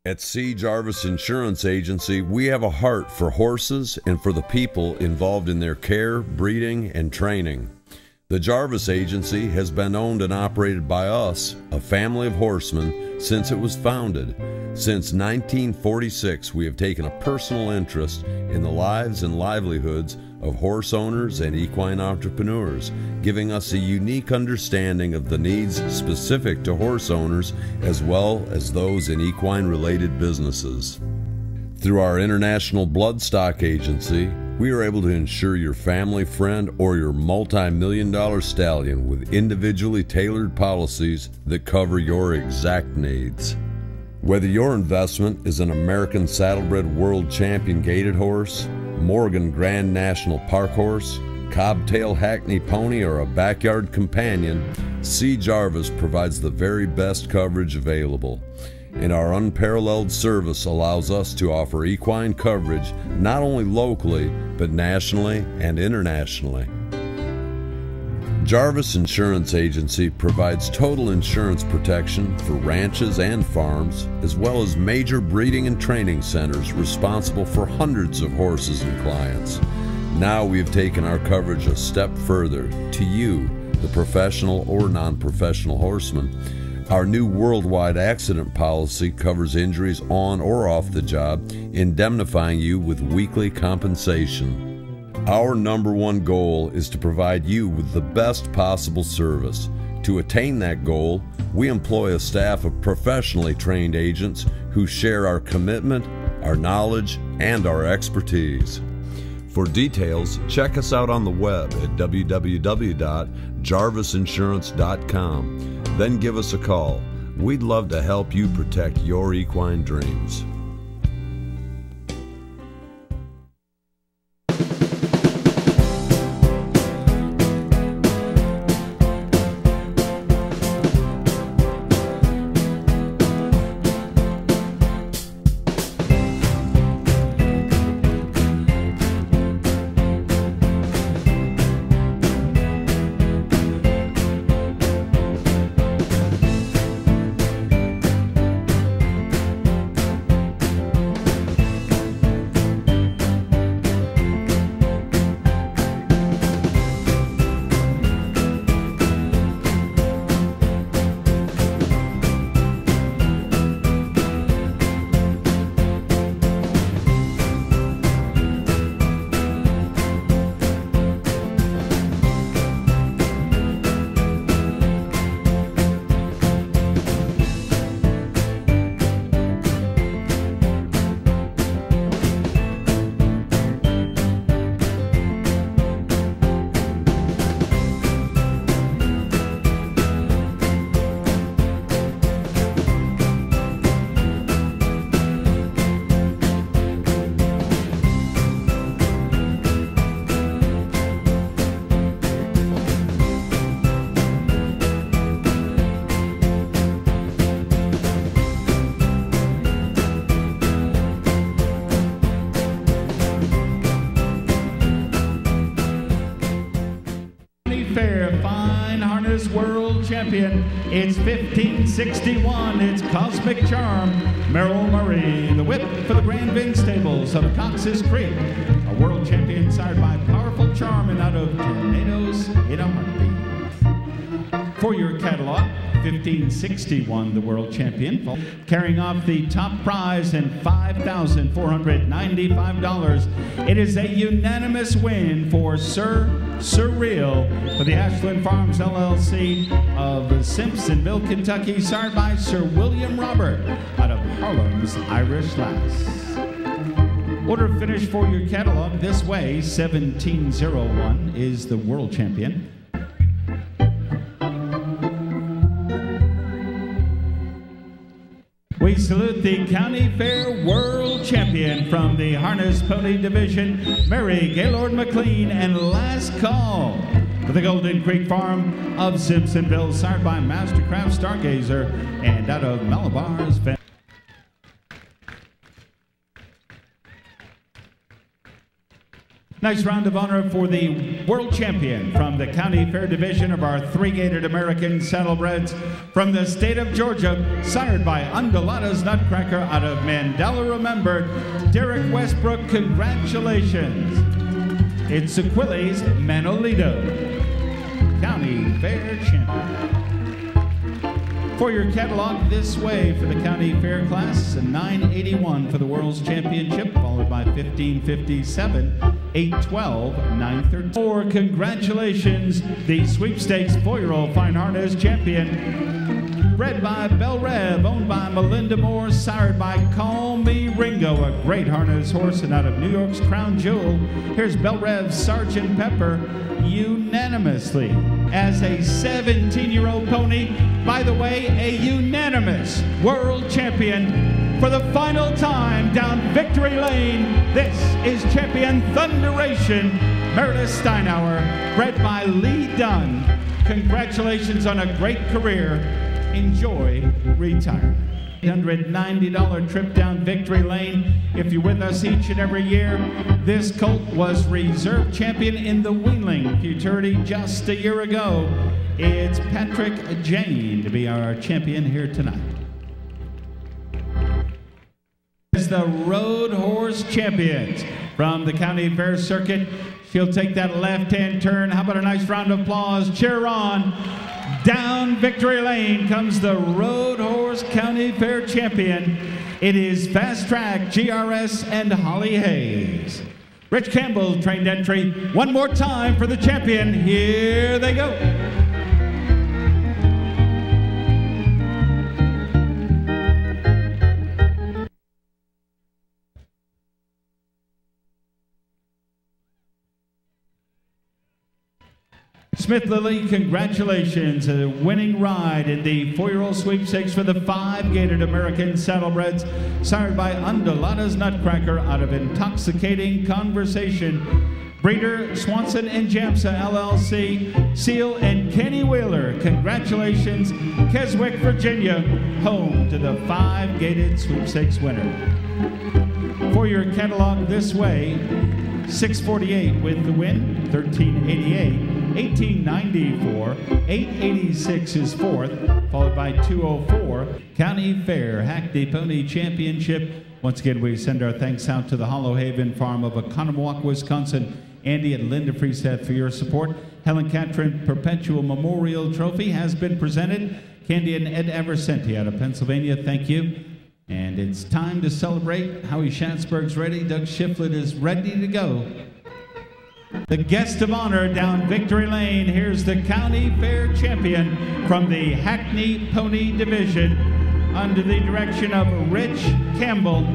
At C. Jarvis Insurance Agency, we have a heart for horses and for the people involved in their care, breeding, and training. The Jarvis Agency has been owned and operated by us, a family of horsemen, since it was founded. Since 1946, we have taken a personal interest in the lives and livelihoods of horse owners and equine entrepreneurs, giving us a unique understanding of the needs specific to horse owners as well as those in equine-related businesses. Through our International Bloodstock Agency, we are able to insure your family, friend, or your multi-million-dollar stallion with individually tailored policies that cover your exact needs. Whether your investment is an American Saddlebred World Champion Gaited Horse, Morgan Grand National Park Horse, Cobtail Hackney Pony, or a backyard companion, C. Jarvis provides the very best coverage available. And our unparalleled service allows us to offer equine coverage not only locally, but nationally and internationally. Jarvis Insurance Agency provides total insurance protection for ranches and farms, as well as major breeding and training centers responsible for hundreds of horses and clients. Now we have taken our coverage a step further to you, the professional or non-professional horseman. Our new worldwide accident policy covers injuries on or off the job, indemnifying you with weekly compensation. Our number one goal is to provide you with the best possible service. To attain that goal, we employ a staff of professionally trained agents who share our commitment, our knowledge, and our expertise. For details, check us out on the web at www.jarvisinsurance.com. Then give us a call. We'd love to help you protect your equine dreams. World Champion. It's 1561. It's Cosmic Charm. Merrill Murray, the whip for the Grand Ving Stables of Cox's Creek. A world champion sired by Powerful Charm and out of Tornadoes in a Heartbeat. For your catalog, 1561, the world champion, carrying off the top prize and $5,495. It is a unanimous win for Sir Surreal for the Ashland Farms LLC of Simpsonville, Kentucky, sired by Sir William Robert out of Harlem's Irish Lass. Order finish for your catalog this way. 1701 is the world champion. We salute the County Fair World Champion from the Harness Pony Division, Mary Gaylord McLean, and last call for the Golden Creek Farm of Simpsonville, sired by Mastercraft Stargazer and out of Malabar's family. Nice round of honor for the world champion from the County Fair Division of our three-gated American Saddlebreds from the state of Georgia, sired by Undulata's Nutcracker out of Mandela Remembered, Derek Westbrook. Congratulations. It's Aquiles Manolito, County Fair champion. For your catalog, this way for the County Fair class, 981 for the World's Championship, followed by 1557, 812, 913. For congratulations, the sweepstakes 4-year-old fine harness champion, bred by Belle Rev, owned by Melinda Moore, sired by Call Me Ringo, a great harness horse and out of New York's Crown Jewel. Here's Belle Rev's Sergeant Pepper, unanimously as a 17-year-old pony. By the way, a unanimous world champion for the final time down victory lane. This is champion Thunderation, Meredith Steinauer, bred by Lee Dunn. Congratulations on a great career. Enjoy retirement. $190 trip down victory lane. If you're with us each and every year, this colt was reserve champion in the Wheeling Futurity just a year ago. It's Patrick Jane to be our champion here tonight. It's the Road Horse Champions from the County Fair Circuit. She'll take that left-hand turn. How about a nice round of applause? Cheer on. Down victory lane comes the Road Horse County Fair champion. It is Fast Track, GRS, and Holly Hayes. Rich Campbell trained entry. One more time for the champion. Here they go. Smith Lilly, congratulations. A winning ride in the 4-year-old sweepstakes for the 5-gated American Saddlebreds, sired by Undulata's Nutcracker out of Intoxicating Conversation. Breeder Swanson and Jamsa LLC, Seal and Kenny Wheeler. Congratulations, Keswick, Virginia, home to the 5-gated sweepstakes winner. For your catalog this way, 648 with the win, 1388. 1894, 886 is fourth, followed by 204. County Fair Hackney Pony Championship. Once again, we send our thanks out to the Hollow Haven Farm of Oconomowoc, Wisconsin. Andy and Linda Frieseth for your support. Helen Catron Perpetual Memorial Trophy has been presented. Candy and Ed Eversenti out of Pennsylvania, thank you. And it's time to celebrate. Howie Schatzberg's ready. Doug Shiflett is ready to go. The guest of honor down victory lane. Here's the County Fair champion from the Hackney Pony Division under the direction of Rich Campbell.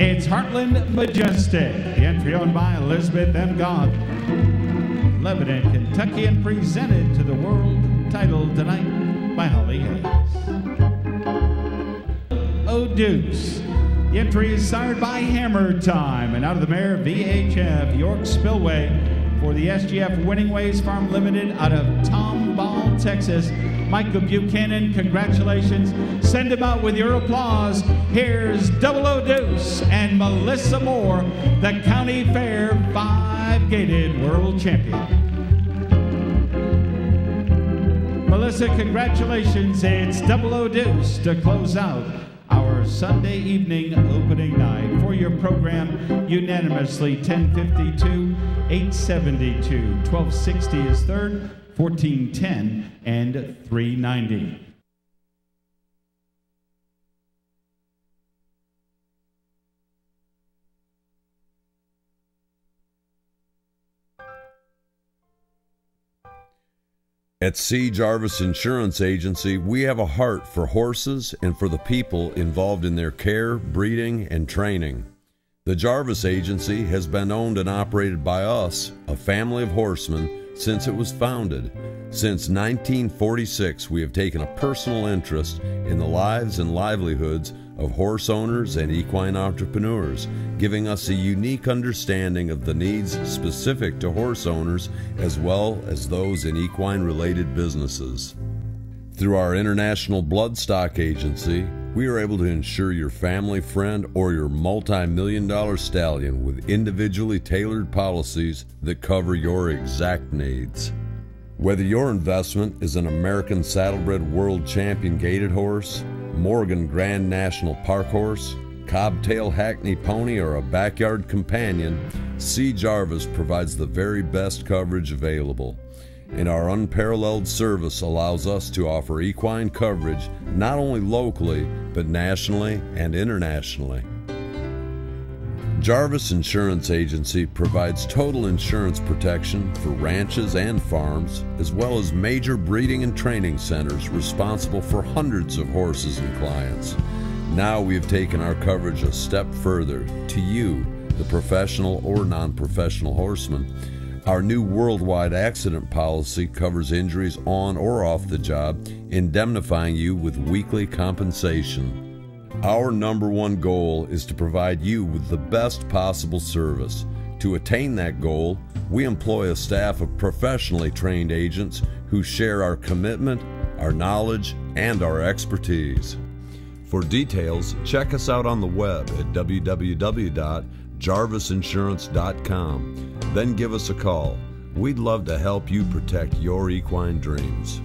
It's Heartland Majestic. The entry owned by Elizabeth M. Goff. Lebanon, Kentucky, and presented to the world title tonight by Holly Hayes. O'Dukes. The entry is sired by Hammer Time, and out of the mare VHF York Spillway for the SGF Winning Ways Farm Limited out of Tomball, Texas. Michael Buchanan, congratulations. Send him out with your applause. Here's Double O'Deuce and Melissa Moore, the County Fair 5-gated world champion. Melissa, congratulations. It's Double O'Deuce to close out our Sunday evening opening night. For your program, unanimously 1052, 872, 1260 is third, 1410, and 390. At C. Jarvis Insurance Agency, we have a heart for horses and for the people involved in their care, breeding, and training. The Jarvis Agency has been owned and operated by us, a family of horsemen, since it was founded. Since 1946, we have taken a personal interest in the lives and livelihoods of horse owners and equine entrepreneurs, giving us a unique understanding of the needs specific to horse owners as well as those in equine-related businesses. Through our International Bloodstock Agency, We are able to insure your family, friend, or your multi-million-dollar stallion with individually tailored policies that cover your exact needs. Whether your investment is an American Saddlebred World Champion Gaited Horse, Morgan Grand National Park Horse, Cobtail Hackney Pony, or a backyard companion, C. Jarvis provides the very best coverage available. And our unparalleled service allows us to offer equine coverage not only locally, but nationally and internationally. Jarvis Insurance Agency provides total insurance protection for ranches and farms, as well as major breeding and training centers responsible for hundreds of horses and clients. Now we have taken our coverage a step further to you, the professional or non-professional horseman. Our new worldwide accident policy covers injuries on or off the job, indemnifying you with weekly compensation. Our number one goal is to provide you with the best possible service. To attain that goal, we employ a staff of professionally trained agents who share our commitment, our knowledge, and our expertise. For details, check us out on the web at www.jarvisinsurance.com. Then give us a call. We'd love to help you protect your equine dreams.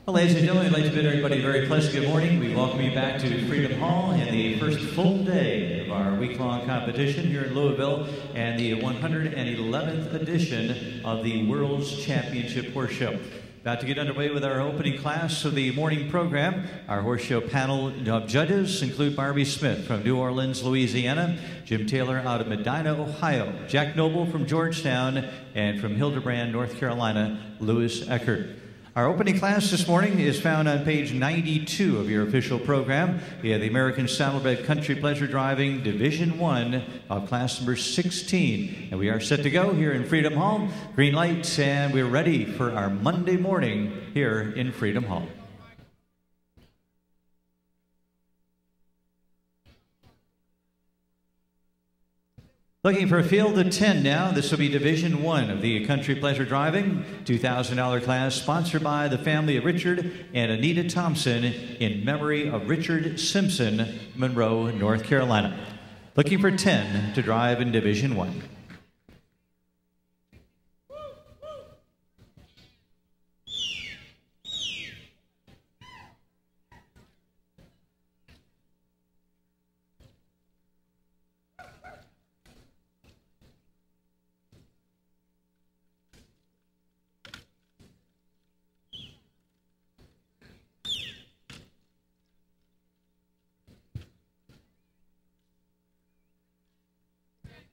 Well, ladies and gentlemen, I'd like to bid everybody a very pleasant good morning. We welcome you back to Freedom Hall and the first full day of our week-long competition here in Louisville and the 111th edition of the World's Championship Horse Show. About to get underway with our opening class of the morning program. Our horse show panel of judges include Barbie Smith from New Orleans, Louisiana, Jim Taylor out of Medina, Ohio, Jack Noble from Georgetown, and from Hildebrand, North Carolina, Lewis Eckert. Our opening class this morning is found on page 92 of your official program. We have the American Saddlebred Country Pleasure Driving Division I of class number 16. And we are set to go here in Freedom Hall. Green lights, and we're ready for our Monday morning here in Freedom Hall. Looking for a field of 10 now. This will be Division I of the Country Pleasure Driving $2,000 class, sponsored by the family of Richard and Anita Thompson in memory of Richard Simpson, Monroe, North Carolina. Looking for 10 to drive in Division I.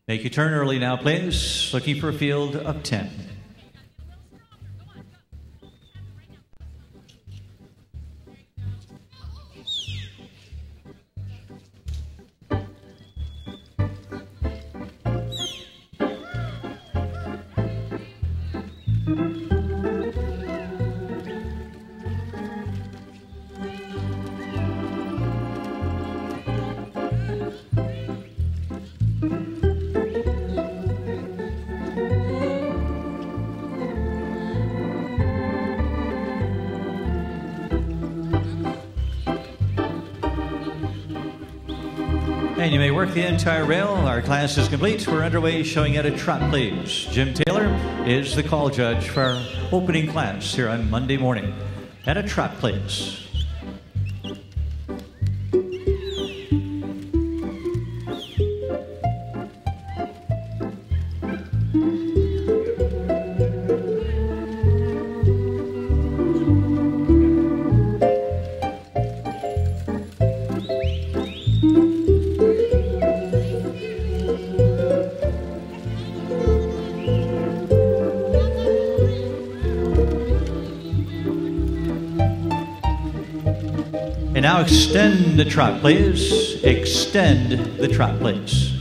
Make your turn early now, please. Looking for a field of 10. And you may work the entire rail. Our class is complete. We're underway, showing at a trot, please. Jim Taylor is the call judge for our opening class here on Monday morning. At a trot, please. Now extend the trot, please. Extend the trot, please.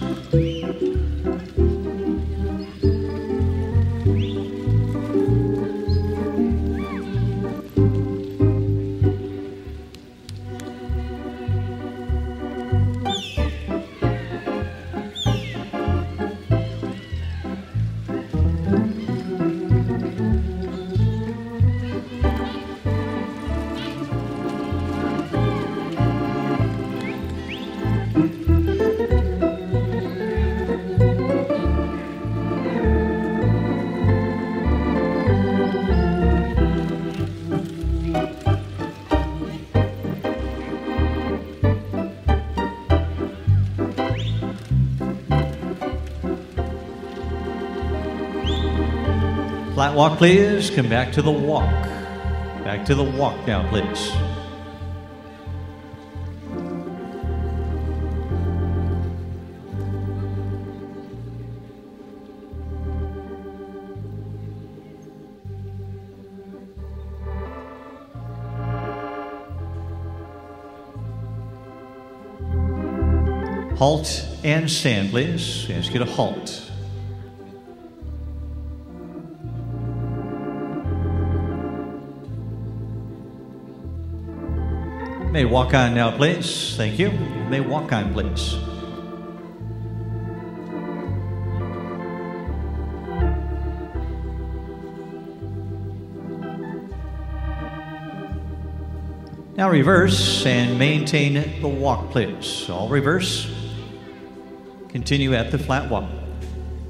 Flat walk, please. Come back to the walk. Back to the walk now, please. Halt and stand, please. Ask you to halt. May walk on now, please. Thank you. May walk on, please. Now reverse and maintain the walk, please. All reverse. Continue at the flat walk.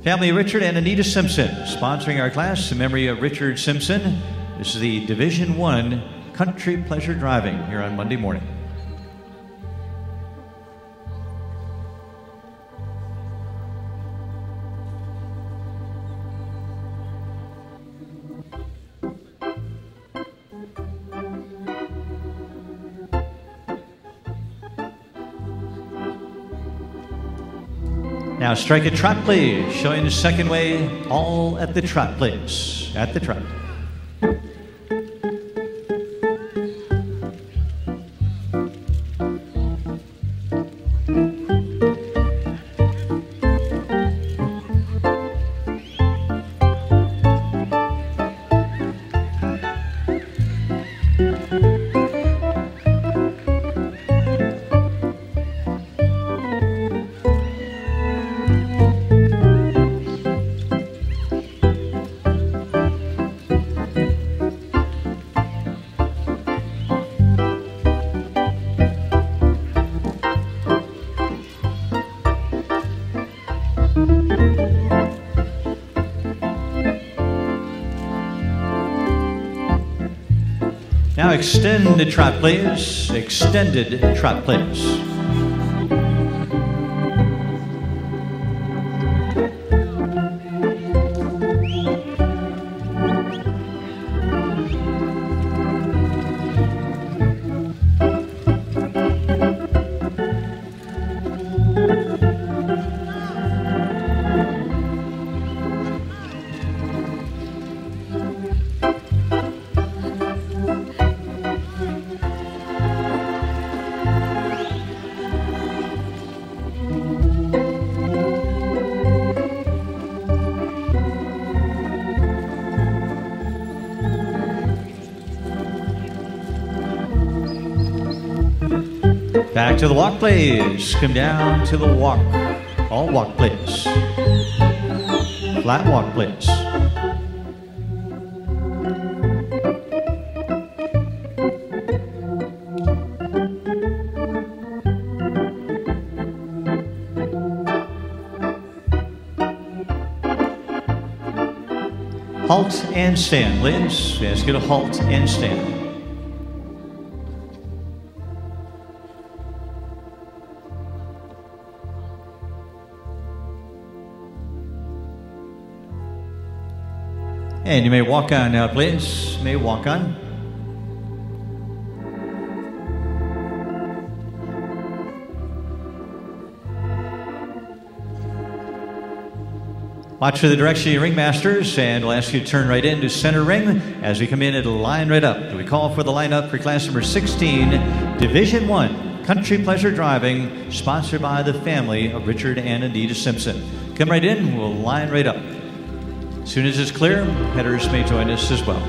Family of Richard and Anita Simpson, sponsoring our class in memory of Richard Simpson. This is the Division I Country Pleasure Driving here on Monday morning. Now strike a trot, please. Showing the second way, all at the trot, please. At the trot. Now extend the trot, please. Extended trot, please. Back to the walk, please. Come down to the walk. All walk, please. Flat walk, please. Halt and stand, please. Ask you to halt and stand. And you may walk on now, please. You may walk on. Watch for the direction of your ringmasters, and we'll ask you to turn right into center ring. As we come in, it'll line right up. We call for the lineup for class number 16, Division 1, Country Pleasure Driving, sponsored by the family of Richard and Anita Simpson. Come right in, we'll line right up. As soon as it's clear, headers may join us as well.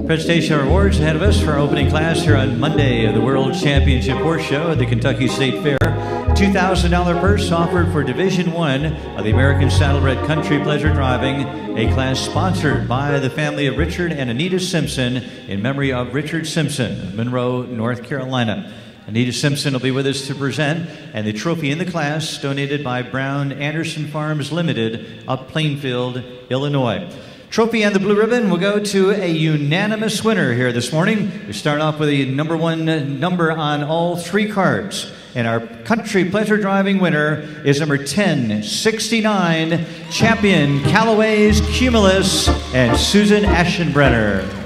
Presentation of awards ahead of us for our opening class here on Monday of the World Championship Horse Show at the Kentucky State Fair. $2,000 purse offered for Division I of the American Saddlebred Country Pleasure Driving, a class sponsored by the family of Richard and Anita Simpson in memory of Richard Simpson of Monroe, North Carolina. Anita Simpson will be with us to present, and the trophy in the class donated by Brown Anderson Farms Limited of Plainfield, Illinois. Trophy and the blue ribbon will go to a unanimous winner here this morning. We start off with the number one number on all three cards. And our country pleasure driving winner is number 1069, champion Callaway's Cumulus and Susan Aschenbrenner.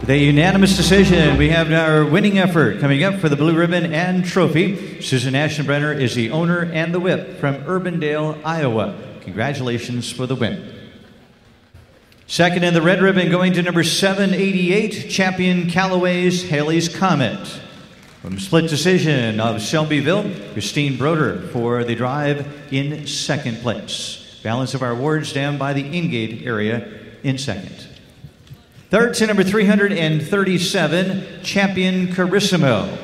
With a unanimous decision, we have our winning effort coming up for the blue ribbon and trophy. Susan Aschenbrenner is the owner and the whip from Urbandale, Iowa. Congratulations for the win. Second in the red ribbon going to number 788, champion Callaway's Haley's Comet. From split decision of Shelbyville, Christine Broder for the drive in second place. Balance of our awards down by the Ingate area in second. Third to number 337, champion Carissimo.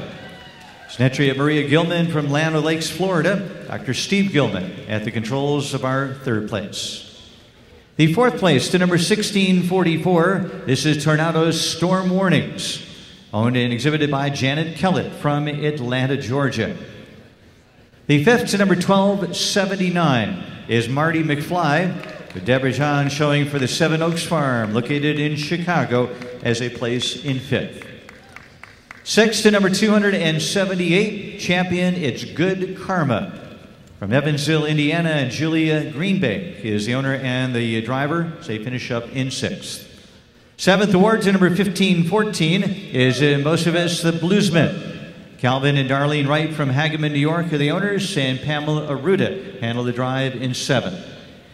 It's an entry of Maria Gilman from Land O'Lakes, Florida. Dr. Steve Gilman at the controls of our third place. The fourth place to number 1644, this is Tornado's Storm Warnings. Owned and exhibited by Janet Kellett from Atlanta, Georgia. The fifth to number 1279 is Marty McFly, with Deborah John showing for the Seven Oaks Farm, located in Chicago, as a place in fifth. Sixth to number 278, champion It's Good Karma. From Evansville, Indiana, and Julia Greenbank is the owner and the driver, as they finish up in sixth. Seventh award to number 1514 is Mosevich the Bluesman. Calvin and Darlene Wright from Hageman, New York are the owners, and Pamela Aruda handle the drive in seventh.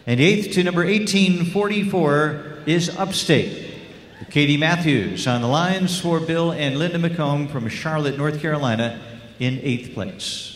And eighth to number 1844 is Upstate. Katie Matthews on the lines for Bill and Linda McComb from Charlotte, North Carolina in eighth place.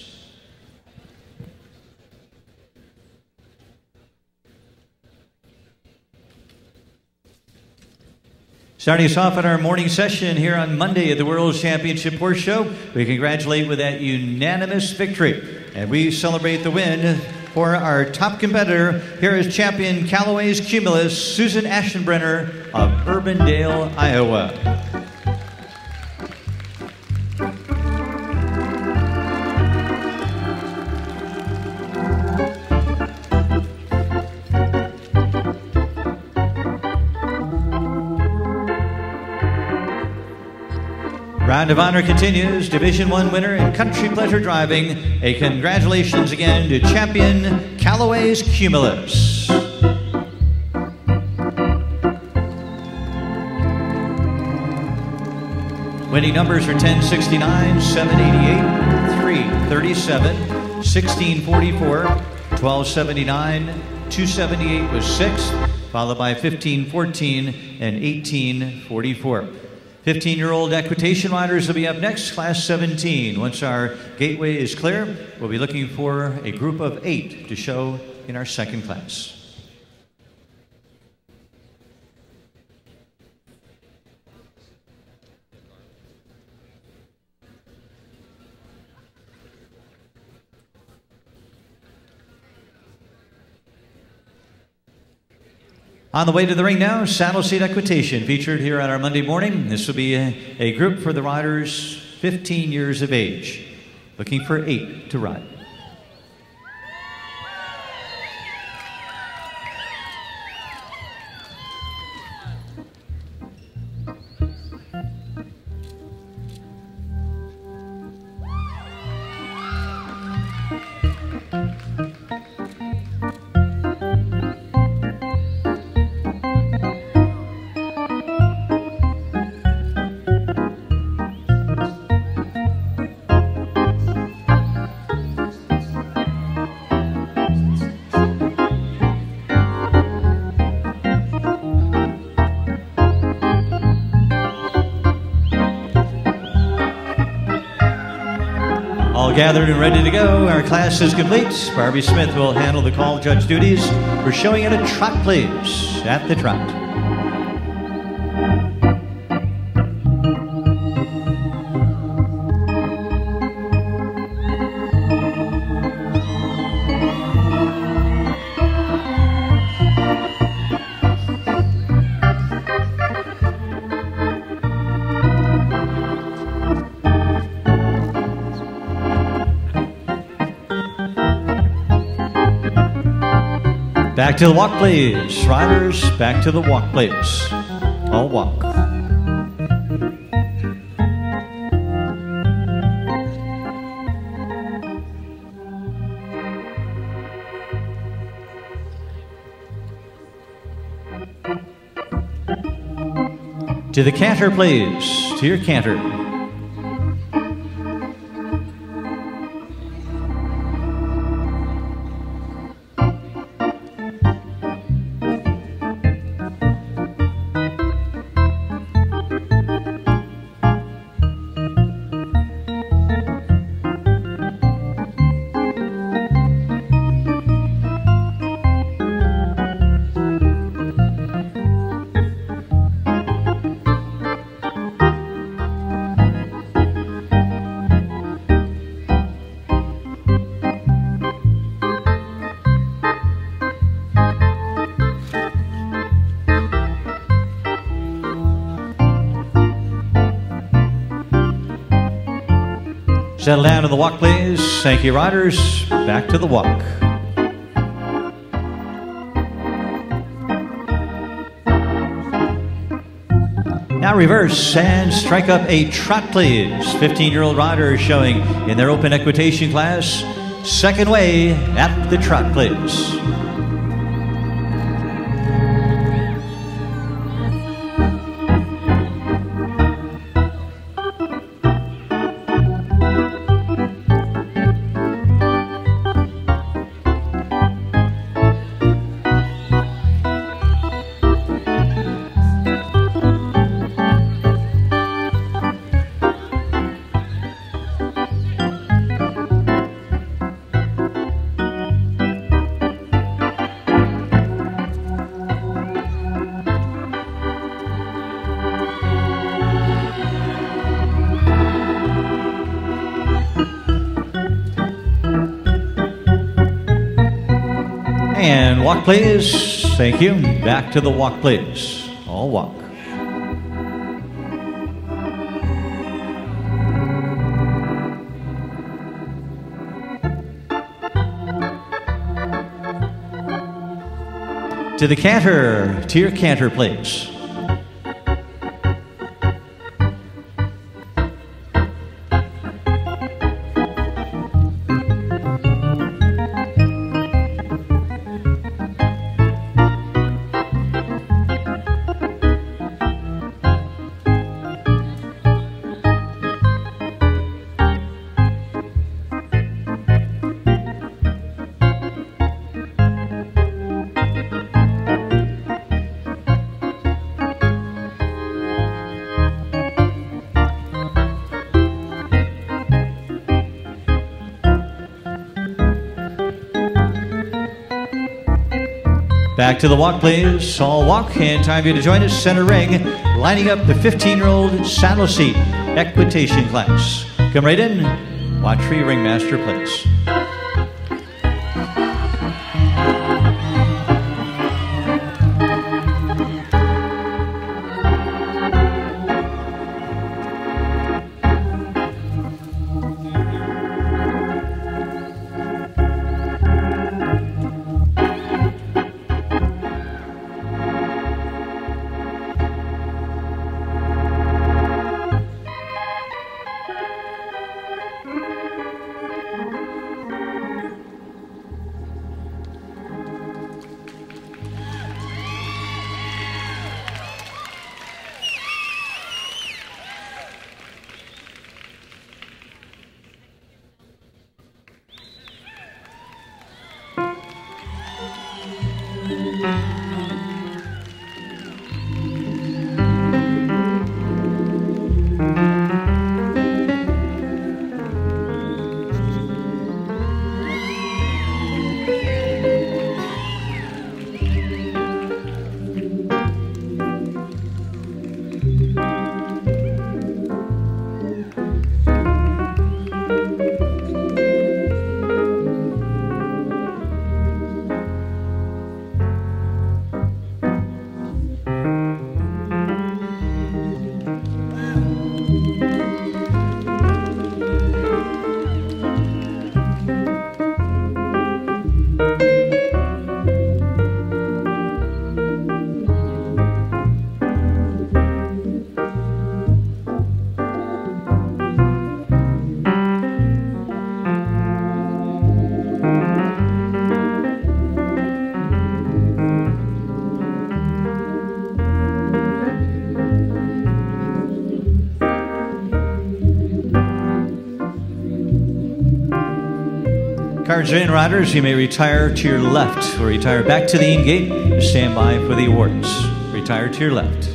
Starting us off at our morning session here on Monday at the World Championship Horse Show, we congratulate with that unanimous victory. And we celebrate the win for our top competitor. Here is champion Callaway's Cumulus, Susan Aschenbrenner of Urbandale, Iowa. Round of honor continues. Division I winner in country pleasure driving. A congratulations again to champion Callaway's Cumulus. Winning numbers are 1069, 788, 337, 1644, 1279, 278 was sixth, followed by 1514 and 1844. 15-year-old equitation riders will be up next, class 17. Once our gateway is clear, we'll be looking for a group of 8 to show in our second class. On the way to the ring now, saddle seat equitation featured here on our Monday morning. This will be a group for the riders 15 years of age, looking for 8 to ride. All gathered and ready to go. Our class is complete. Barbie Smith will handle the call judge duties. We're showing it a trot, please. At the trot. Back to the walk, please. Riders, back to the walk, please. All walk. To the canter, please. To your canter. Settle down to the walk, please. Thank you, riders. Back to the walk. Now reverse and strike up a trot, please. 15-year-old riders showing in their open equitation class. Second way at the trot, please. And walk, please. Thank you. Back to the walk, please. All walk. To the canter. To your canter, please. Back to the walk, please. All walk, and time for you to join us. Center ring, lining up the 15-year-old saddle seat equitation class. Come right in. Watch for your ringmaster, please. Cards in, riders, you may retire to your left or retire back to the in-gate. Stand by for the awards. Retire to your left.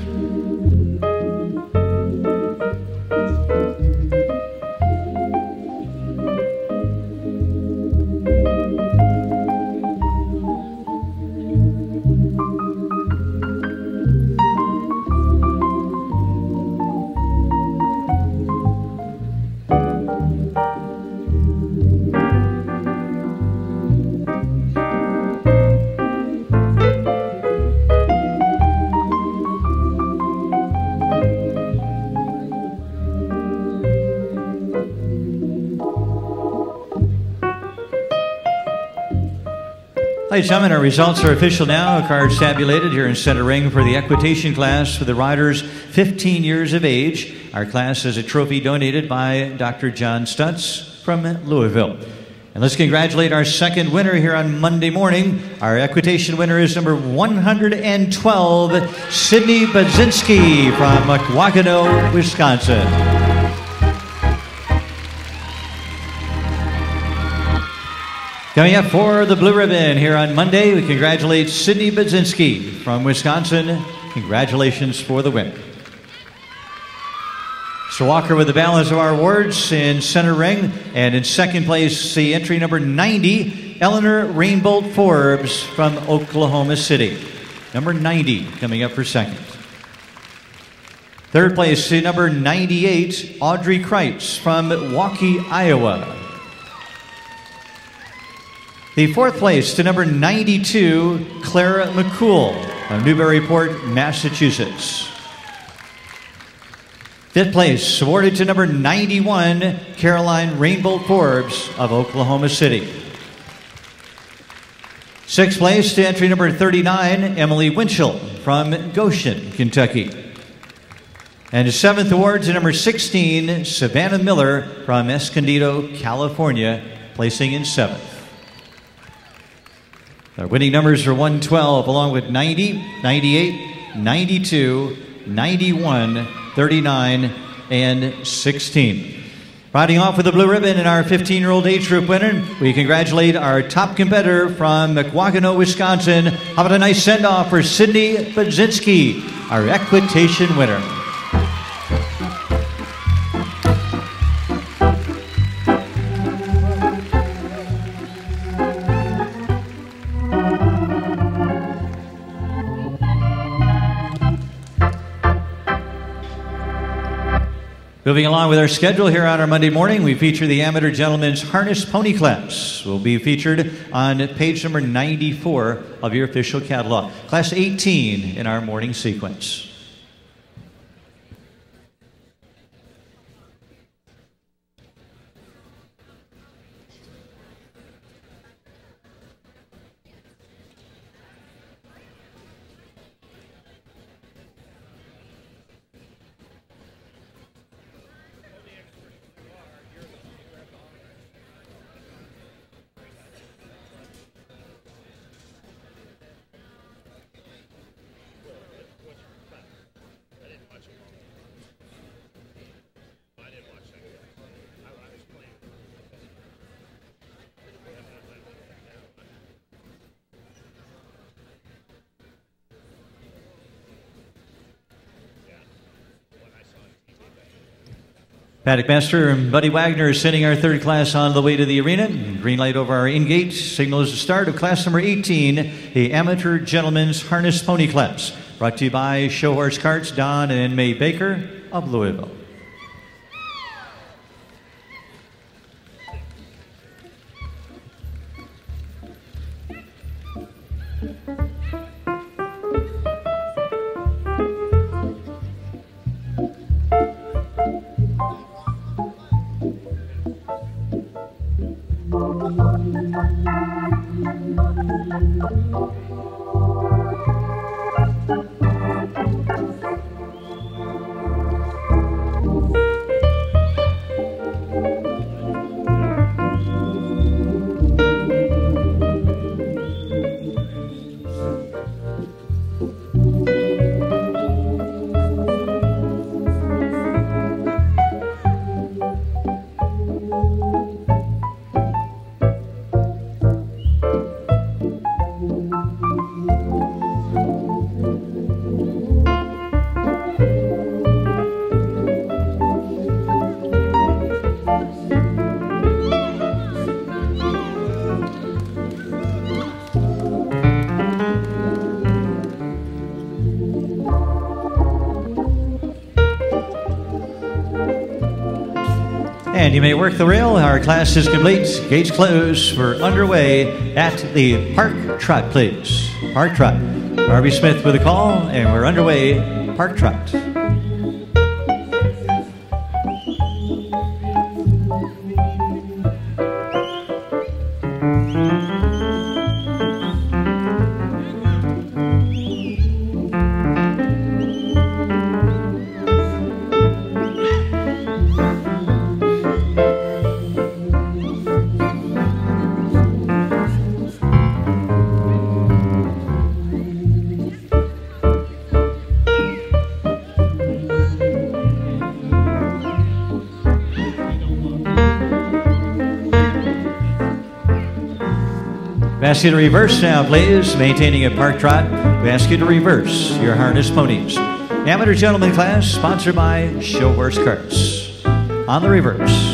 Ladies and gentlemen, our results are official now. Cards tabulated here in center ring for the equitation class for the riders 15 years of age. Our class has a trophy donated by Dr. John Stutz from Louisville. And let's congratulate our second winner here on Monday morning. Our equitation winner is number 112, Sidney Budzinski from Waukeno, Wisconsin. Coming up for the blue ribbon here on Monday, we congratulate Sidney Budzinski from Wisconsin. Congratulations for the win. So Walker with the balance of our awards in center ring. And in second place, the entry number 90, Eleanor Rainbolt Forbes from Oklahoma City. Number 90 coming up for second. Third place, to number 98, Audrey Kreitz from Milwaukee, Iowa. The fourth place to number 92, Clara McCool of Newburyport, Massachusetts. Fifth place awarded to number 91, Caroline Rainbolt Forbes of Oklahoma City. Sixth place to entry number 39, Emily Winchell from Goshen, Kentucky. And the seventh award to number 16, Savannah Miller from Escondido, California, placing in seventh. Our winning numbers are 112, along with 90, 98, 92, 91, 39, and 16. Riding off with the blue ribbon in our 15-year-old age group winner, we congratulate our top competitor from Waukeno, Wisconsin. How about a nice send-off for Sidney Budzinski, our equitation winner. Moving along with our schedule here on our Monday morning, we feature the Amateur Gentlemen's Harness Pony Class. Will be featured on page number 94 of your official catalog. Class 18 in our morning sequence. Paddock Master and Buddy Wagner are sending our third class on the way to the arena. Green light over our in-gate signals the start of class number 18, the Amateur Gentlemen's Harness Pony Class. Brought to you by Show Horse Carts, Don and May Baker of Louisville. And you may work the rail. Our class is complete. Gates closed. We're underway at the Park Trot, please. Park Trot. Harvey Smith with a call, and we're underway. Park Trot. We ask you to reverse now, please. Maintaining a park trot, we ask you to reverse your harness ponies. Amateur gentleman class, sponsored by Show Horse Carts. On the reverse.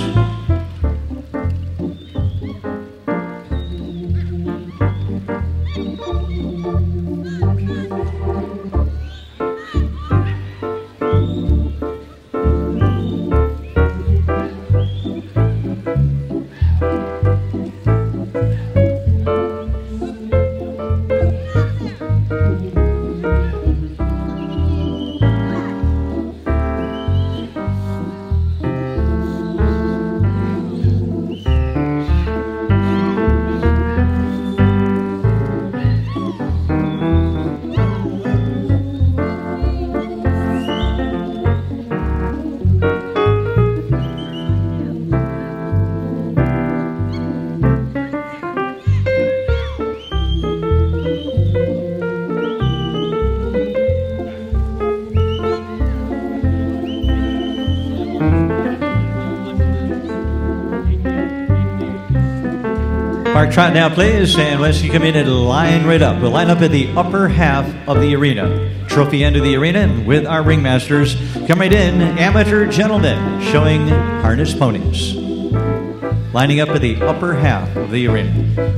Park trot now, please, and let's you come in and line right up. We'll line up at the upper half of the arena. Trophy end of the arena, and with our ringmasters, come right in, amateur gentlemen, showing harness ponies. Lining up at the upper half of the arena.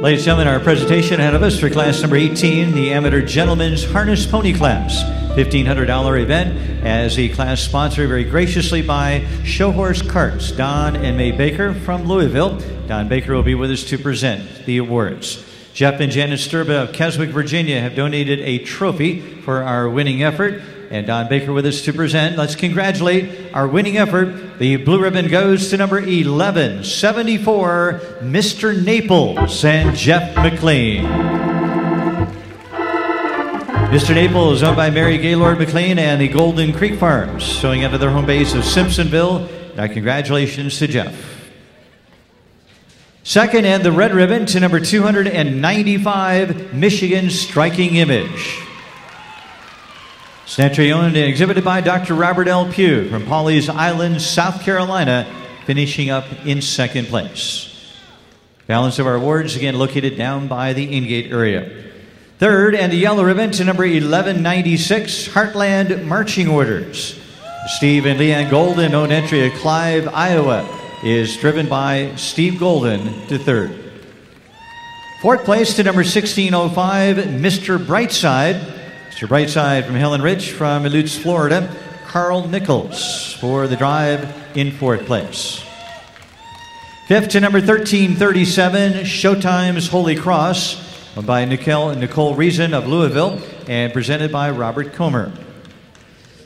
Ladies and gentlemen, our presentation ahead of us for class number 18, the Amateur Gentlemen's Harness Pony Class. $1,500 event as the class sponsor very graciously by Show Horse Carts. Don and May Baker from Louisville. Don Baker will be with us to present the awards. Jeff and Janet Sturba of Keswick, Virginia have donated a trophy for our winning effort. And Don Baker with us to present. Let's congratulate our winning effort. The blue ribbon goes to number 1174, Mr. Naples and Jeff McLean. Mr. Naples is owned by Mary Gaylord McLean and the Golden Creek Farms, showing up at their home base of Simpsonville. Our congratulations to Jeff. Second, and the red ribbon to number 295, Michigan Striking Image. Statue owned and exhibited by Dr. Robert L. Pugh from Pawleys Island, South Carolina, finishing up in second place. Balance of our awards, again, located down by the Ingate area. Third, and the yellow ribbon to number 1196, Heartland Marching Orders. Steve and Leanne Golden, own entry at Clive, Iowa, is driven by Steve Golden to third. Fourth place to number 1605, Mr. Brightside. Mr. Brightside from Helen Ridge from Lutz, Florida. Carl Nichols for the drive in fourth place. Fifth to number 1337, Showtime's Holy Cross, owned by Nicole Reason of Louisville and presented by Robert Comer.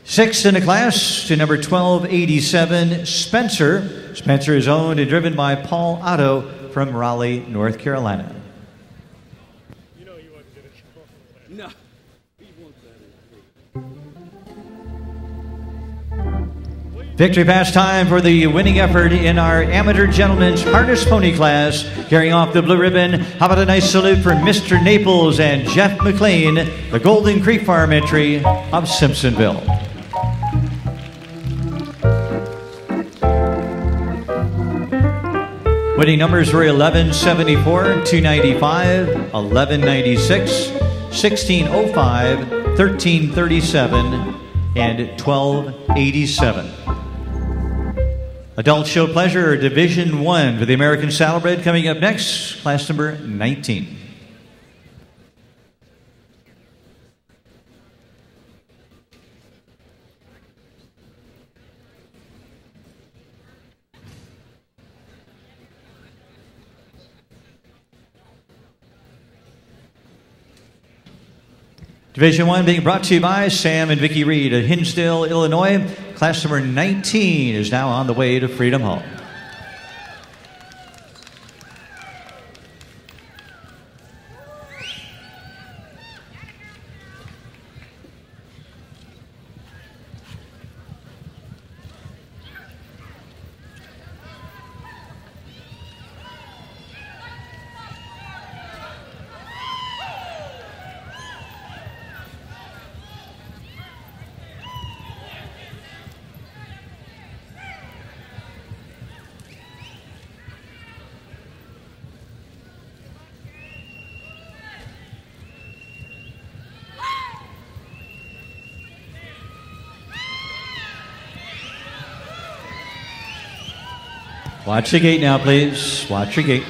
Sixth in the class to number 1287, Spencer. Spencer is owned and driven by Paul Otto from Raleigh, North Carolina. You know you wasn't going to show. No. Victory pass time for the winning effort in our Amateur Gentlemen's Harness Pony class. Carrying off the blue ribbon, how about a nice salute for Mr. Naples and Jeff McLean, the Golden Creek Farm entry of Simpsonville. Winning numbers were 1174, 295, 1196, 1605, 1337, and 1287. Adult Show Pleasure Division 1 for the American Saddlebred coming up next, class number 19. Division 1 being brought to you by Sam and Vicki Reed of Hinsdale, Illinois. Class number 19 is now on the way to Freedom Hall. Watch the gate now, please. Watch your gate.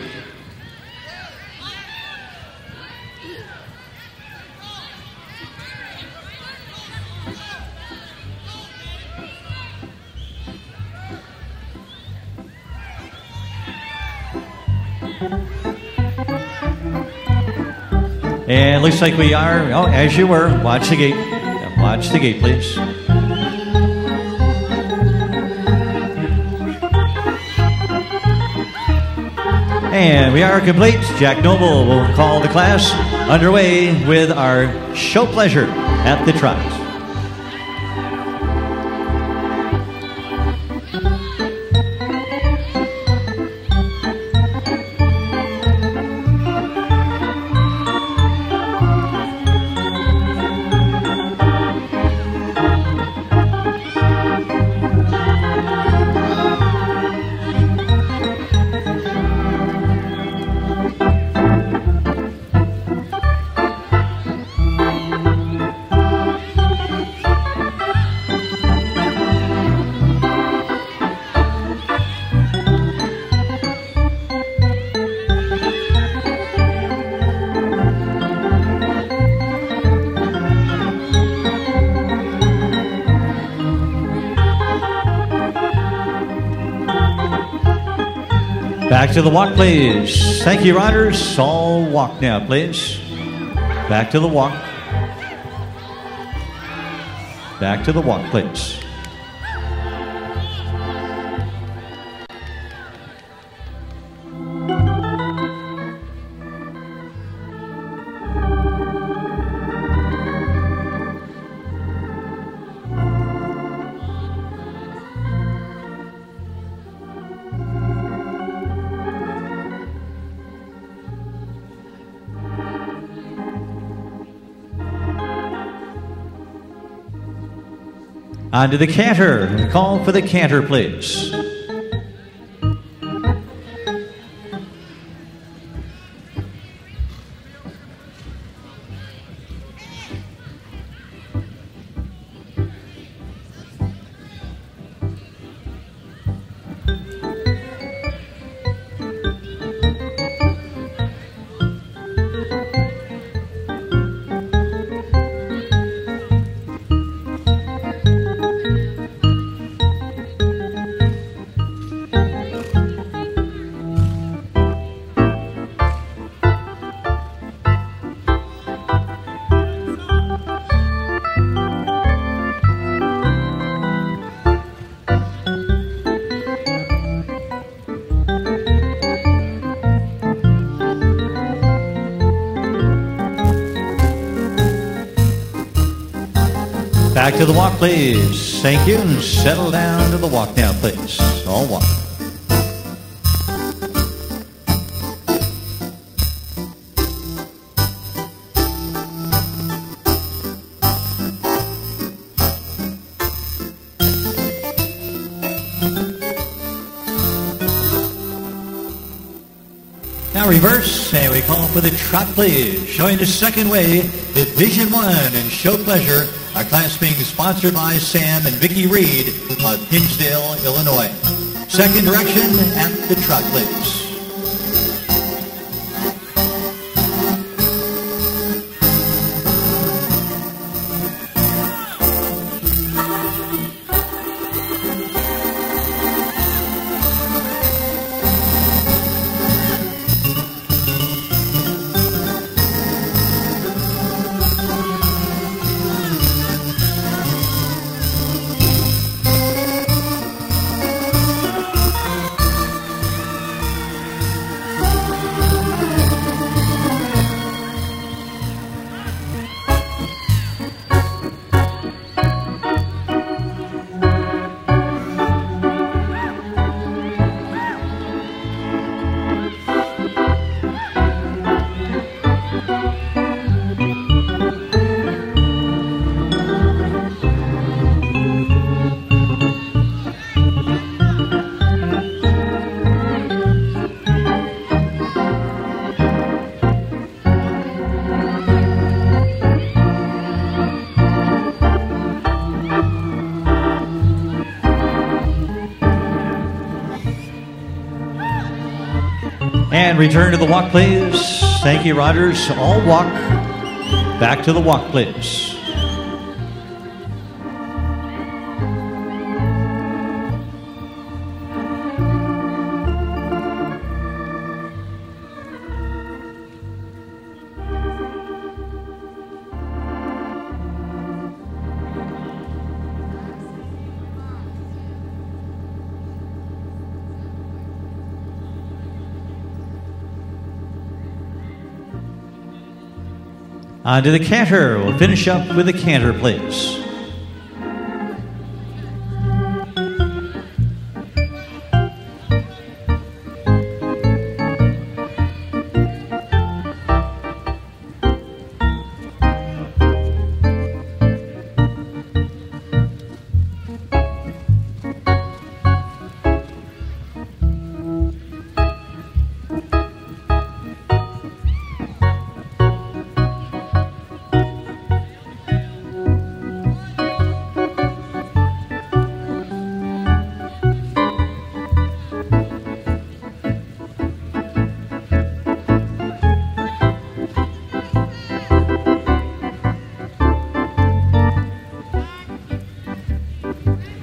And looks like we are, oh, as you were. Watch the gate. Watch the gate, please. And we are complete. Jack Noble will call the class underway with our show pleasure at the trot. Back to the walk, please. Thank you, riders. All walk now, please. Back to the walk. Back to the walk, please. On to the canter. Call for the canter, please. Back to the walk, please. Thank you. And settle down to the walk now, please. All walk. Now reverse, and we call for the trot, please. Showing the second wave, Division 1 and Show Pleasure. Our class being sponsored by Sam and Vicki Reed of Hinsdale, Illinois. Second direction at the trot, please. And return to the walk, please. Thank you, riders. All walk. Back to the walk, please. On to the canter. We'll finish up with the canter, please.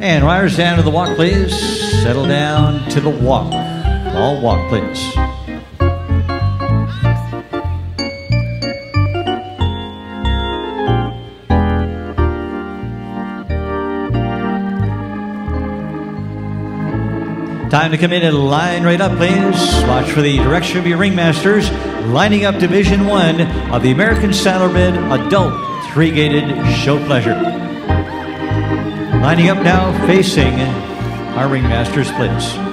And riders down to the walk, please. Settle down to the walk. Paul, walk, please. Time to come in and line right up, please. Watch for the direction of your ringmasters. Lining up Division 1 of the American Saddlebred Adult 3-gated Show Pleasure. Lining up now, facing our ringmasters, please.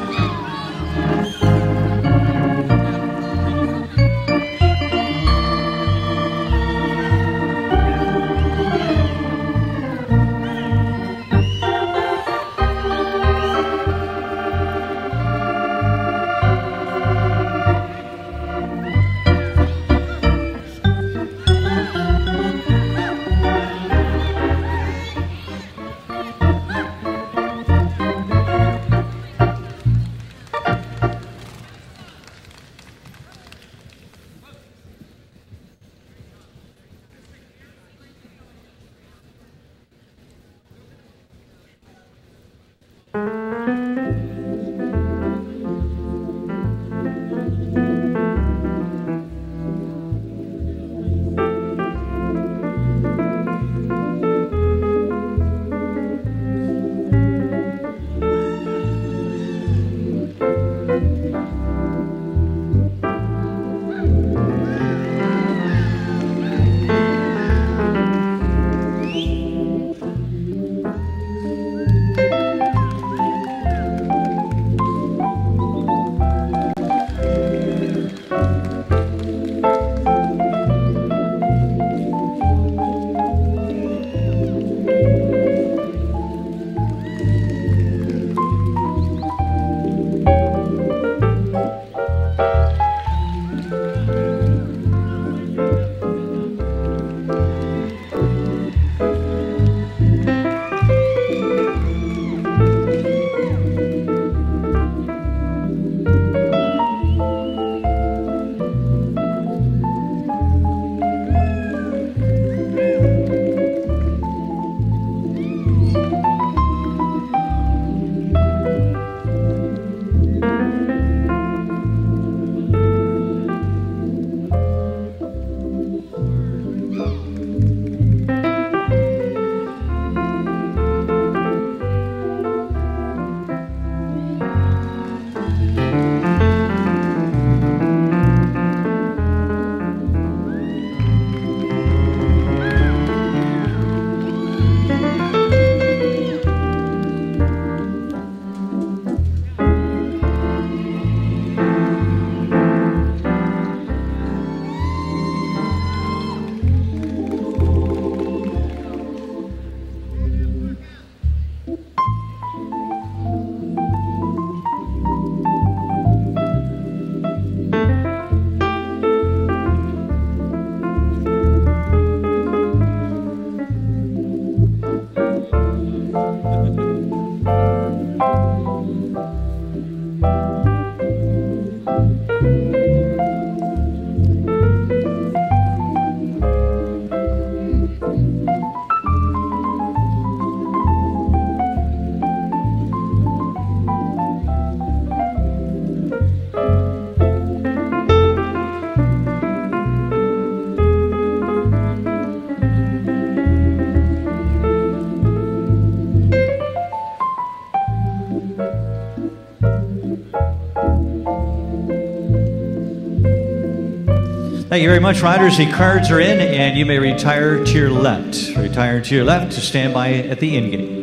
Thank you very much, riders. The cards are in, and you may retire to your left. Retire to your left to stand by at the end gate.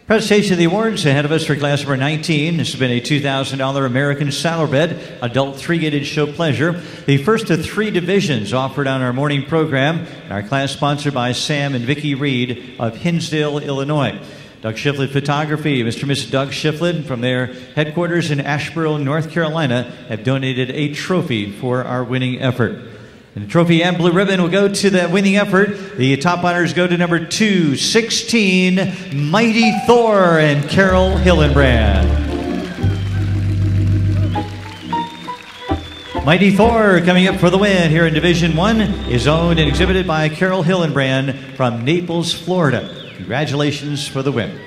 Presentation of the awards ahead of us for class number 19. This has been a $2,000 American Saddlebred adult three-gated show pleasure. The first of three divisions offered on our morning program. Our class sponsored by Sam and Vicki Reed of Hinsdale, Illinois. Doug Shiflett Photography, Mr. and Mrs. Doug Shiflett from their headquarters in Asheboro, North Carolina, have donated a trophy for our winning effort. And the trophy and blue ribbon will go to the winning effort. The top honors go to number 216, Mighty Thor and Carol Hillenbrand. Mighty Thor coming up for the win here in Division 1 is owned and exhibited by Carol Hillenbrand from Naples, Florida. Congratulations for the win.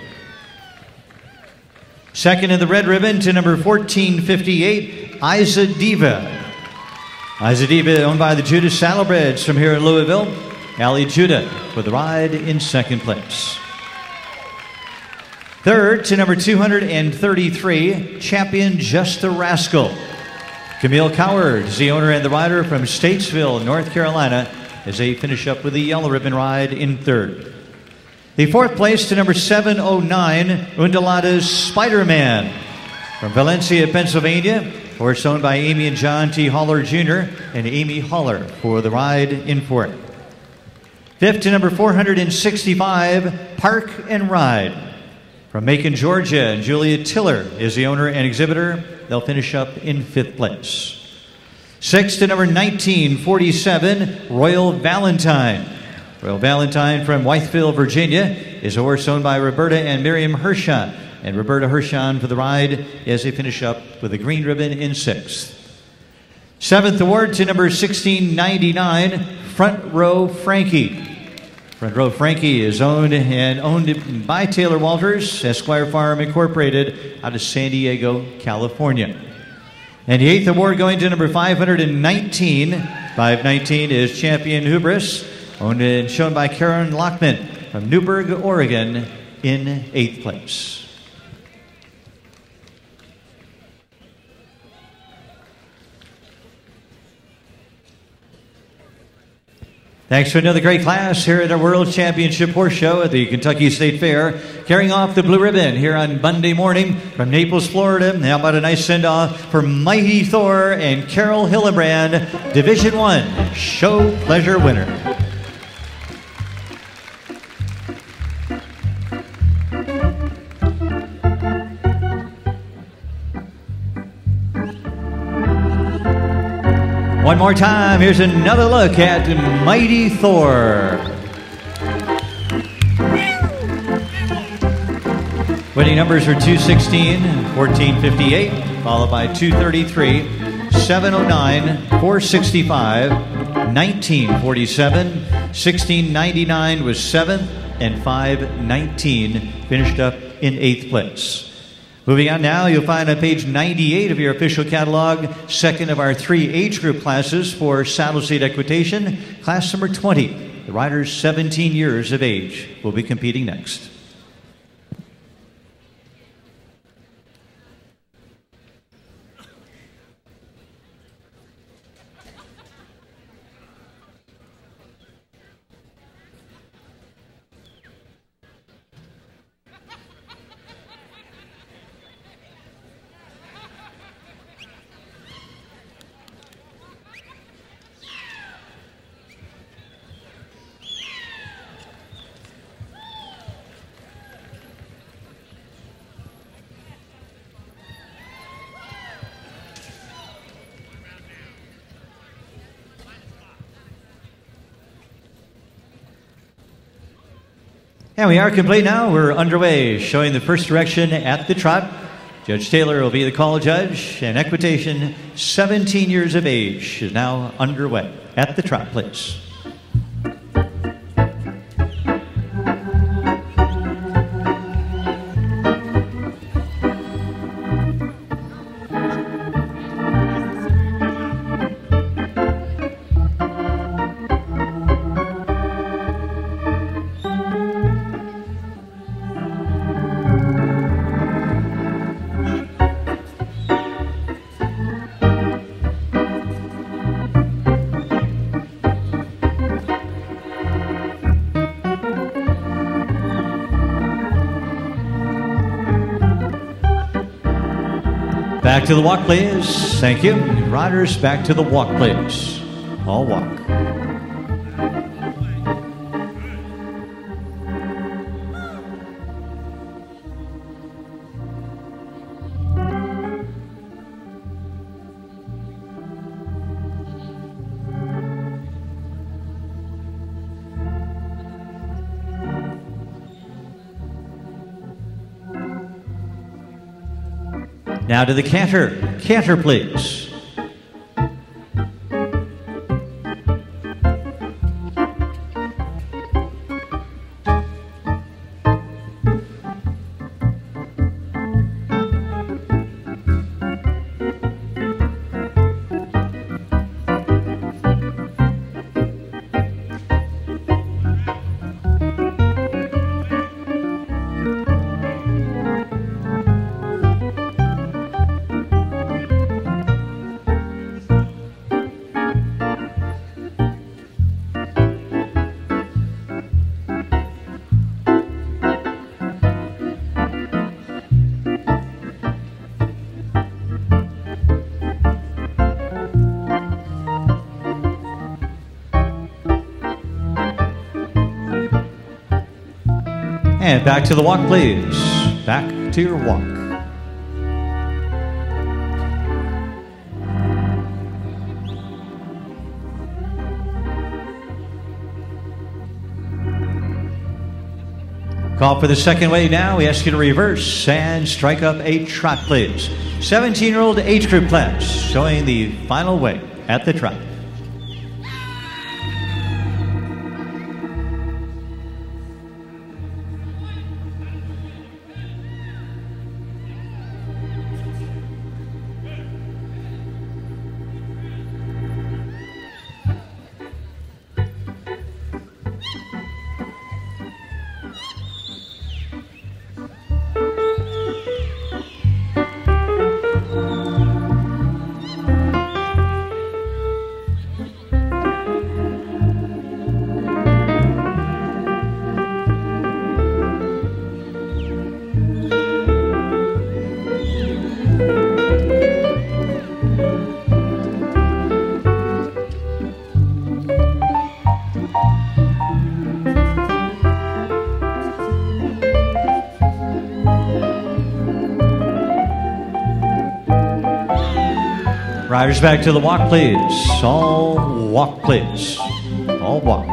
Second in the red ribbon to number 1458, Isa Diva. Isa Diva, owned by the Judah Saddlebreds from here in Louisville. Allie Judah for the ride in second place. Third to number 233, Champion Just a Rascal. Camille Coward is the owner and the rider from Statesville, North Carolina, as they finish up with the yellow ribbon ride in third. The fourth place to number 709, Undulata's Spider-Man. From Valencia, Pennsylvania, horse owned by Amy and John T. Haller Jr. and Amy Haller for the ride in fourth. Fifth to number 465, Park and Ride. From Macon, Georgia, and Julia Tiller is the owner and exhibitor. They'll finish up in fifth place. Sixth to number 1947, Royal Valentine. Royal Valentine from Wytheville, Virginia, is a horse owned by Roberta and Miriam Hershon. And Roberta Hershon for the ride as they finish up with a green ribbon in sixth. Seventh award to number 1699, Front Row Frankie. Front Row Frankie is owned by Taylor Walters, Esquire Farm Incorporated, out of San Diego, California. And the eighth award going to number 519. 519 is Champion Hubris, owned and shown by Karen Lockman from Newberg, Oregon, in eighth place. Thanks for another great class here at our World Championship Horse Show at the Kentucky State Fair. Carrying off the blue ribbon here on Monday morning from Naples, Florida. How about a nice send-off for Mighty Thor and Carol Hillenbrand, Division 1 Show Pleasure winner. One more time, here's another look at Mighty Thor. Winning numbers are 216, 1458, followed by 233, 709, 465, 1947, 1699 was 7th, and 519 finished up in 8th place. Moving on now, you'll find on page 98 of your official catalog, second of our three age group classes for saddle seat equitation, class number 20. The riders 17 years of age will be competing next. And we are complete now. We're underway, showing the first direction at the trot. Judge Taylor will be the call judge, and equitation, 17 years of age, is now underway. At the trot, please. back to the walk, please. Thank you. Riders, back to the walk, please. All walk. Now to the canter. Canter, please. And back to the walk, please. Back to your walk. Call for the second wave now. We ask you to reverse and strike up a trot, please. 17-year-old age group class showing the final wave at the trot. Riders back to the walk, please. All walk, please. All walk.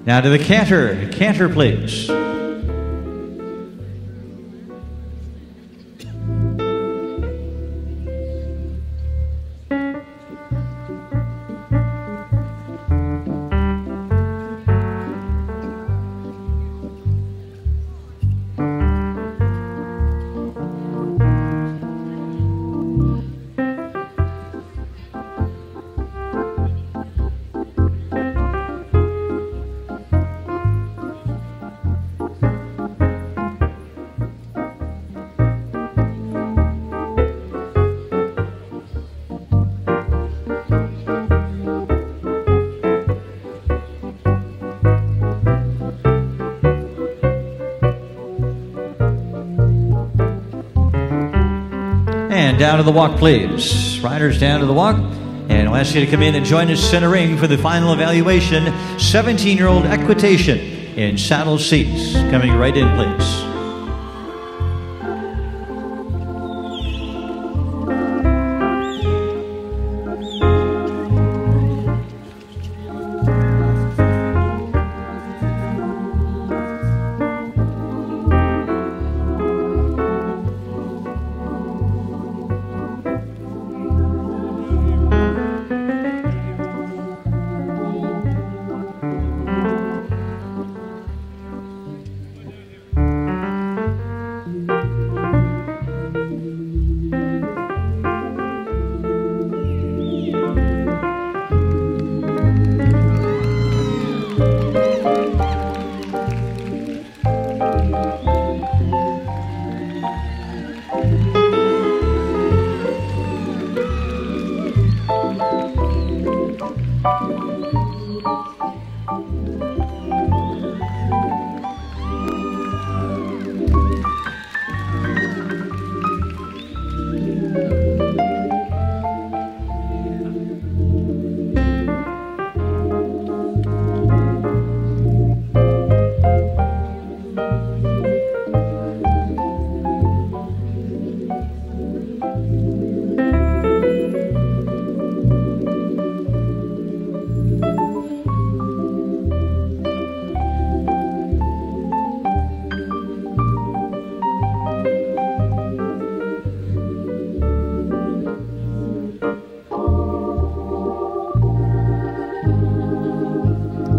Now to the canter. Canter, please. And down to the walk, please. Riders down to the walk. And I'll ask you to come in and join us in the ring for the final evaluation. 17-year-old equitation in saddle seats. Coming right in, please.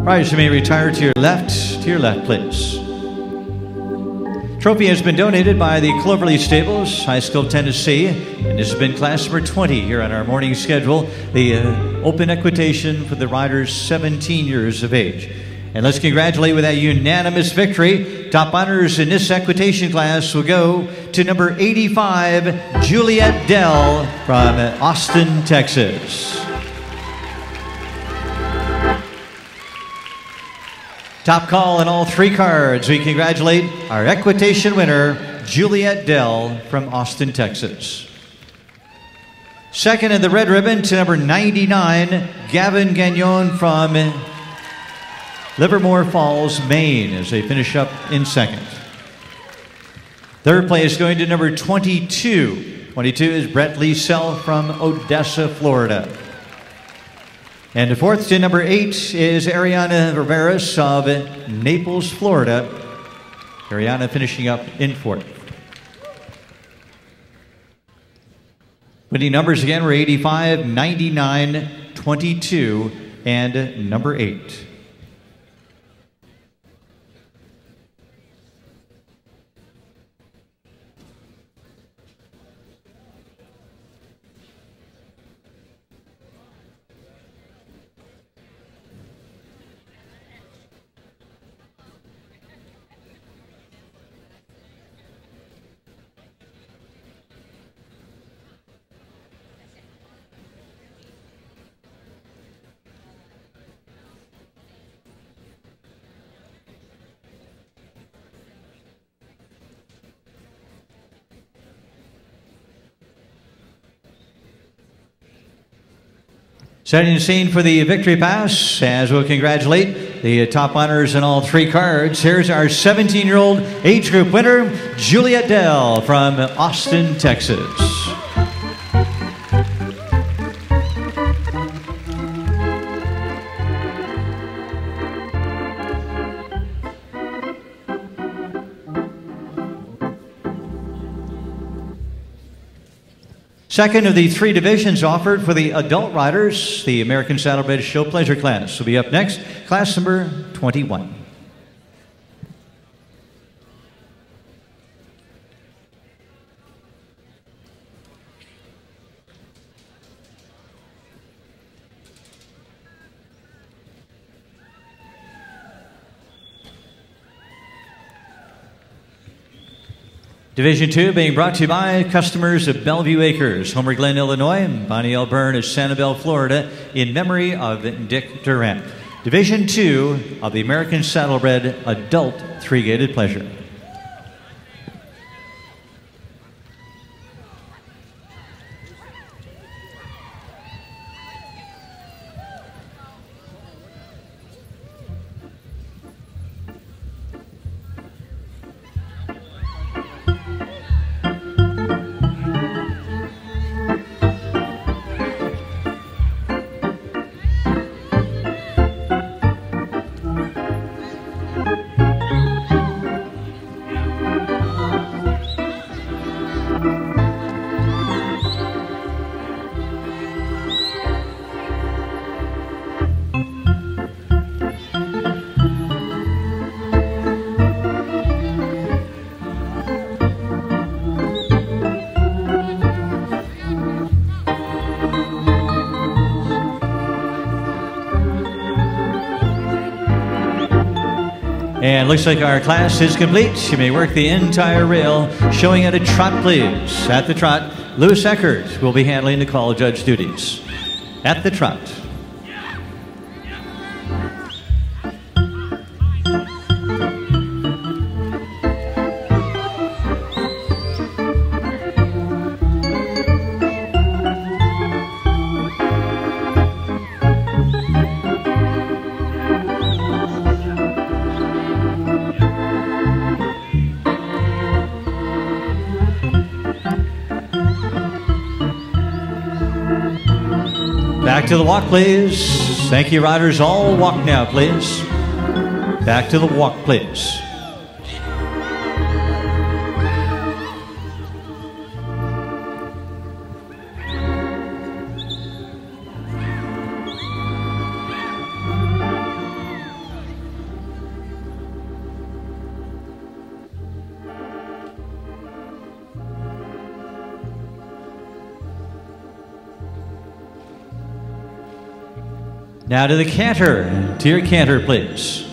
Riders, you may retire to your left, please. Trophy has been donated by the Cloverleaf Stables, High School of Tennessee, and this has been class number 20 here on our morning schedule, the open equitation for the riders 17 years of age. And let's congratulate with that unanimous victory. Top honors in this equitation class will go to number 85, Juliet Dell from Austin, Texas. Top call on all three cards. We congratulate our equitation winner, Juliet Dell from Austin, Texas. Second in the red ribbon to number 99, Gavin Gagnon from Livermore Falls, Maine, as they finish up in second. Third place going to number 22. 22 is Brett Liesel from Odessa, Florida. And the fourth to number 8 is Ariana Riveras of Naples, Florida. Ariana finishing up in fourth. Winning numbers again were 85, 99, 22, and number 8. Setting the scene for the victory pass, as we'll congratulate the top honors in all three cards. Here's our 17-year-old age group winner, Juliet Dell from Austin, Texas. Second of the three divisions offered for the adult riders, the American Saddlebred Show Pleasure class will be up next, class number 21. Division 2 being brought to you by customers of Bellevue Acres, Homer Glen, Illinois, and Bonnie L. Byrne of Sanibel, Florida, in memory of Dick Durant. Division 2 of the American Saddlebred Adult Three-Gated Pleasure. And looks like our class is complete. You may work the entire rail. Showing at a trot, please. At the trot, Lewis Eckert will be handling the call judge duties. At the trot. Back to the walk, please. Thank you, riders. All walk now, please. Back to the walk, please. Now to the canter. To your canter, please.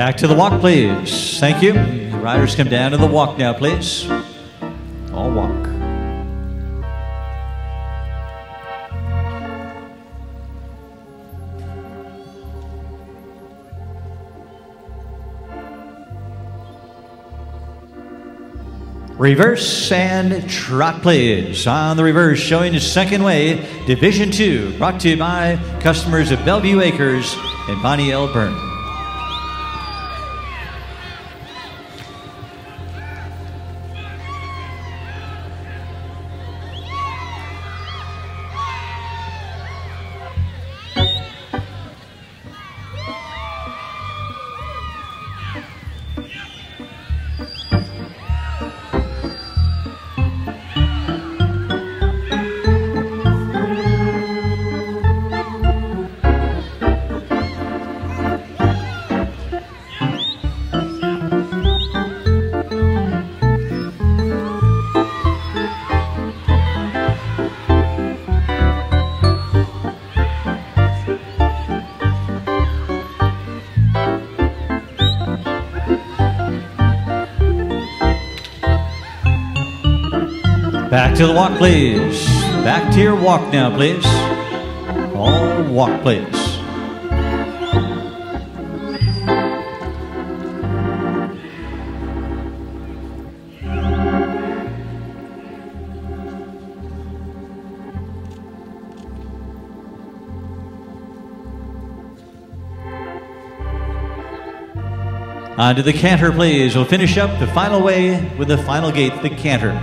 Back to the walk, please. Thank you. Riders come down to the walk now, please. All walk. Reverse and trot, please. On the reverse, showing the second way, Division 2, brought to you by customers of Bellevue Acres and Bonnie L. Byrne. Back to the walk, please. Back to your walk now, please. All walk, please. On to the canter, please. We'll finish up the final way with the final gate, the canter.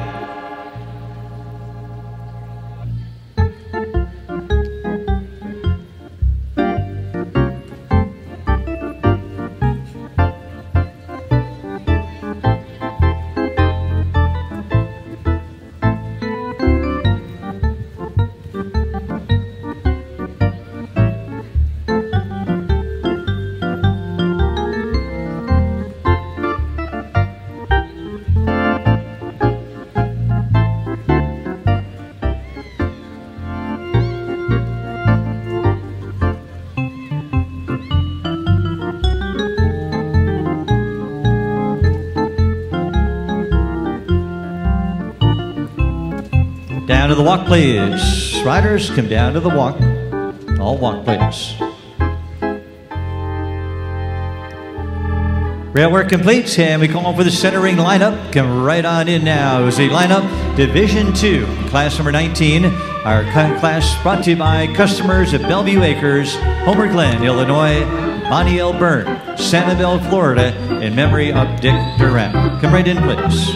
Down to the walk, please. Riders, come down to the walk. All walk, please. Rail work complete, and we call for the centering lineup. Come right on in now. As the lineup, Division 2, class number 19. Our class brought to you by customers at Bellevue Acres, Homer Glen, Illinois, Bonnie L. Byrne, Sanibel, Florida, in memory of Dick Durant. Come right in, please.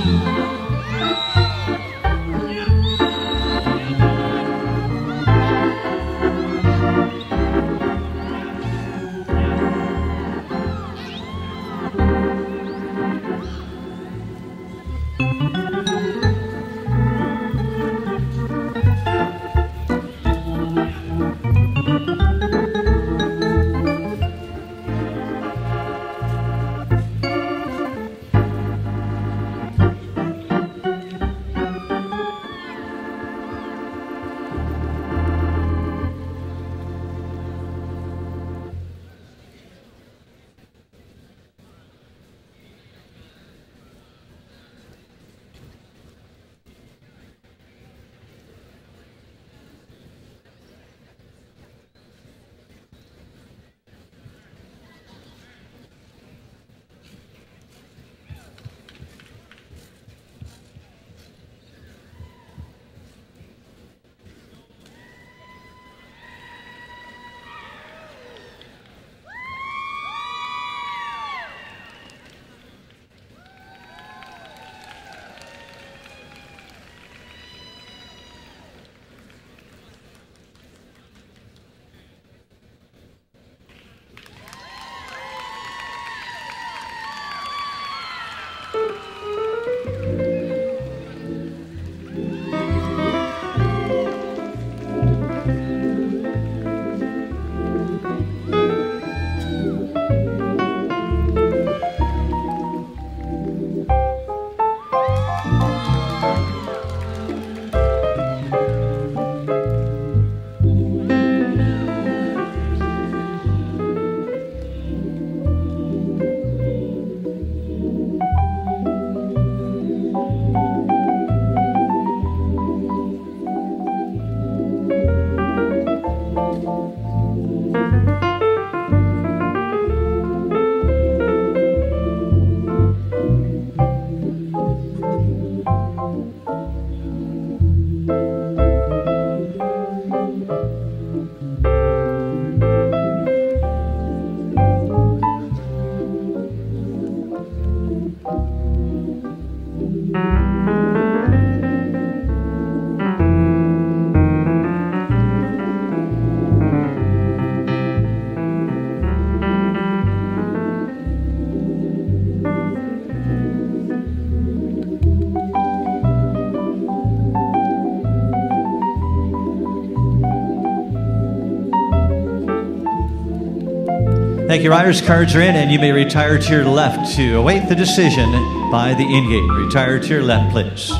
Thank you, riders. Cards are in, and you may retire to your left to await the decision by the in-gate. Retire to your left, please.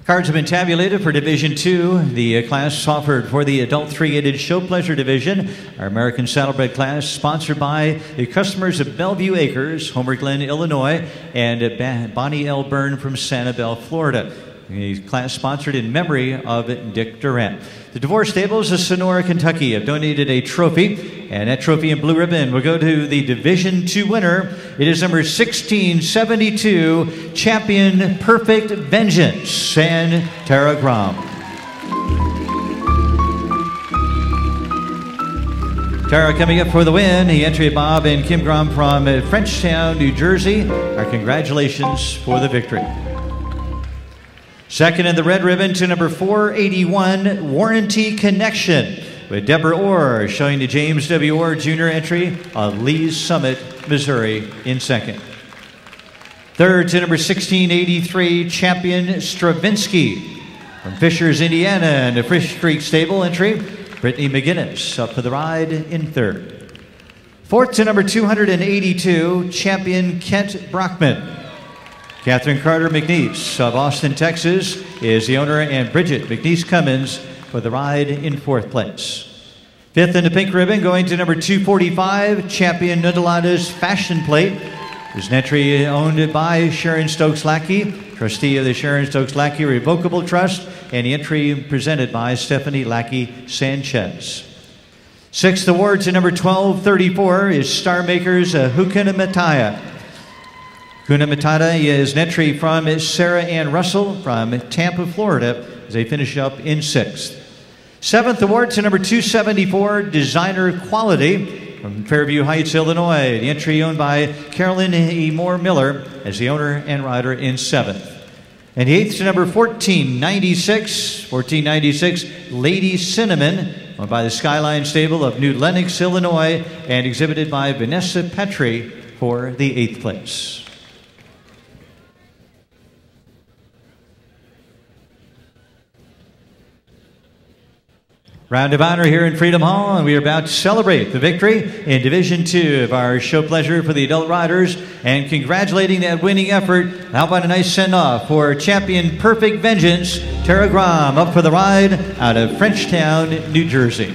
Cards have been tabulated for Division 2, the class offered for the Adult 3-gated Show Pleasure Division. Our American Saddlebred class, sponsored by the customers of Bellevue Acres, Homer Glen, Illinois, and Bonnie L. Byrne from Sanibel, Florida. The class sponsored in memory of Dick Durant. The DeVore Stables of Sonora, Kentucky have donated a trophy, and that trophy in blue ribbon will go to the Division 2 winner. It is number 1672, Champion Perfect Vengeance, and Tara Grom. Tara coming up for the win. The entry, Bob and Kim Grom from Frenchtown, New Jersey. Our congratulations for the victory. Second in the red ribbon to number 481, Warranty Connection, with Deborah Orr showing the James W. Orr Jr. entry of Lee's Summit, Missouri in second. Third to number 1683, Champion Stravinsky from Fishers, Indiana, and the Fish Creek Stable entry, Brittany McGinnis up for the ride in third. Fourth to number 282, Champion Kent Brockman. Catherine Carter McNeese of Austin, Texas is the owner, and Bridget McNeese Cummins for the ride in fourth place. Fifth in the pink ribbon, going to number 245, Champion Nudalada's Fashion Plate. There's an entry owned by Sharon Stokes Lackey, trustee of the Sharon Stokes Lackey Revocable Trust, and the entry presented by Stephanie Lackey Sanchez. Sixth award to number 1234 is Star Makers Hukuna Mataya. Kuna Matata is an entry from Sarah Ann Russell from Tampa, Florida, as they finish up in sixth. Seventh award to number 274, Designer Quality from Fairview Heights, Illinois. The entry owned by Carolyn E. Moore Miller as the owner and rider in seventh. And the eighth to number 1496, Lady Cinnamon, owned by the Skyline Stable of New Lenox, Illinois, and exhibited by Vanessa Petrie for the eighth place. Round of honor here in Freedom Hall, and we are about to celebrate the victory in Division 2 of our Show Pleasure for the adult riders, and congratulating that winning effort. How about a nice send-off for Champion Perfect Vengeance, Tara Grom, up for the ride out of Frenchtown, New Jersey.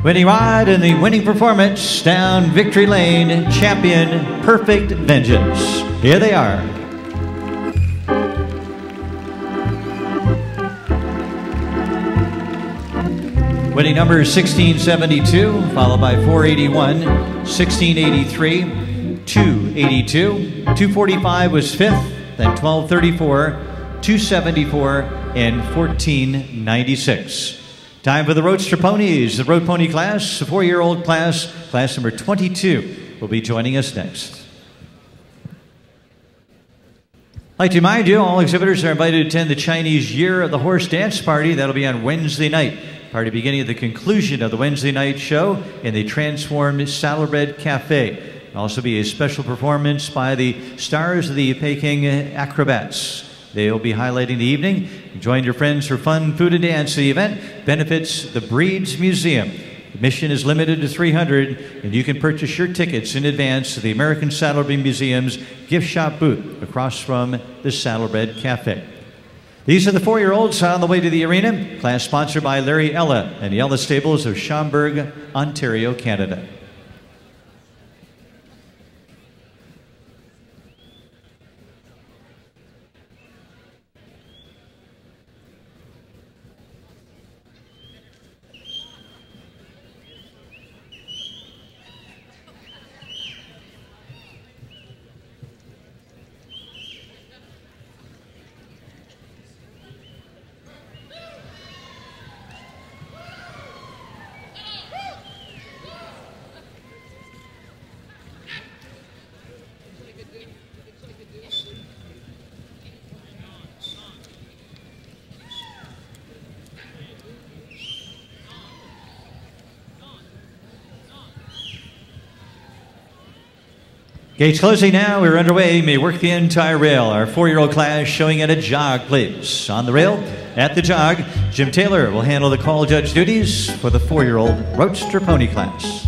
Winning ride and the winning performance down Victory Lane, Champion Perfect Vengeance. Here they are. Winning number 1672, followed by 481, 1683, 282, 245 was fifth, then 1234, 274, and 1496. Time for the Roadster Ponies, the Road Pony class, the 4-year-old class, class number 22, will be joining us next. I'd like to remind you, all exhibitors are invited to attend the Chinese Year of the Horse Dance Party. That'll be on Wednesday night. Party beginning at the conclusion of the Wednesday night show in the transformed Saddlebred Cafe. There'll also be a special performance by the stars of the Peking Acrobats. They'll be highlighting the evening. Join your friends for fun, food, and dance. The event benefits the Breeds Museum. Admission is limited to 300, and you can purchase your tickets in advance to the American Saddlebred Museum's gift shop booth across from the Saddlebred Cafe. These are the 4-year-olds on the way to the arena. Class sponsored by Larry Ella and the Ella Stables of Schaumburg, Ontario, Canada. Gates closing now. We're underway. May work the entire rail. Our 4-year-old class showing at a jog, please. On the rail, at the jog, Jim Taylor will handle the call judge duties for the 4-year-old Roadster Pony class.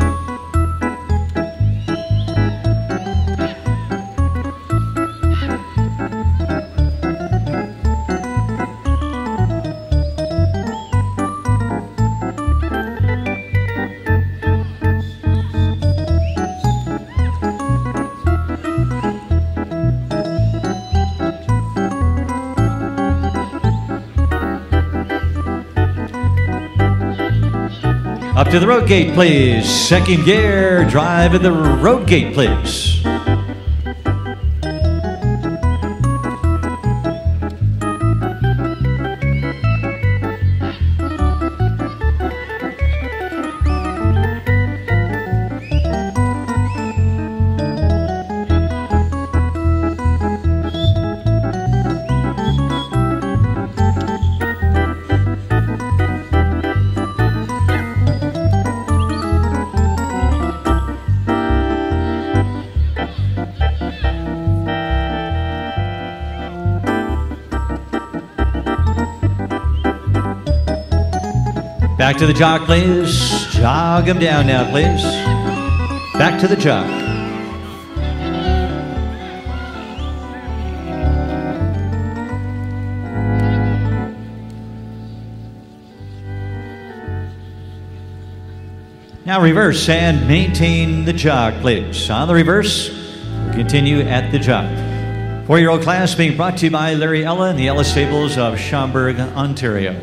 Up to the road gate, please. Second gear, drive at the road gate, please. Back to the jog, please. Jog them down now, please. Back to the jog. Now reverse and maintain the jog, please. On the reverse, we'll continue at the jog. 4-year-old class being brought to you by Larry Ella and the Ella Stables of Schaumburg, Ontario.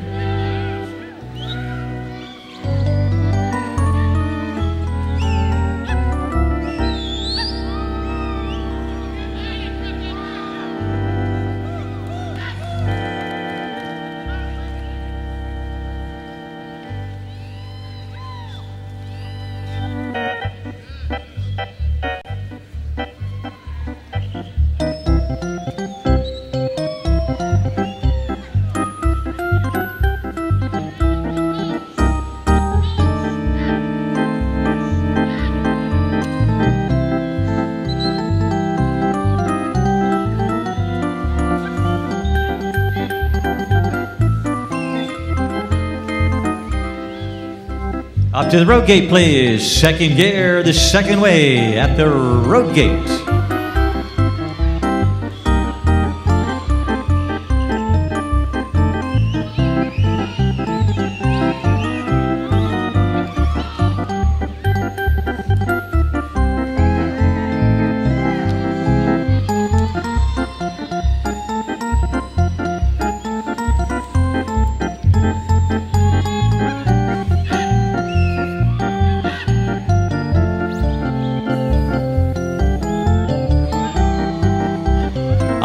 Up to the road gate, please. Second gear, the second way at the road gate.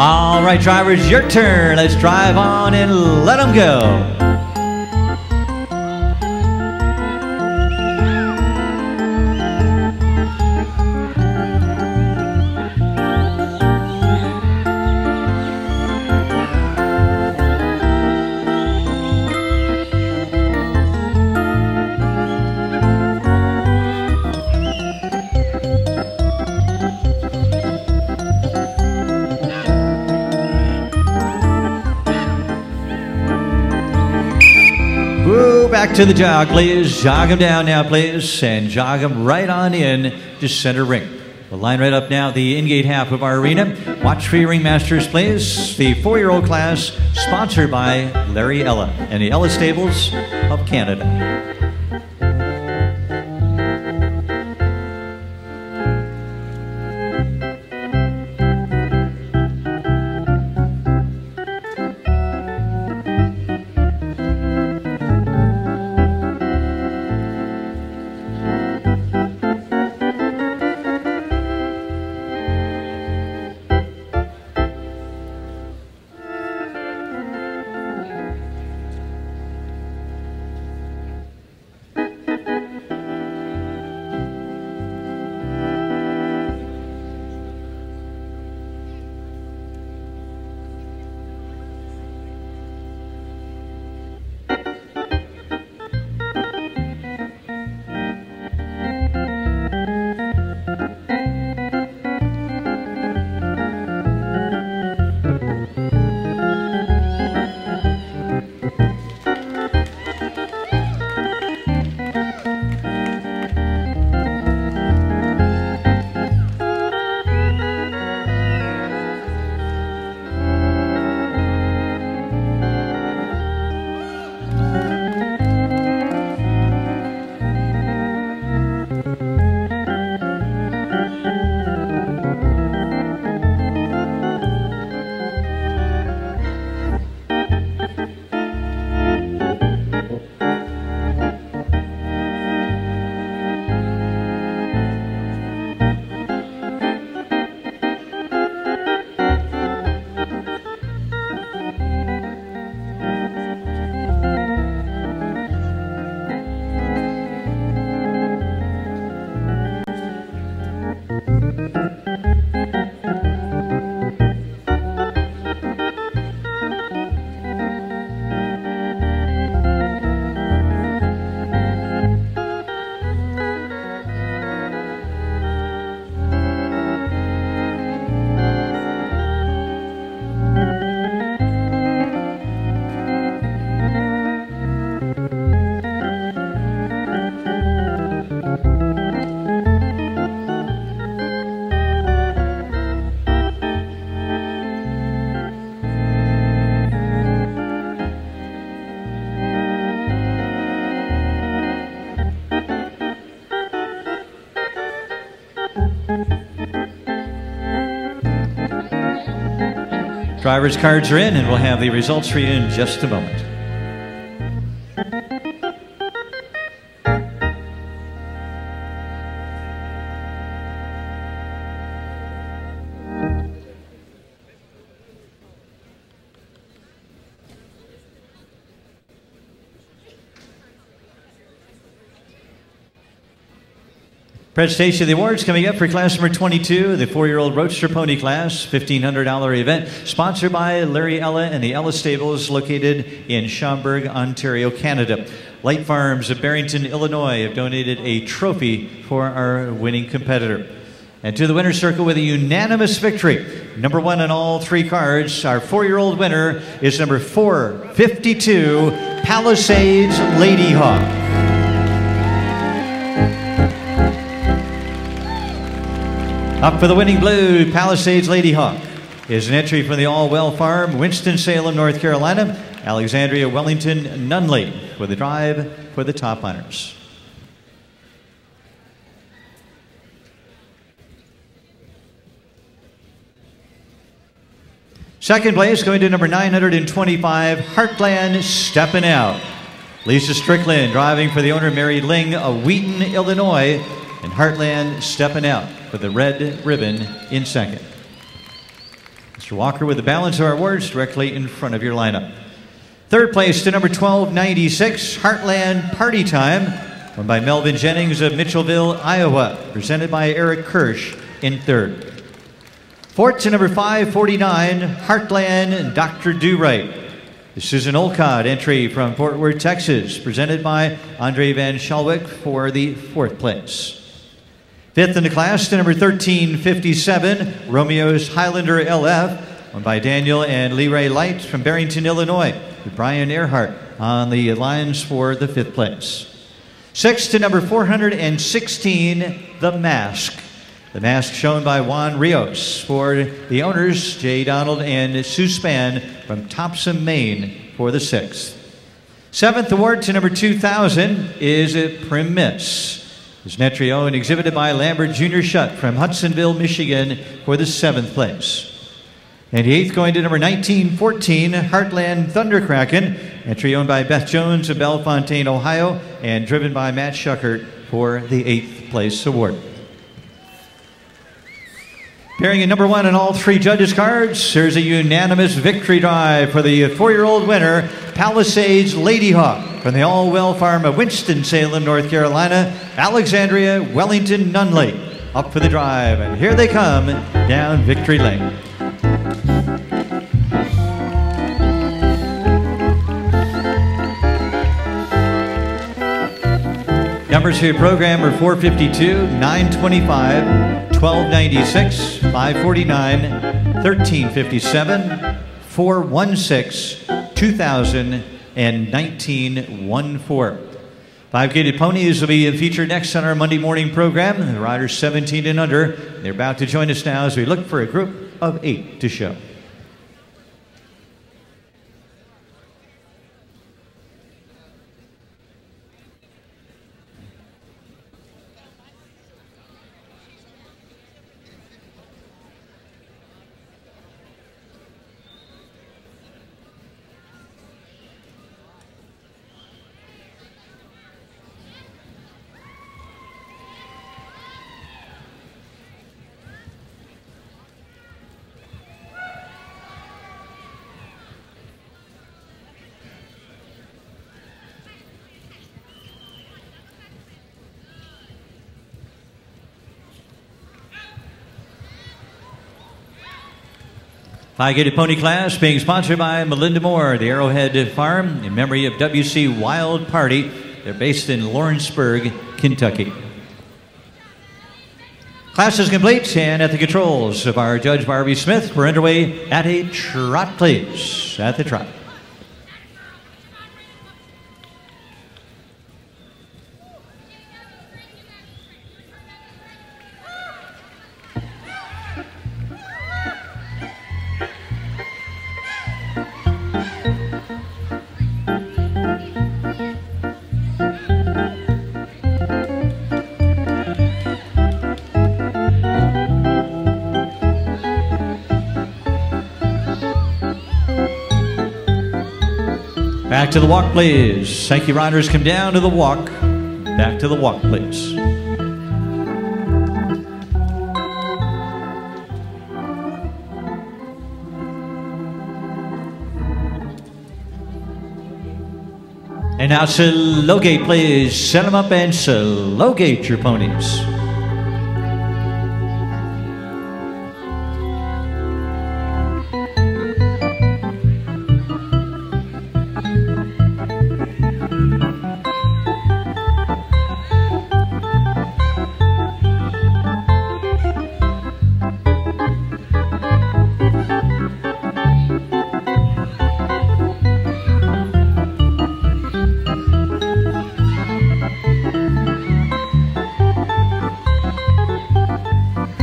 All right, drivers, your turn. Let's drive on and let them go. Back to the jog, please. Jog them down now, please, and jog them right on in to center ring. We'll line right up now the in-gate half of our arena. Watch for your ringmasters, please. The 4-year-old class, sponsored by Larry Ella and the Ella Stables of Canada. Driver's cards are in, and we'll have the results for you in just a moment. Presentation of the awards coming up for class number 22, the 4-year-old Roadster Pony class, $1,500 event, sponsored by Larry Ella and the Ella Stables, located in Schaumburg, Ontario, Canada. Light Farms of Barrington, Illinois, have donated a trophy for our winning competitor. And to the winner's circle with a unanimous victory, number 1 on all 3 cards, our 4-year-old winner is number 452, Palisades Lady Hawk. Up for the winning blue, Palisades Lady Hawk, is an entry from the Allwell Farm, Winston-Salem, North Carolina. Alexandria Wellington Nunley with the drive for the top honors. Second place going to number 925, Heartland Steppin' Out. Lisa Strickland driving for the owner, Mary Ling of Wheaton, Illinois, and Heartland Steppin' Out with the red ribbon in second. Mr. Walker with the balance of our awards directly in front of your lineup. Third place to number 1296, Heartland Party Time, won by Melvin Jennings of Mitchellville, Iowa, presented by Eric Kirsch in third. Fourth to number 549, Heartland Dr. Do Right. This is an Olcott entry from Fort Worth, Texas, presented by Andre Van Schalwick for the fourth place. Fifth in the class to number 1357, Romeo's Highlander LF, won by Daniel and Leray Light from Barrington, Illinois, with Brian Earhart on the lines for the fifth place. Sixth to number 416, The Mask. The Mask shown by Juan Rios for the owners, Jay Donald and Sue Spann from Topsom, Maine for the sixth. Seventh award to number 2000 is Prim Miss. It's an entry owned and exhibited by Lambert Jr. Shutt from Hudsonville, Michigan for the seventh place. And the eighth going to number 1914, Heartland Thunderkraken, entry owned by Beth Jones of Bellefontaine, Ohio, and driven by Matt Schuckert for the eighth place award. Appearing in number one on all three judges' cards, there's a unanimous victory drive for the 4-year-old winner, Palisades Lady Hawk, from the Allwell Farm of Winston-Salem, North Carolina, Alexandria Wellington Nunley, up for the drive. And here they come down victory lane. Numbers for your program are 452, 925, 1296, 549, 1357, 416, 2000, and 1914. Five-gated ponies will be featured next on our Monday morning program. The riders 17 and under. They're about to join us now as we look for a group of 8 to show. Five-gated pony class being sponsored by Melinda Moore, the Arrowhead Farm, in memory of W.C. Wild Party. They're based in Lawrenceburg, Kentucky. Class is complete, and at the controls of our Judge Barbie Smith, we're underway at a trot, please. At the trot. Back to the walk, please. Thank you, riders. Come down to the walk. Back to the walk, please. And now slow gate, please. Set them up and slow gate your ponies.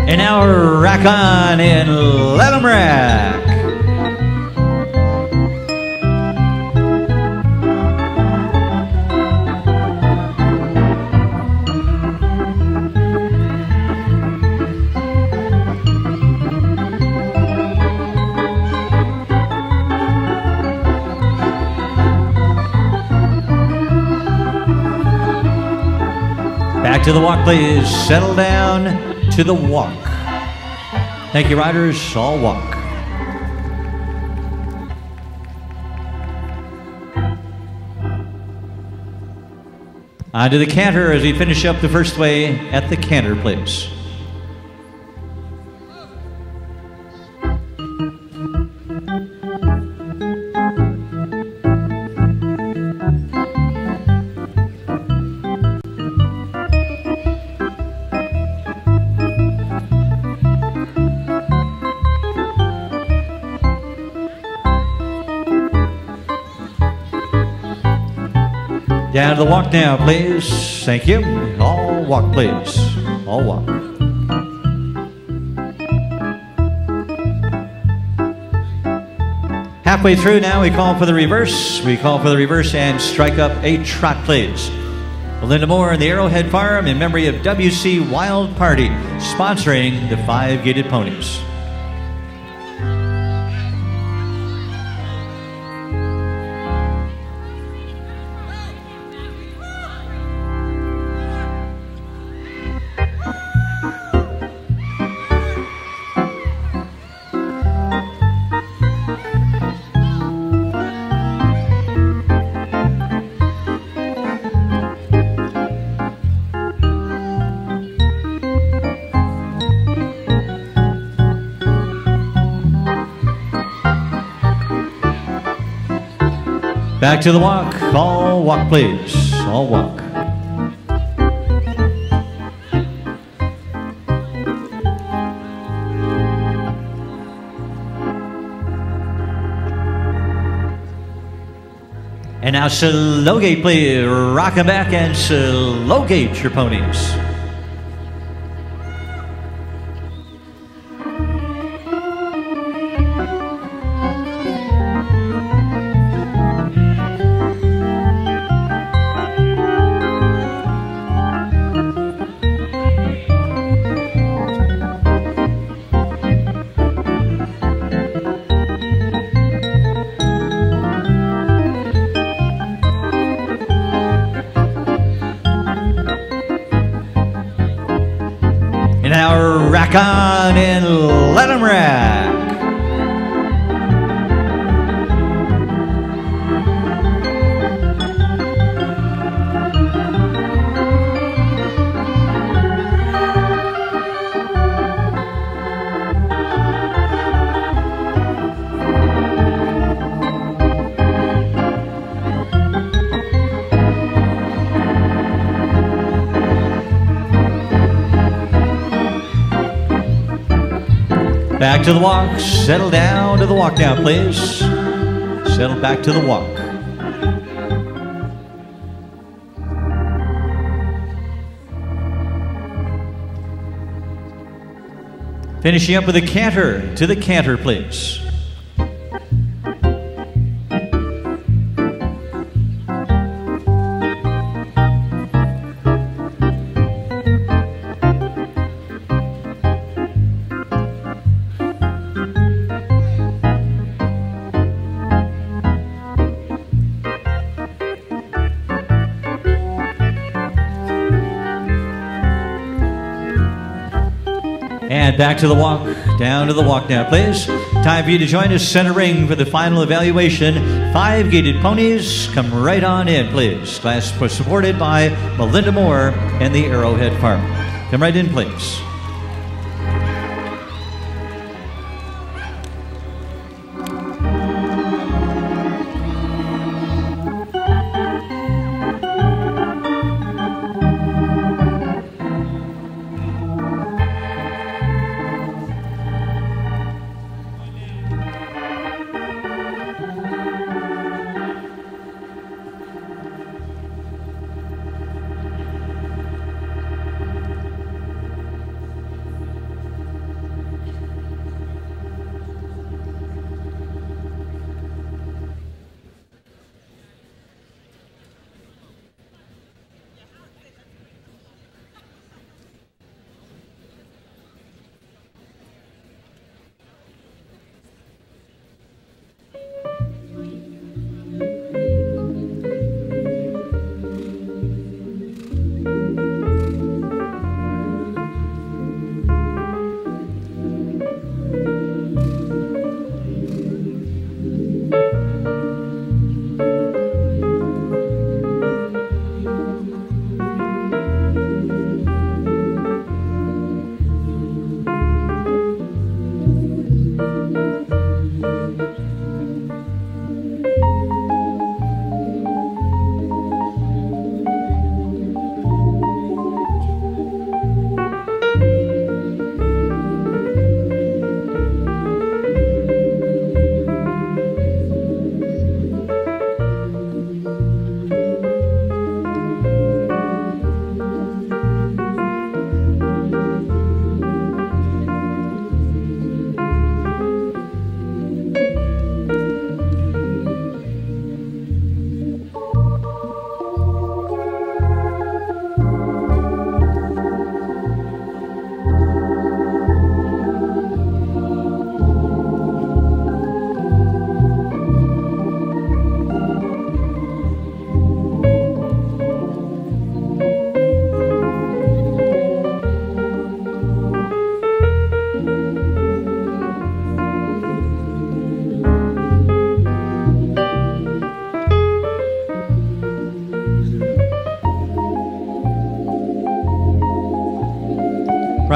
And now rack on and let them rack. Back to the walk, please. Settle down to the walk. Thank you, riders. All walk. On to the canter as we finish up the first way at the canter place. Down to the walk now, please. Thank you. All walk, please. All walk. Halfway through now, we call for the reverse. We call for the reverse and strike up a trot, please. Melinda Moore and the Arrowhead Farm in memory of W.C. Wild Party, sponsoring the 5 Gaited Ponies. Back to the walk. All walk, please. All walk. And now slow gate, please. Rock 'em back and slow gate your ponies. Rack on and let 'em rack. Back to the walk. Settle down to the walk now, please. Settle back to the walk. Finishing up with a canter to the canter, please. And back to the walk, down to the walk now, please. Time for you to join us center ring for the final evaluation. 5 Gaited Ponies, come right on in, please. Class was supported by Melinda Moore and the Arrowhead Farm. Come right in, please.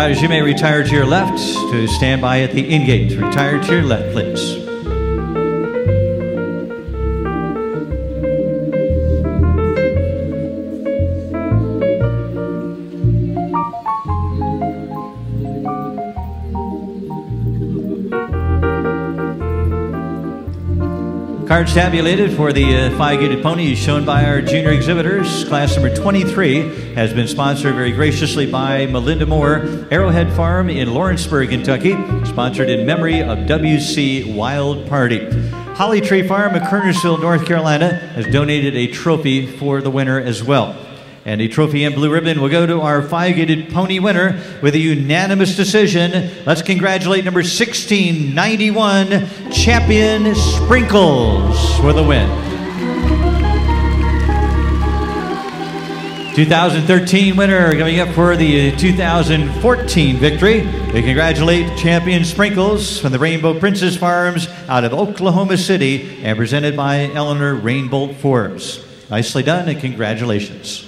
Riders, you may retire to your left to stand by at the in-gate. Retire to your left, please. Cards tabulated for the five-gated pony is shown by our junior exhibitors. Class number 23 has been sponsored very graciously by Melinda Moore, Arrowhead Farm in Lawrenceburg, Kentucky, sponsored in memory of W.C. Wild Party. Holly Tree Farm of Kernersville, North Carolina, has donated a trophy for the winner as well. And a trophy and blue ribbon will go to our five-gated pony winner with a unanimous decision. Let's congratulate number 1691, Champion Sprinkles, for the win. 2013 winner coming up for the 2014 victory. We congratulate Champion Sprinkles from the Rainbow Princess Farms out of Oklahoma City and presented by Eleanor Rainbolt Forbes. Nicely done and congratulations.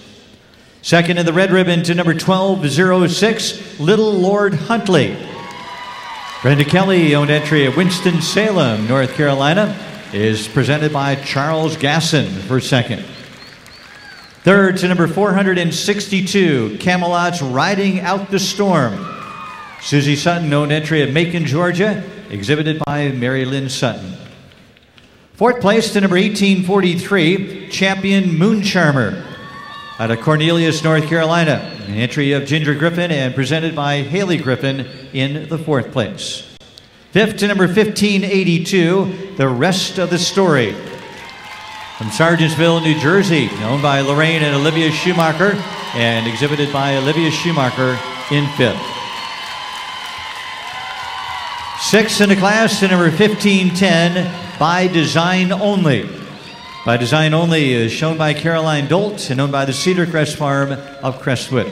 Second in the red ribbon to number 1206, Little Lord Huntley. Brenda Kelly owned entry at Winston-Salem, North Carolina, is presented by Charles Gasson for second. Third to number 462, Camelot's Riding Out the Storm. Susie Sutton owned entry at Macon, Georgia, exhibited by Mary Lynn Sutton. Fourth place to number 1843, Champion Mooncharmer. Out of Cornelius, North Carolina, an entry of Ginger Griffin and presented by Haley Griffin in the fourth place. Fifth to number 1582, The Rest of the Story. From Sargentsville, New Jersey, owned by Lorraine and Olivia Schumacher and exhibited by Olivia Schumacher in fifth. Sixth in the class to number 1510, By Design Only. By Design Only is shown by Caroline Dolt and owned by the Cedar Crest Farm of Crestwood.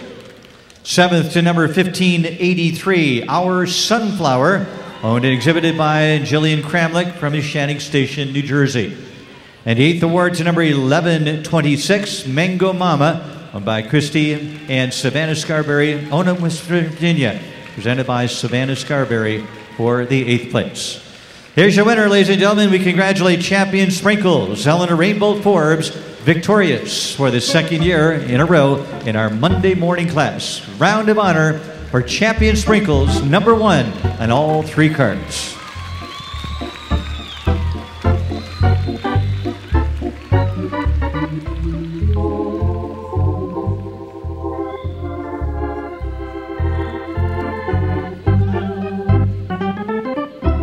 Seventh to number 1583, Our Sunflower, owned and exhibited by Jillian Kramlich from Shanning Station, New Jersey. And the eighth award to number 1126, Mango Mama, owned by Christy and Savannah Scarberry, owned in West Virginia, presented by Savannah Scarberry for the eighth place. Here's your winner, ladies and gentlemen. We congratulate Champion Sprinkles, Eleanor Rainbolt Forbes, victorious for the second year in a row in our Monday morning class. Round of honor for Champion Sprinkles, number one on all three cards.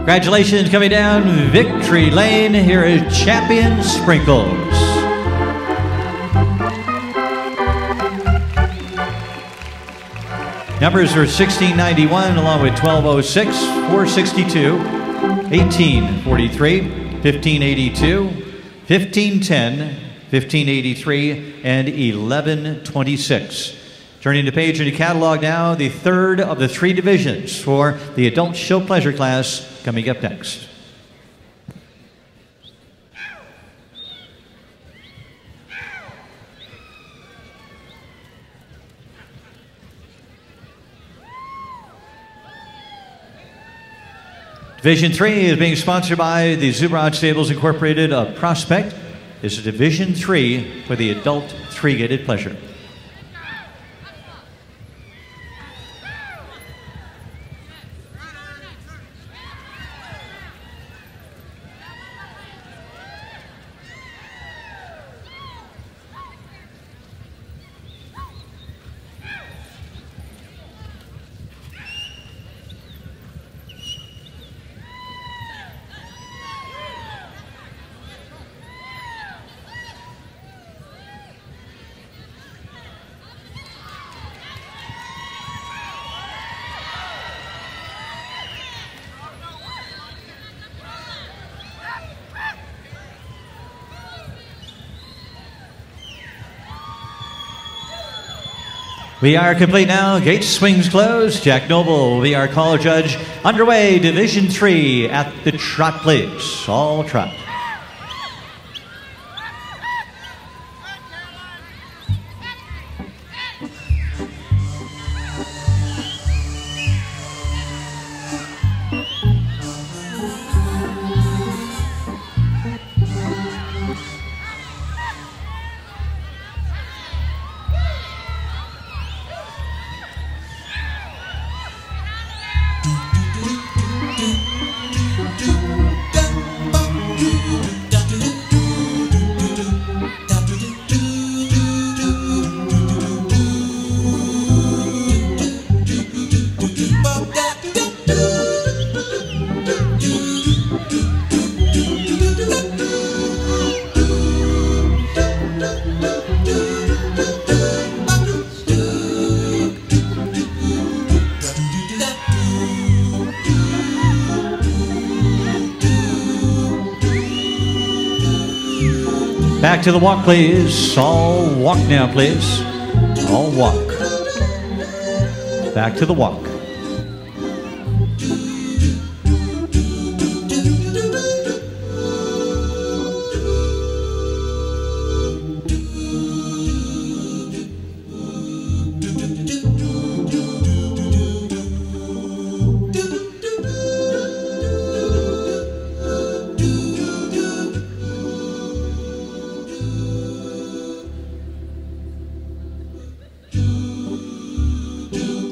Congratulations coming down Victory Lane. Here is Champion Sprinkles. Numbers are 1691 along with 1206, 462, 1843, 1582, 1510, 1583, and 1126. Turning the page in the catalog now, the third of the three divisions for the Adult Show Pleasure class coming up next. Division 3 is being sponsored by the Zubrod Stables Incorporated of Prospect. This is Division 3 for the Adult Three-Gated Pleasure. We are complete now. Gate swings closed. Jack Noble will be our call judge. Underway, Division 3 at the trot, please. All trot. Back to the walk, please. All walk now, please. All walk. Back to the walk.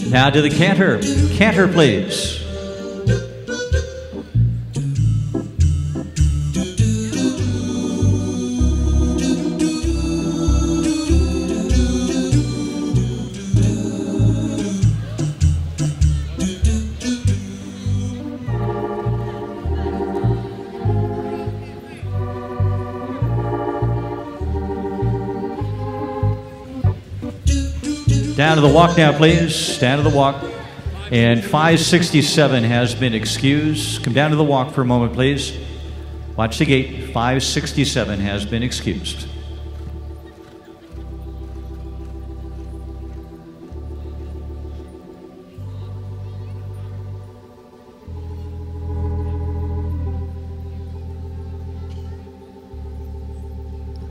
Now to the canter. Canter, please. Down to the walk now, please. Down to the walk. And 567 has been excused. Come down to the walk for a moment, please. Watch the gate. 567 has been excused.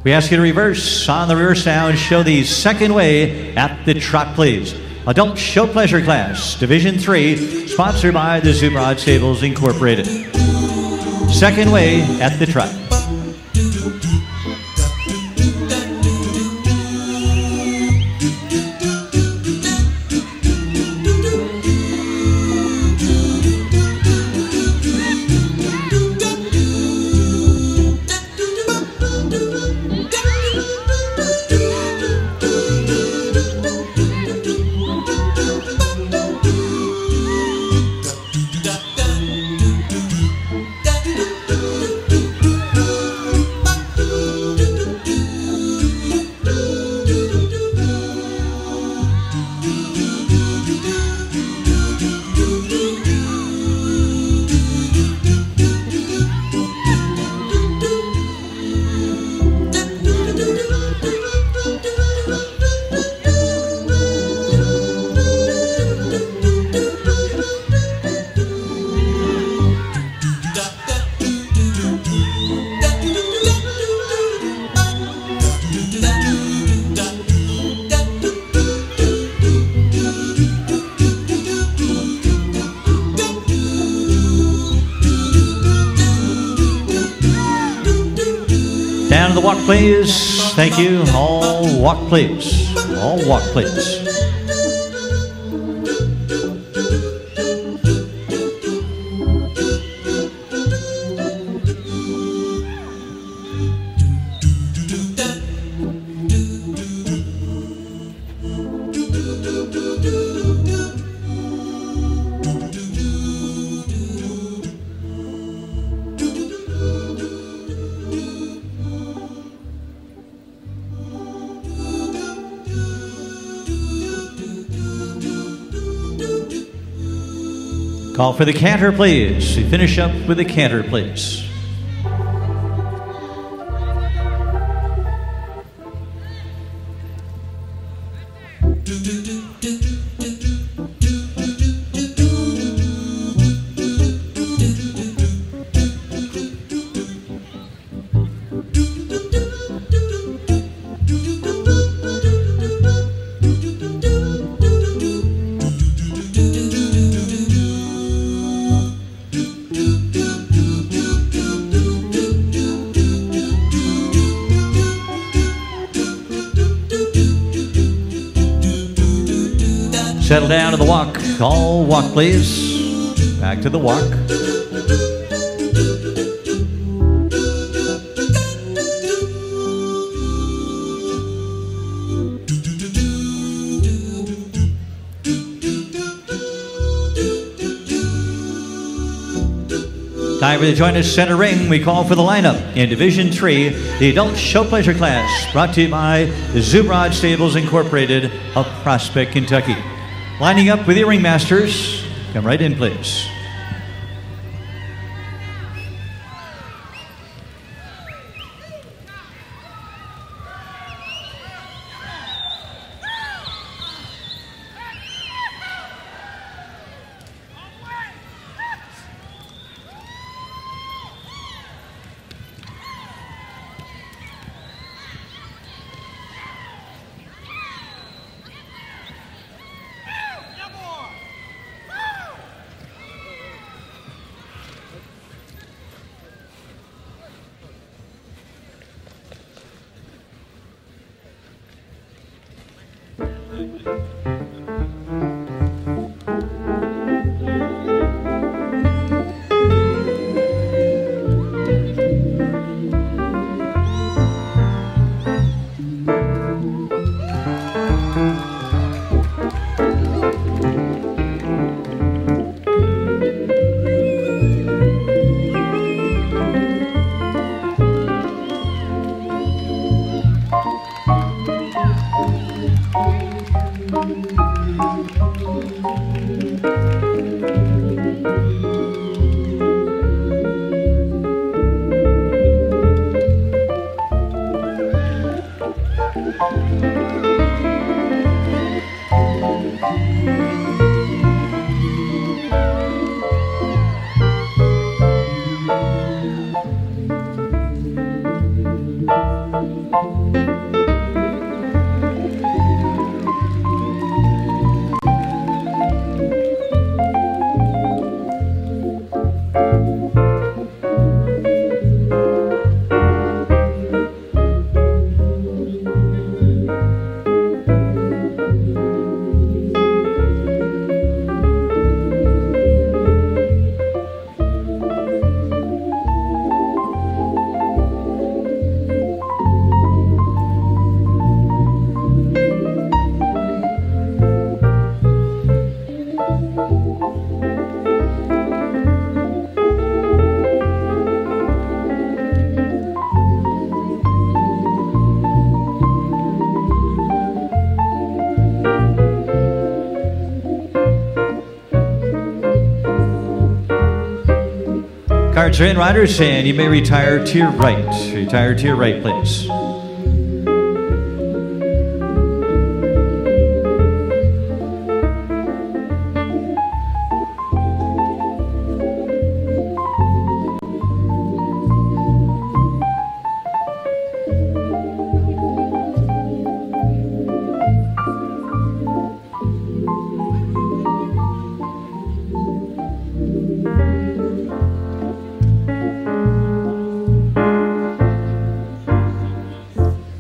We ask you to reverse on the reverse now and show the second way at the trot, please. Adult Show Pleasure Class, Division 3, sponsored by the Zubrod Stables Incorporated. Second way at the trot. Down to the walk, please. Thank you. All walk, please. All walk, please. Call for the canter, please. We finish up with the canter, please. Settle down to the walk. All walk, please. Back to the walk. Time for the join us center ring. We call for the lineup in Division 3, the Adult Show Pleasure Class, brought to you by the Zubrod Stables Incorporated of Prospect, Kentucky. Lining up with your ringmasters. Come right in, please. Cards are in, riders, and you may retire to your right. Retire to your right, please.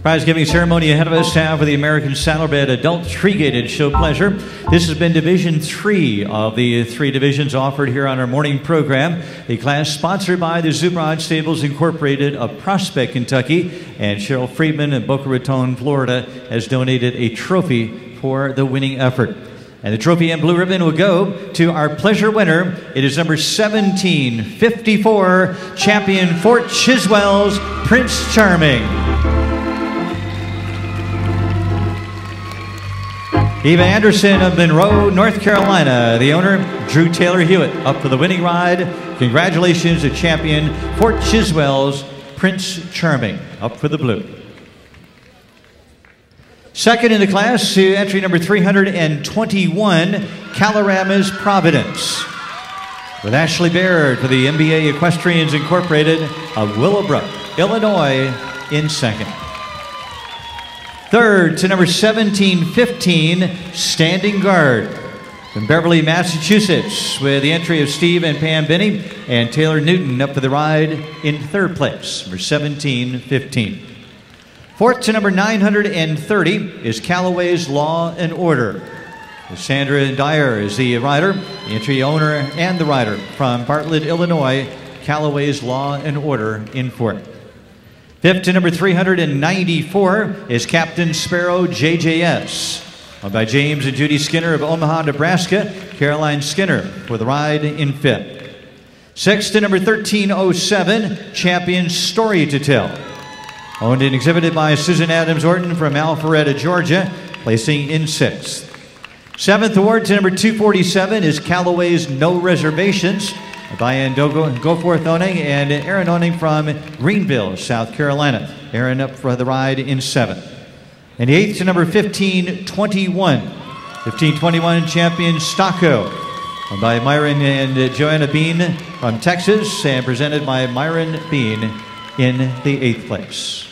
Prize-giving ceremony ahead of us now for the American Saddlebred Adult Tree-Gaited Show Pleasure. This has been Division 3 of the 3 divisions offered here on our morning program. A class sponsored by the Zubron Stables Incorporated of Prospect, Kentucky, and Cheryl Friedman in Boca Raton, Florida, has donated a trophy for the winning effort. And the trophy and blue ribbon will go to our pleasure winner. It is number 1754, champion Fort Chiswell's Prince Charming. Eva Anderson of Monroe, North Carolina. The owner, Drew Taylor Hewitt, up for the winning ride. Congratulations to champion Fort Chiswell's Prince Charming, up for the blue. Second in the class, entry number 321, Calorama's Providence, with Ashley Baird for the MBA Equestrians Incorporated of Willowbrook, Illinois, in second. Third to number 1715, Standing Guard, from Beverly, Massachusetts, with the entry of Steve and Pam Binney and Taylor Newton up for the ride in third place, number 1715. Fourth to number 930 is Callaway's Law and Order. Sandra Dyer is the rider, the entry owner and the rider from Bartlett, Illinois, Callaway's Law and Order in fourth. Fifth to number 394 is Captain Sparrow JJS, owned by James and Judy Skinner of Omaha, Nebraska, Caroline Skinner for the ride in fifth. Sixth to number 1307, Champion Story to Tell, owned and exhibited by Susan Adams Orton from Alpharetta, Georgia, placing in sixth. Seventh award to number 247 is Callaway's No Reservations, by Goforth Owning and Aaron Owning from Greenville, South Carolina. Aaron up for the ride in seventh. And the eighth to number 1521. 1521 champion Stocko, by Myron and Joanna Bean from Texas, and presented by Myron Bean in the eighth place.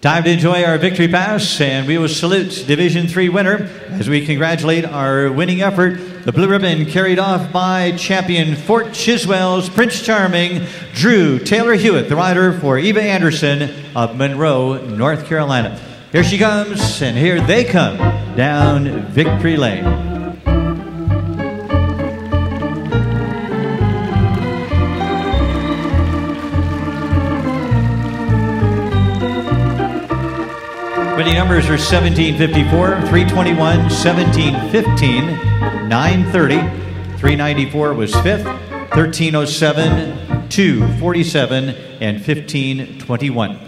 Time to enjoy our victory pass, and we will salute Division III winner as we congratulate our winning effort. The blue ribbon carried off by champion Fort Chiswell's Prince Charming, Drew Taylor Hewitt, the rider for Eva Anderson of Monroe, North Carolina. Here she comes, and here they come down victory lane. Winning numbers are 1754, 321, 1715, 930, 394 was fifth, 1307, 247, and 1521.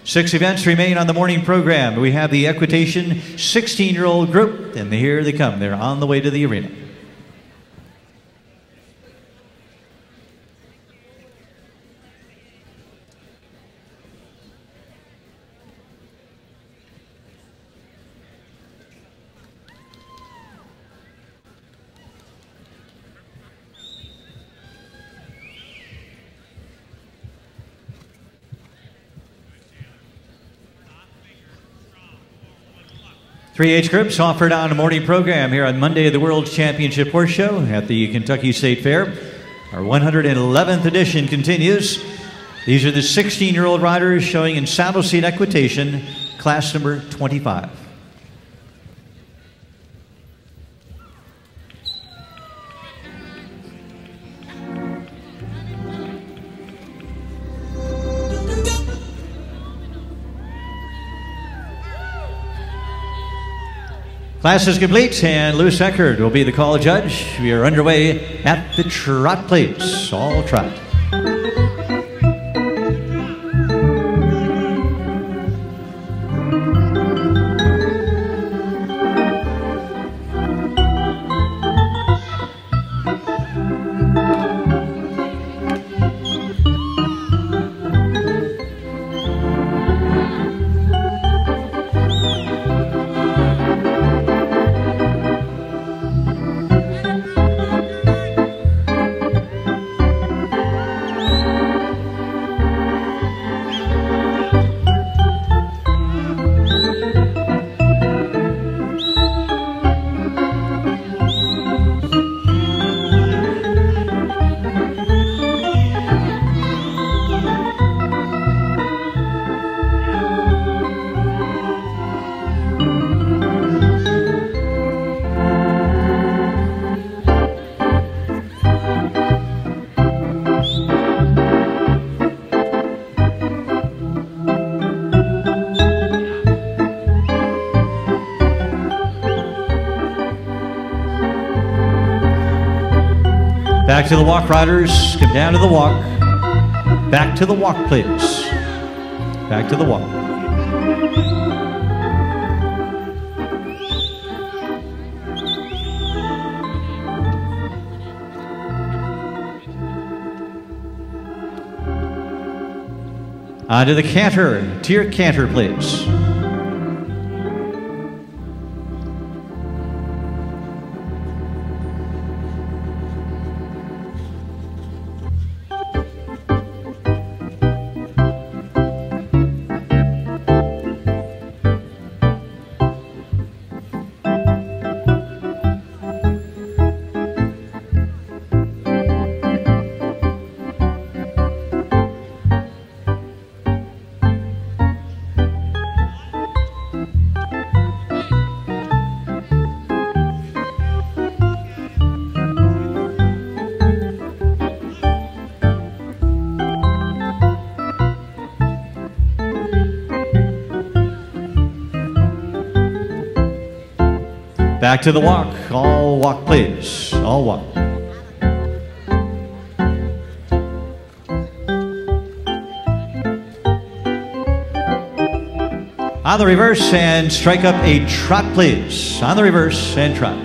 6 events remain on the morning program. We have the equitation 16-year-old group, and here they come. They're on the way to the arena. Three age groups offered on a morning program here on Monday of the World Championship Horse Show at the Kentucky State Fair. Our 111th edition continues. These are the 16-year-old riders showing in saddle seat equitation, class number 25. Class is complete, and Lou Eckert will be the call judge. We are underway at the trot plates. All trot. Back to the walk, riders. Come down to the walk. Back to the walk, please. Back to the walk. On to the canter. To your canter, please. Back to the walk. All walk, please. All walk. On the reverse and strike up a trot, please. On the reverse and trot.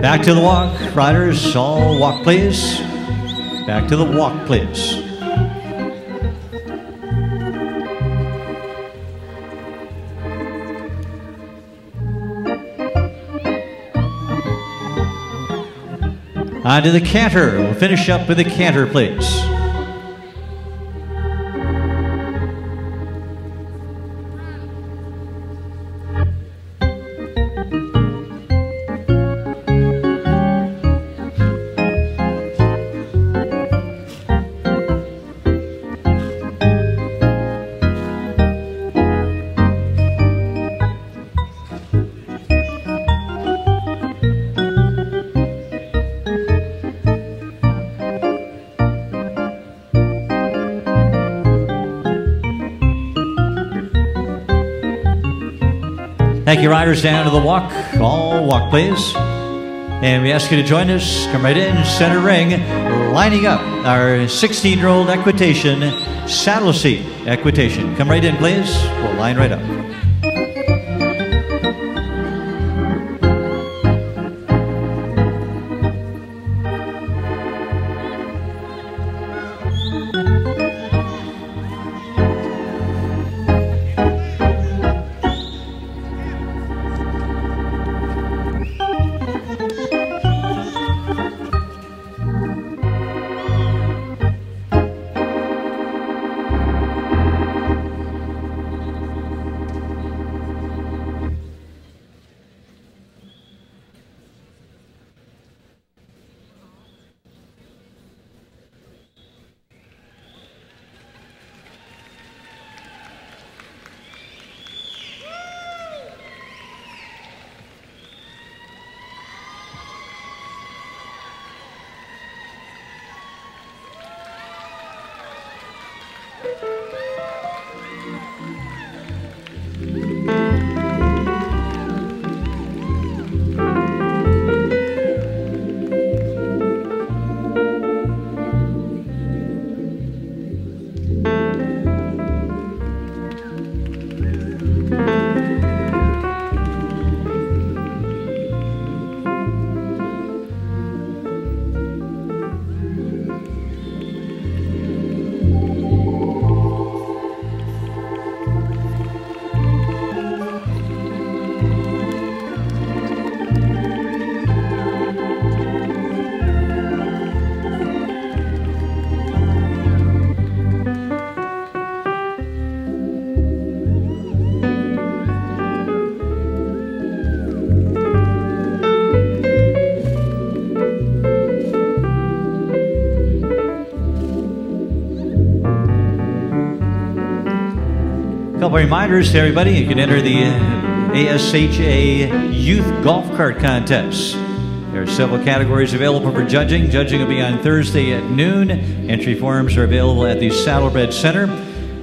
Back to the walk. Riders, all walk, please. Back to the walk, please. On to the canter. We'll finish up with the canter, please. Thank you, riders, down to the walk. All walk, please. And we ask you to join us. Come right in, center ring, lining up our 16-year-old equitation, saddle seat equitation. Come right in, please. We'll line right up. Couple reminders to everybody. You can enter the ASHA Youth Golf Cart Contest. There are several categories available for judging. Judging will be on Thursday at noon. Entry forms are available at the Saddlebred Center.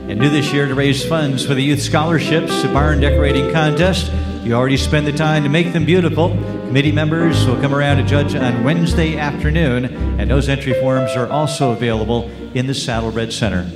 And new this year to raise funds for the Youth Scholarships, a barn decorating contest. You already spend the time to make them beautiful. Committee members will come around to judge on Wednesday afternoon, and those entry forms are also available in the Saddlebred Center.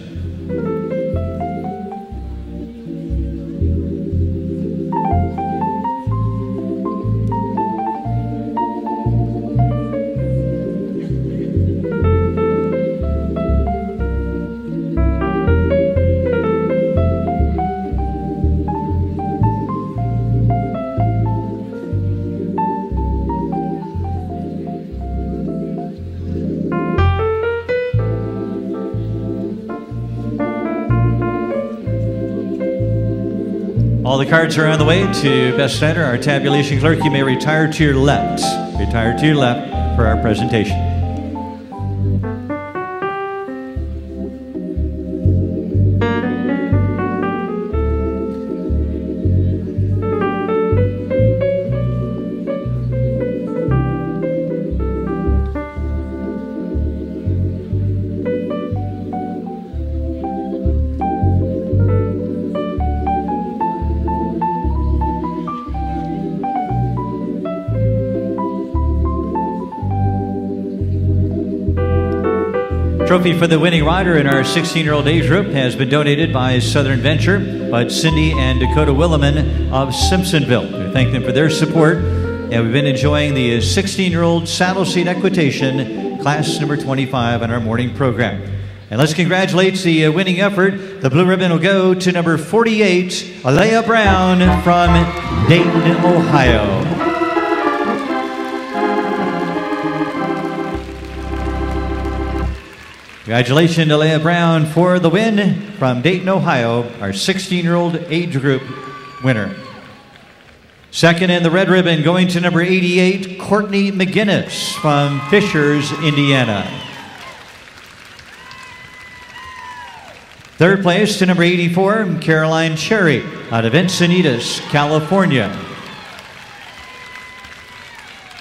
All the cards are on the way to Best Center. Our tabulation clerk, you may retire to your left. Retire to your left for our presentation. Trophy for the winning rider in our 16-year-old age group has been donated by Southern Venture, Bud Cindy and Dakota Williman of Simpsonville. We thank them for their support and we've been enjoying the 16-year-old saddle seat equitation, class number 25 on our morning program. And let's congratulate the winning effort. The blue ribbon will go to number 48, Alea Brown from Dayton, Ohio. Congratulations to Alea Brown for the win from Dayton, Ohio, our 16-year-old age group winner. Second in the red ribbon going to number 88, Courtney McGinnis from Fishers, Indiana. Third place to number 84, Caroline Cherry out of Encinitas, California.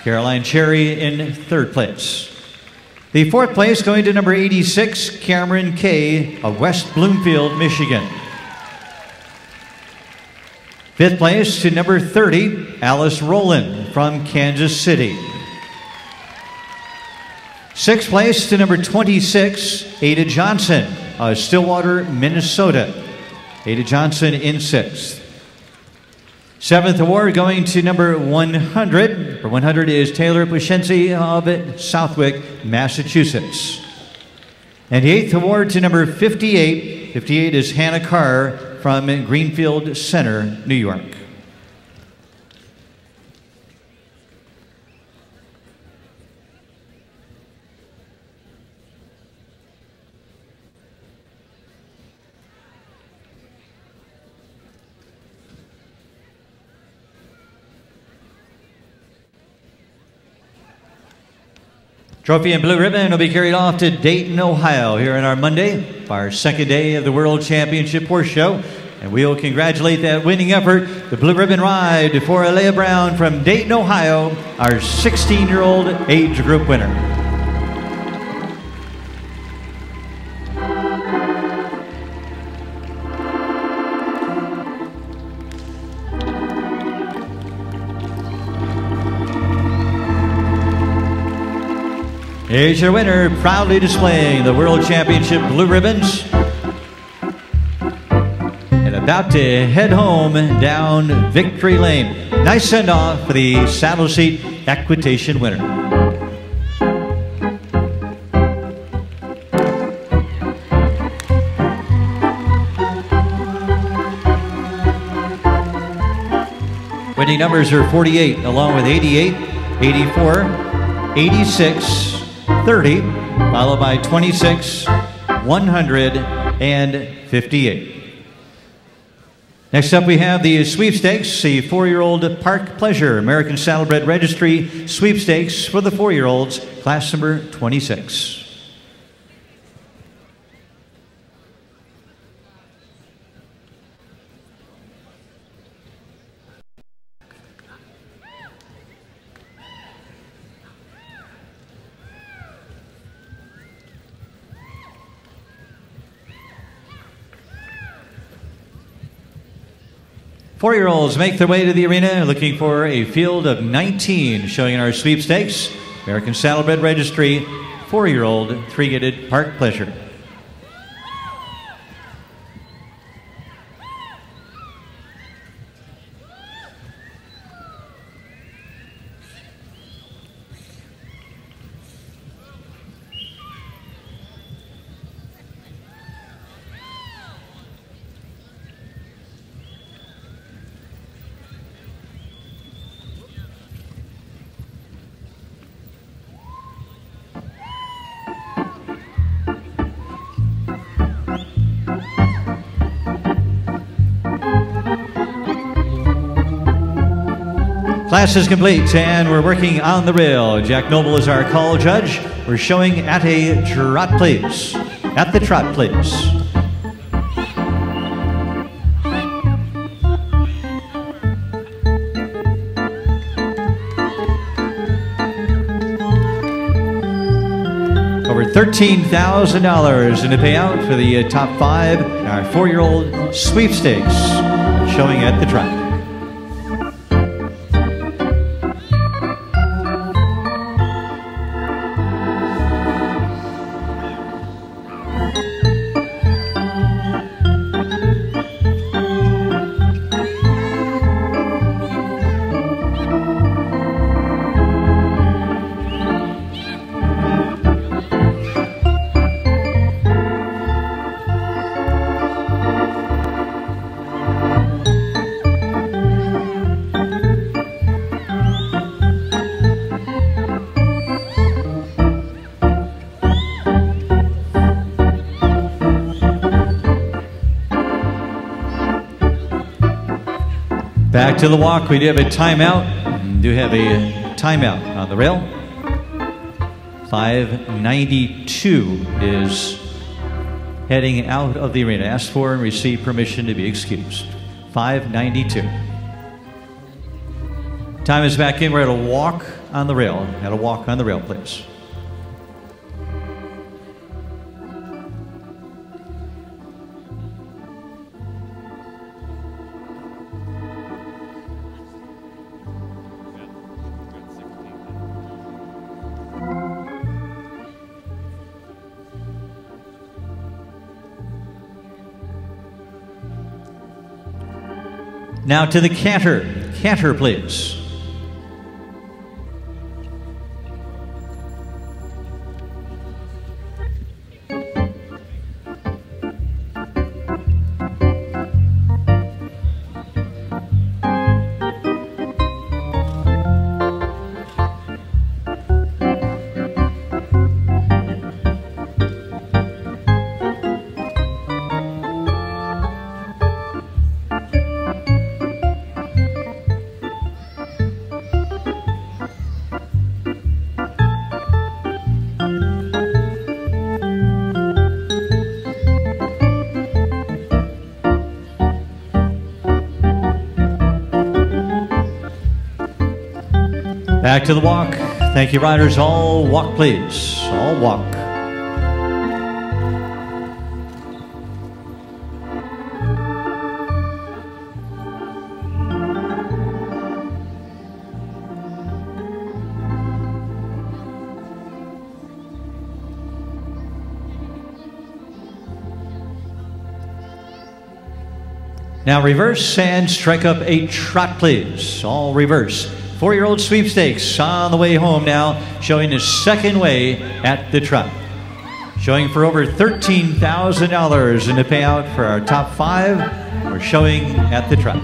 Caroline Cherry in third place. The fourth place going to number 86, Cameron Kay of West Bloomfield, Michigan. Fifth place to number 30, Alice Rowland from Kansas City. Sixth place to number 26, Ada Johnson of Stillwater, Minnesota. Ada Johnson in sixth. Seventh award going to number 100. Number 100 is Taylor Pushensi of Southwick, Massachusetts. And the eighth award to number 58. 58 is Hannah Carr from Greenfield Center, New York. Trophy and blue ribbon will be carried off to Dayton, Ohio here on our Monday, our second day of the World Championship Horse Show. And we'll congratulate that winning effort, the blue ribbon ride for Alea Brown from Dayton, Ohio, our 16-year-old age group winner. Here's your winner, proudly displaying the World Championship blue ribbons. And about to head home down Victory Lane. Nice send-off for the saddle seat equitation winner. Winning numbers are 48, along with 88, 84, 86, 30, followed by 26, 100, and 58. Next up, we have the sweepstakes, the 4-year-old Park Pleasure American Saddlebred Registry sweepstakes for the 4-year-olds, class number 26. Four-year-olds make their way to the arena looking for a field of 19 showing in our sweepstakes. American Saddlebred Registry, 4-year-old, three-gated Park Pleasure. Class is complete, and we're working on the rail. Jack Noble is our call judge. We're showing at a trot, please. At the trot, please. Over $13,000 in the payout for the top 5 in our 4-year-old sweepstakes, showing at the trot. Back to the walk. We do have a timeout. We do have a timeout on the rail. 592 is heading out of the arena. Asked for and received permission to be excused. 592. Time is back in. We're at a walk on the rail. At a walk on the rail, please. Now to the canter. Canter, please. Back to the walk. Thank you, riders. All walk, please. All walk. Now reverse and strike up a trot, please. All reverse. 4-year-old sweepstakes on the way home now, showing his second way at the trot. Showing for over $13,000 in the payout for our top 5. We're showing at the trot.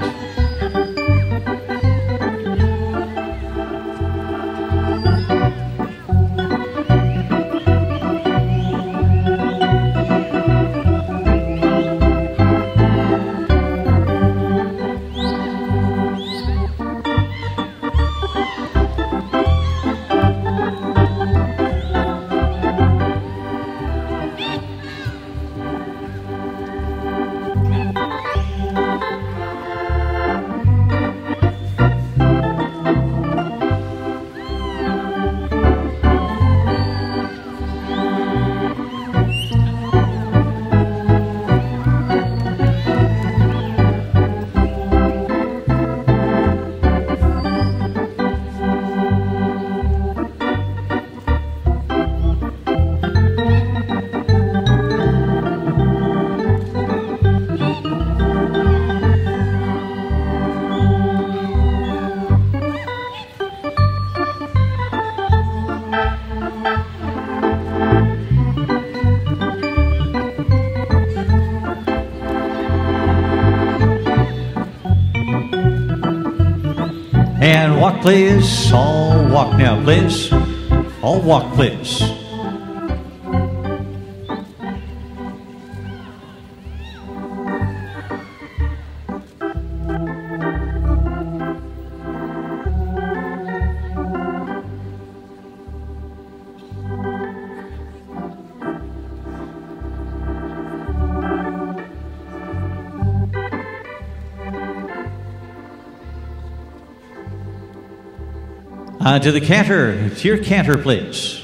And walk, please. All walk now, please. All walk, please. To the canter. To your canter, please.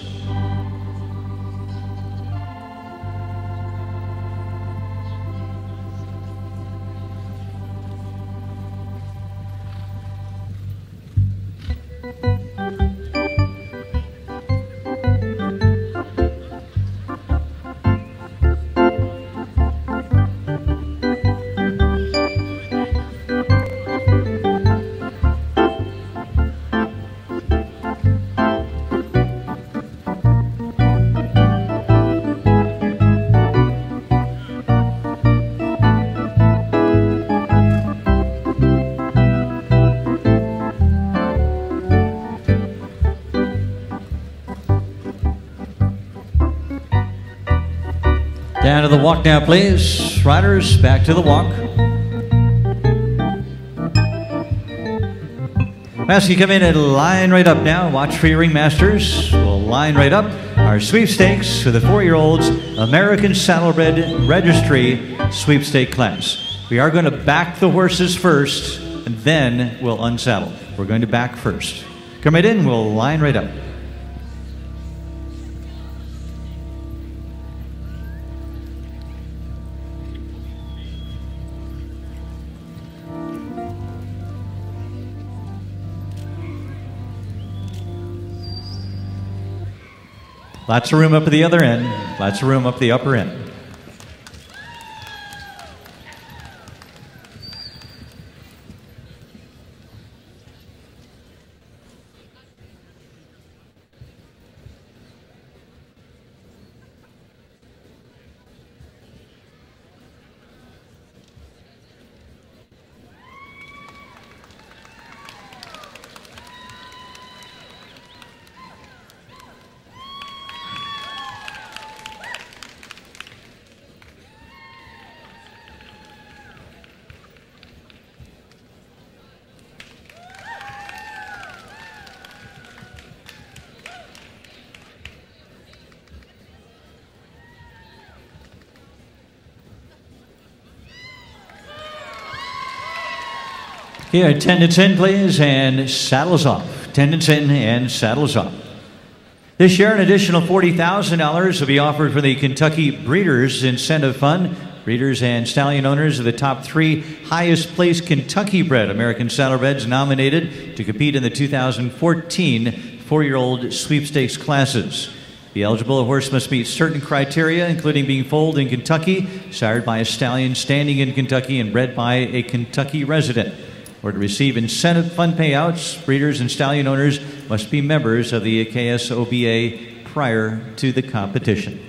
Down to the walk now, please. Riders, back to the walk. Maskey, come in and line right up now. Watch for your ringmasters. We'll line right up. Our sweepstakes for the 4-year-olds American Saddlebred Registry sweepstake class. We are going to back the horses first, and then we'll unsaddle. We're going to back first. Come right in. We'll line right up. Lots of room up at the other end. Lots of room up the upper end. Here, attendance in, please, and saddles off. Attendance in and saddles off. This year, an additional $40,000 will be offered for the Kentucky Breeders Incentive Fund. Breeders and stallion owners of the top 3 highest placed Kentucky bred American Saddlebreds nominated to compete in the 2014 4-year-old sweepstakes classes. To be eligible, a horse must meet certain criteria, including being foaled in Kentucky, sired by a stallion standing in Kentucky, and bred by a Kentucky resident. Or to receive incentive fund payouts, breeders and stallion owners must be members of the KSOBA prior to the competition.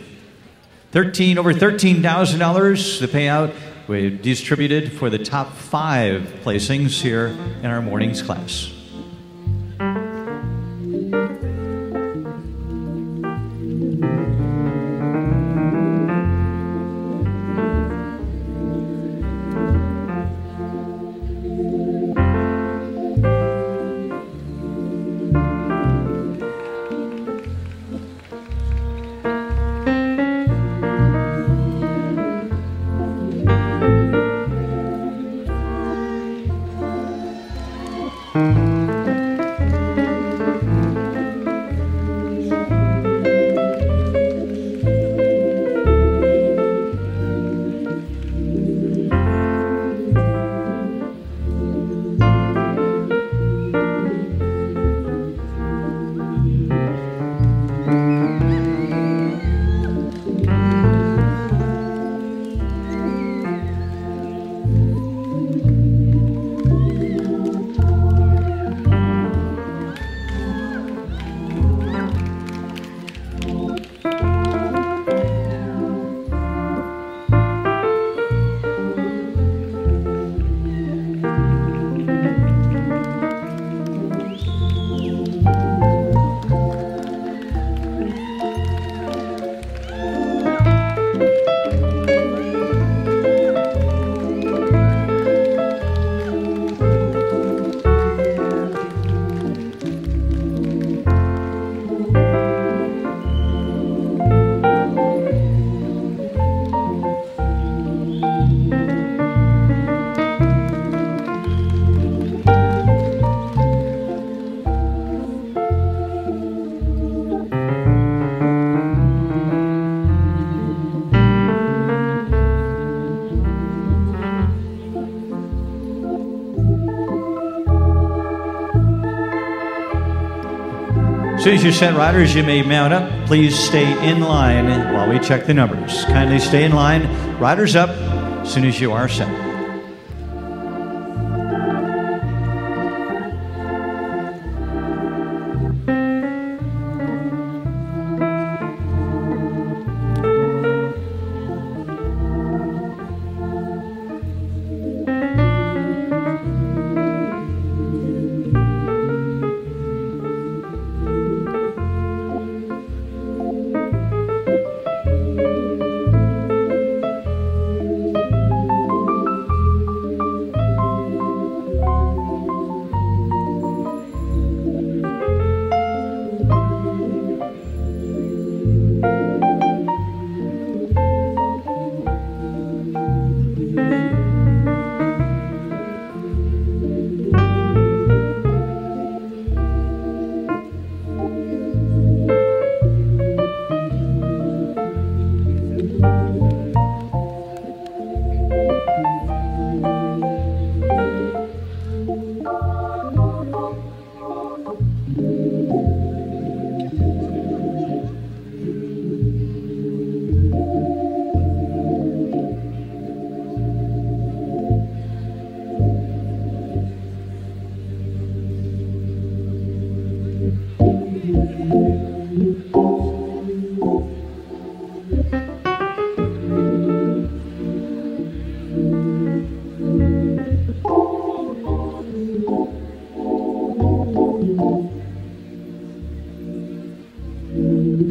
Over $13,000, the payout we distributed for the top 5 placings here in our morning's class. As soon as you're set, riders, you may mount up. Please stay in line while we check the numbers. Kindly stay in line. Riders up as soon as you are set. And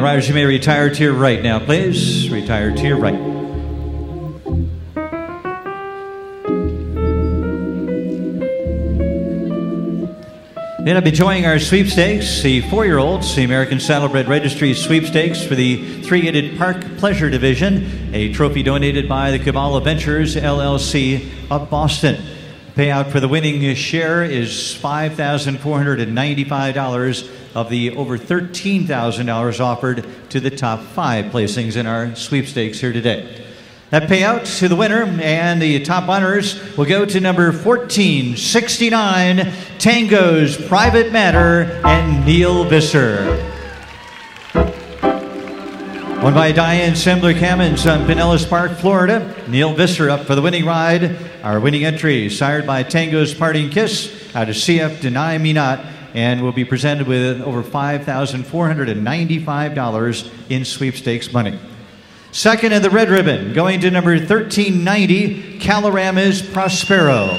riders, you may retire to your right now, please. Retire to your right. Then I'll be enjoying our sweepstakes, the 4-year-olds, the American Saddlebred Registry sweepstakes for the three-headed Park Pleasure Division, a trophy donated by the Kabbalah Ventures LLC of Boston. Payout for the winning share is $5,495 of the over $13,000 offered to the top 5 placings in our sweepstakes here today. That payout to the winner and the top honors will go to number 1469, Tango's Private Matter, and Neil Visser. Won by Diane Sembler-Cammons on Pinellas Park, Florida. Neil Visser up for the winning ride. Our winning entry, sired by Tango's Parting Kiss out of CF Deny Me Not, and will be presented with over $5,495 in sweepstakes money. Second in the red ribbon, going to number 1390, Calorama's Prospero.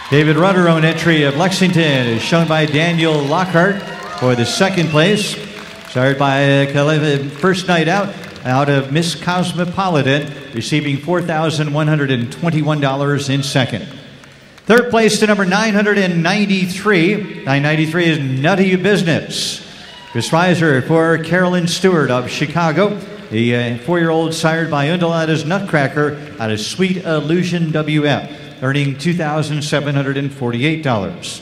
David Rudder owned entry of Lexington is shown by Daniel Lockhart for the second place. Sired by first night out of Miss Cosmopolitan, receiving $4,121 in second. Third place to number 993. 993 is Nutty Business. Chris Reiser for Carolyn Stewart of Chicago. The 4-year-old sired by Undulata's Nutcracker out of Sweet Illusion WF, earning $2,748.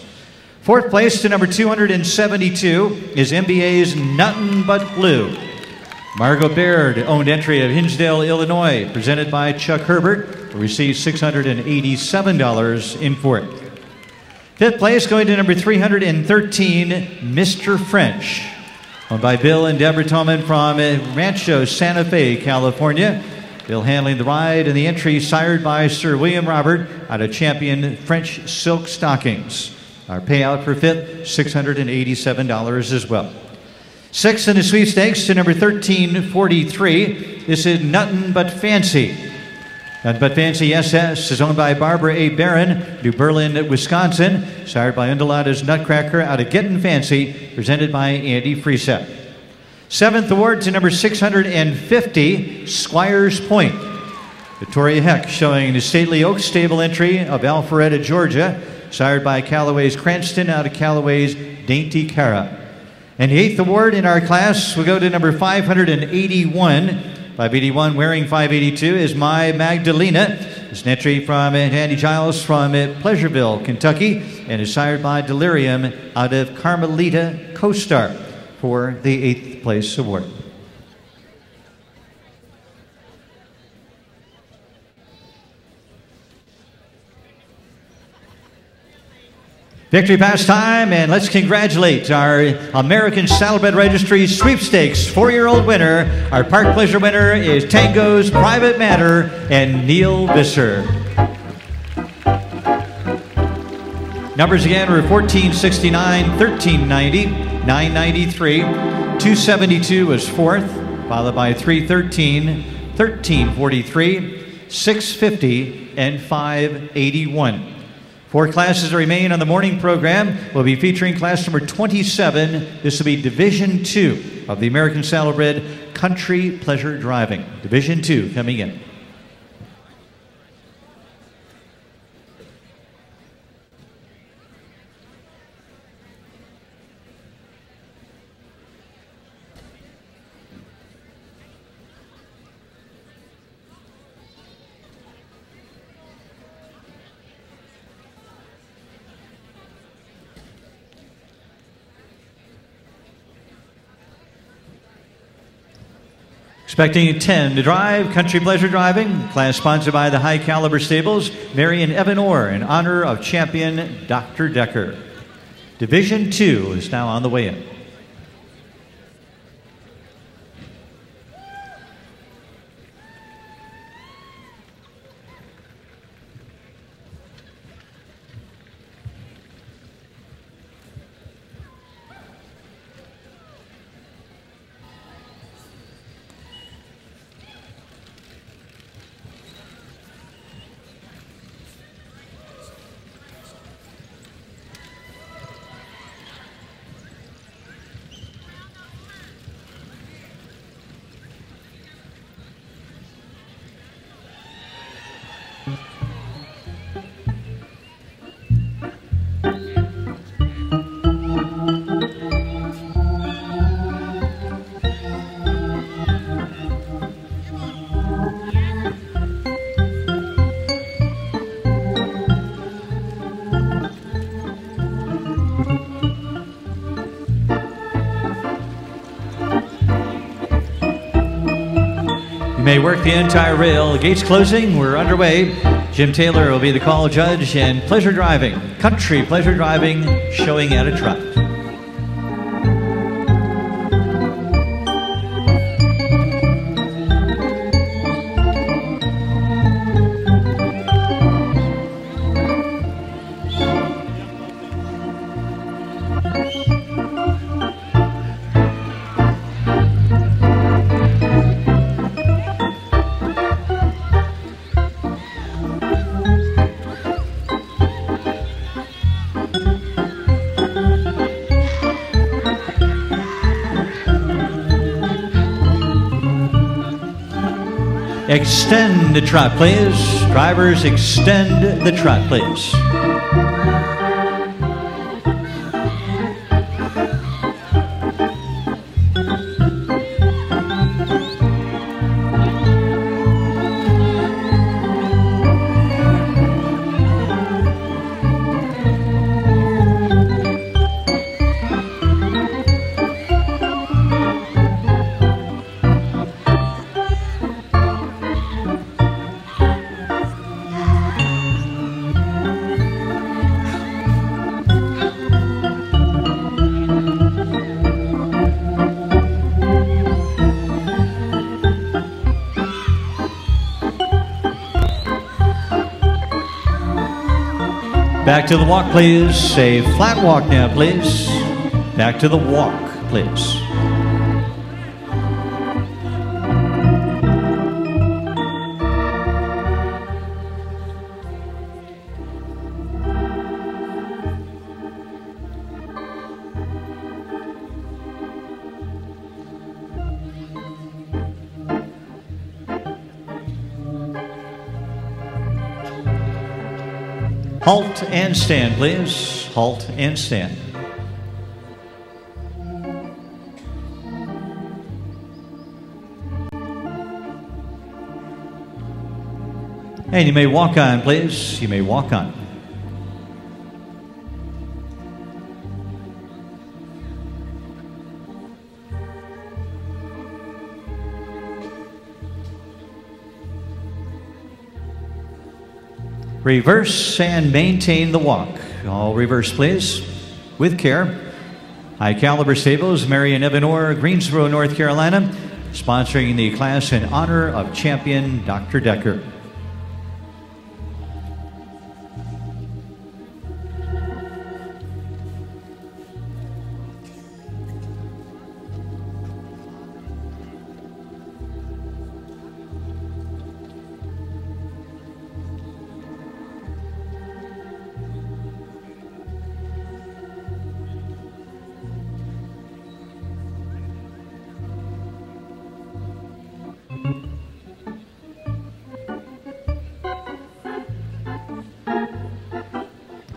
Fourth place to number 272 is MBA's Nuttin' But Blue. Margot Baird owned entry of Hinsdale, Illinois, presented by Chuck Herbert, will receive $687 in fourth. Fifth place going to number 313, Mr. French, owned by Bill and Deborah Tolman from Rancho Santa Fe, California. Bill handling the ride and the entry sired by Sir William Robert out of Champion French Silk Stockings. Our payout for fifth, $687 as well. Sixth in the sweepstakes to number 1343. This is Nuttin' But Fancy. Nuttin' But Fancy SS is owned by Barbara A. Barron, New Berlin, Wisconsin. Sired by Undulata's Nutcracker out of Gettin' Fancy, presented by Andy Friesett. Seventh award to number 650, Squires Point. Victoria Heck showing the Stately Oak Stable entry of Alpharetta, Georgia. Sired by Callaway's Cranston out of Callaway's Dainty Cara. And the eighth award in our class will go to number 581. 581 wearing 582 is My Magdalena. It's an entry from Andy Giles from Pleasureville, Kentucky, and is sired by Delirium out of Carmelita CoStar for the 8th place award. Victory pass time, and let's congratulate our American Saddlebred Registry sweepstakes 4-year-old winner. Our Park Pleasure winner is Tango's Private Matter and Neil Visser. Numbers again were 1469, 1390, 993, 272 was fourth, followed by 313, 1343, 650, and 581. 4 classes remain on the morning program. We'll be featuring class number 27. This will be Division 2 of the American Saddlebred Country Pleasure Driving. Division 2 coming in. Expecting 10 to drive, Country Pleasure Driving, class sponsored by the High Caliber Stables, Mary and Evan Orr, in honor of champion Dr. Decker. Division 2 is now on the way in. may work the entire rail. The gates closing. We're underway. Jim Taylor will be the call judge, and pleasure driving, country pleasure driving, showing at a trot. Extend the trot, please. Drivers, extend the trot, please. Back to the walk, please. A flat walk now, please. Back to the walk, please. Halt and stand, please. Halt and stand. And you may walk on, please. You may walk on. Reverse and maintain the walk. All reverse, please, with care. High Caliber Stables, Marion Evanor, Greensboro, North Carolina, sponsoring the class in honor of champion Dr. Decker.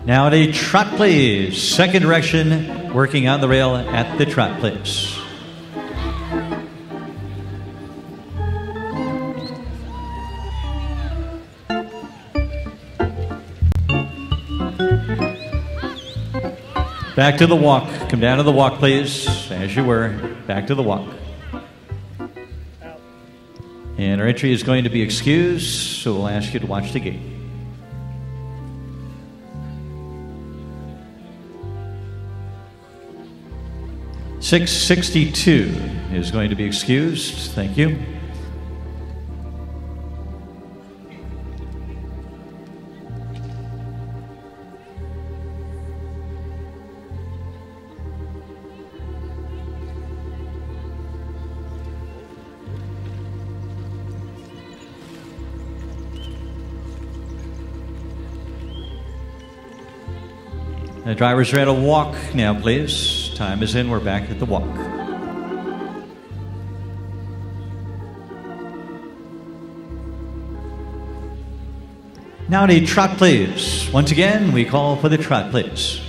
Now at a trot, please. Second direction, working on the rail at the trot, please. Back to the walk. Come down to the walk, please, as you were. Back to the walk. And our entry is going to be excused, so we'll ask you to watch the gate. .662 is going to be excused. Thank you. The drivers are at a walk now, please. Time is in. We're back at the walk. Now at a trot, please. Once again, we call for the trot, please.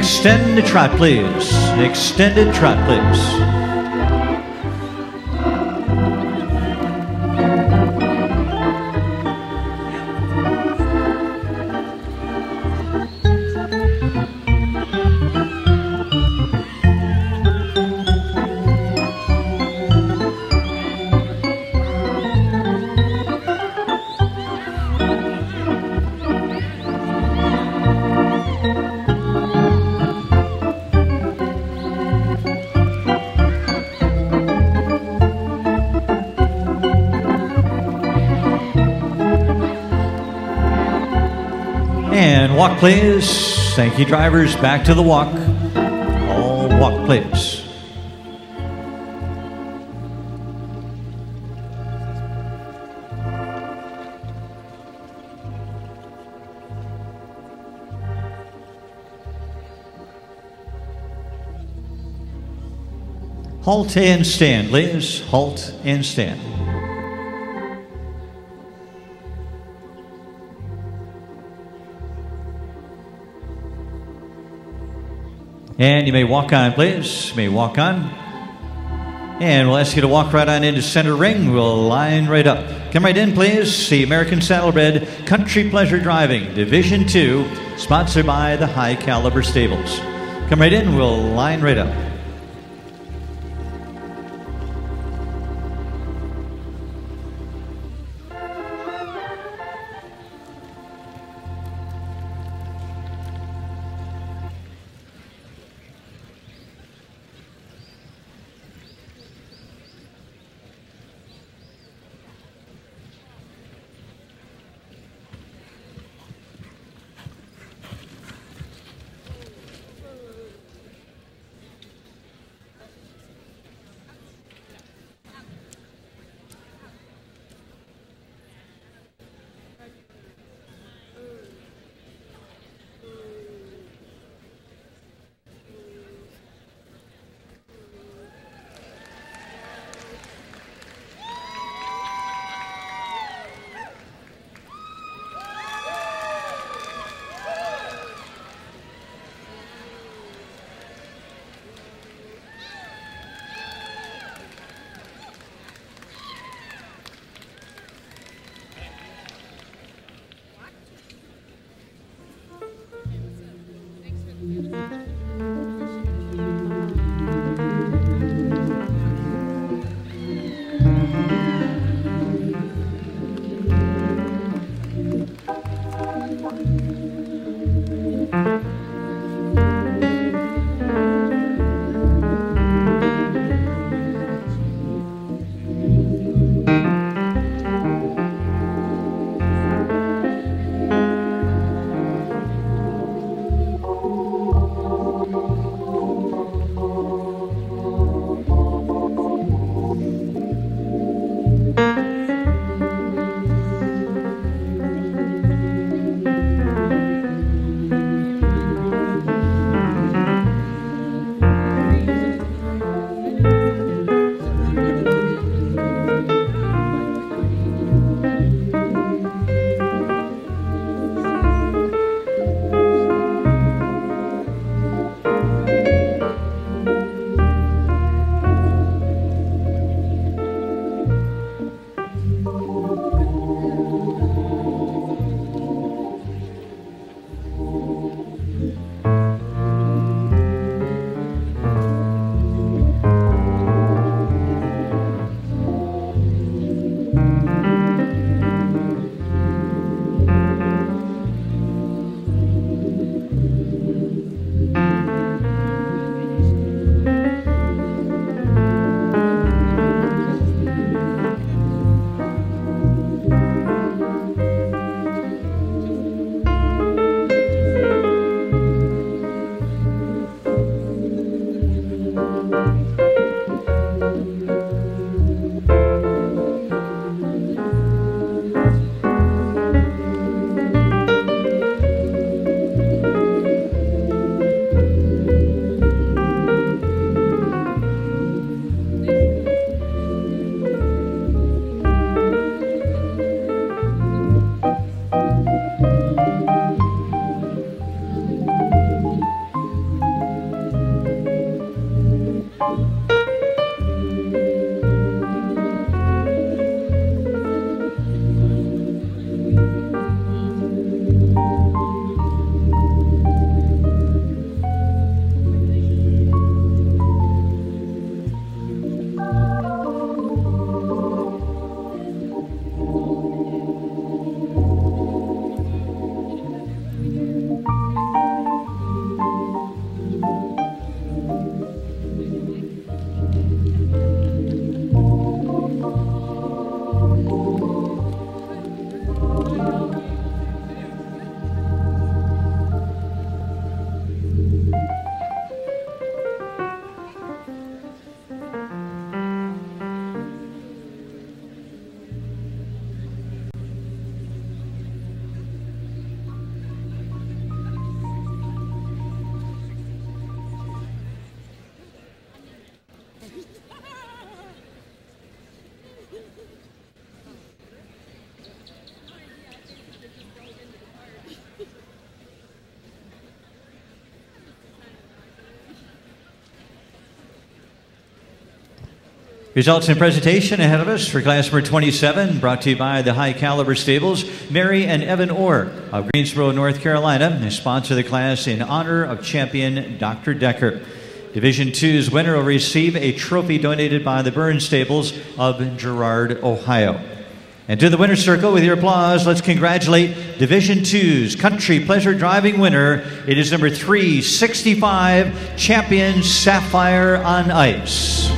Extended trot, please. Extended trot, please. And walk, please. Thank you, drivers. Back to the walk. All walk, please. Halt and stand, please. Halt and stand. And you may walk on, please. You may walk on. And we'll ask you to walk right on into center ring. We'll line right up. Come right in, please. The American Saddlebred Country Pleasure Driving, Division II, sponsored by the High Caliber Stables. Come right in. We'll line right up. Results and presentation ahead of us for class number 27, brought to you by the High Caliber Stables. Mary and Evan Orr of Greensboro, North Carolina, and sponsor the class in honor of champion Dr. Decker. Division II's winner will receive a trophy donated by the Burns Stables of Girard, Ohio. And to the winner's circle with your applause, let's congratulate Division II's Country Pleasure Driving winner. It is number 365, champion Sapphire on Ice.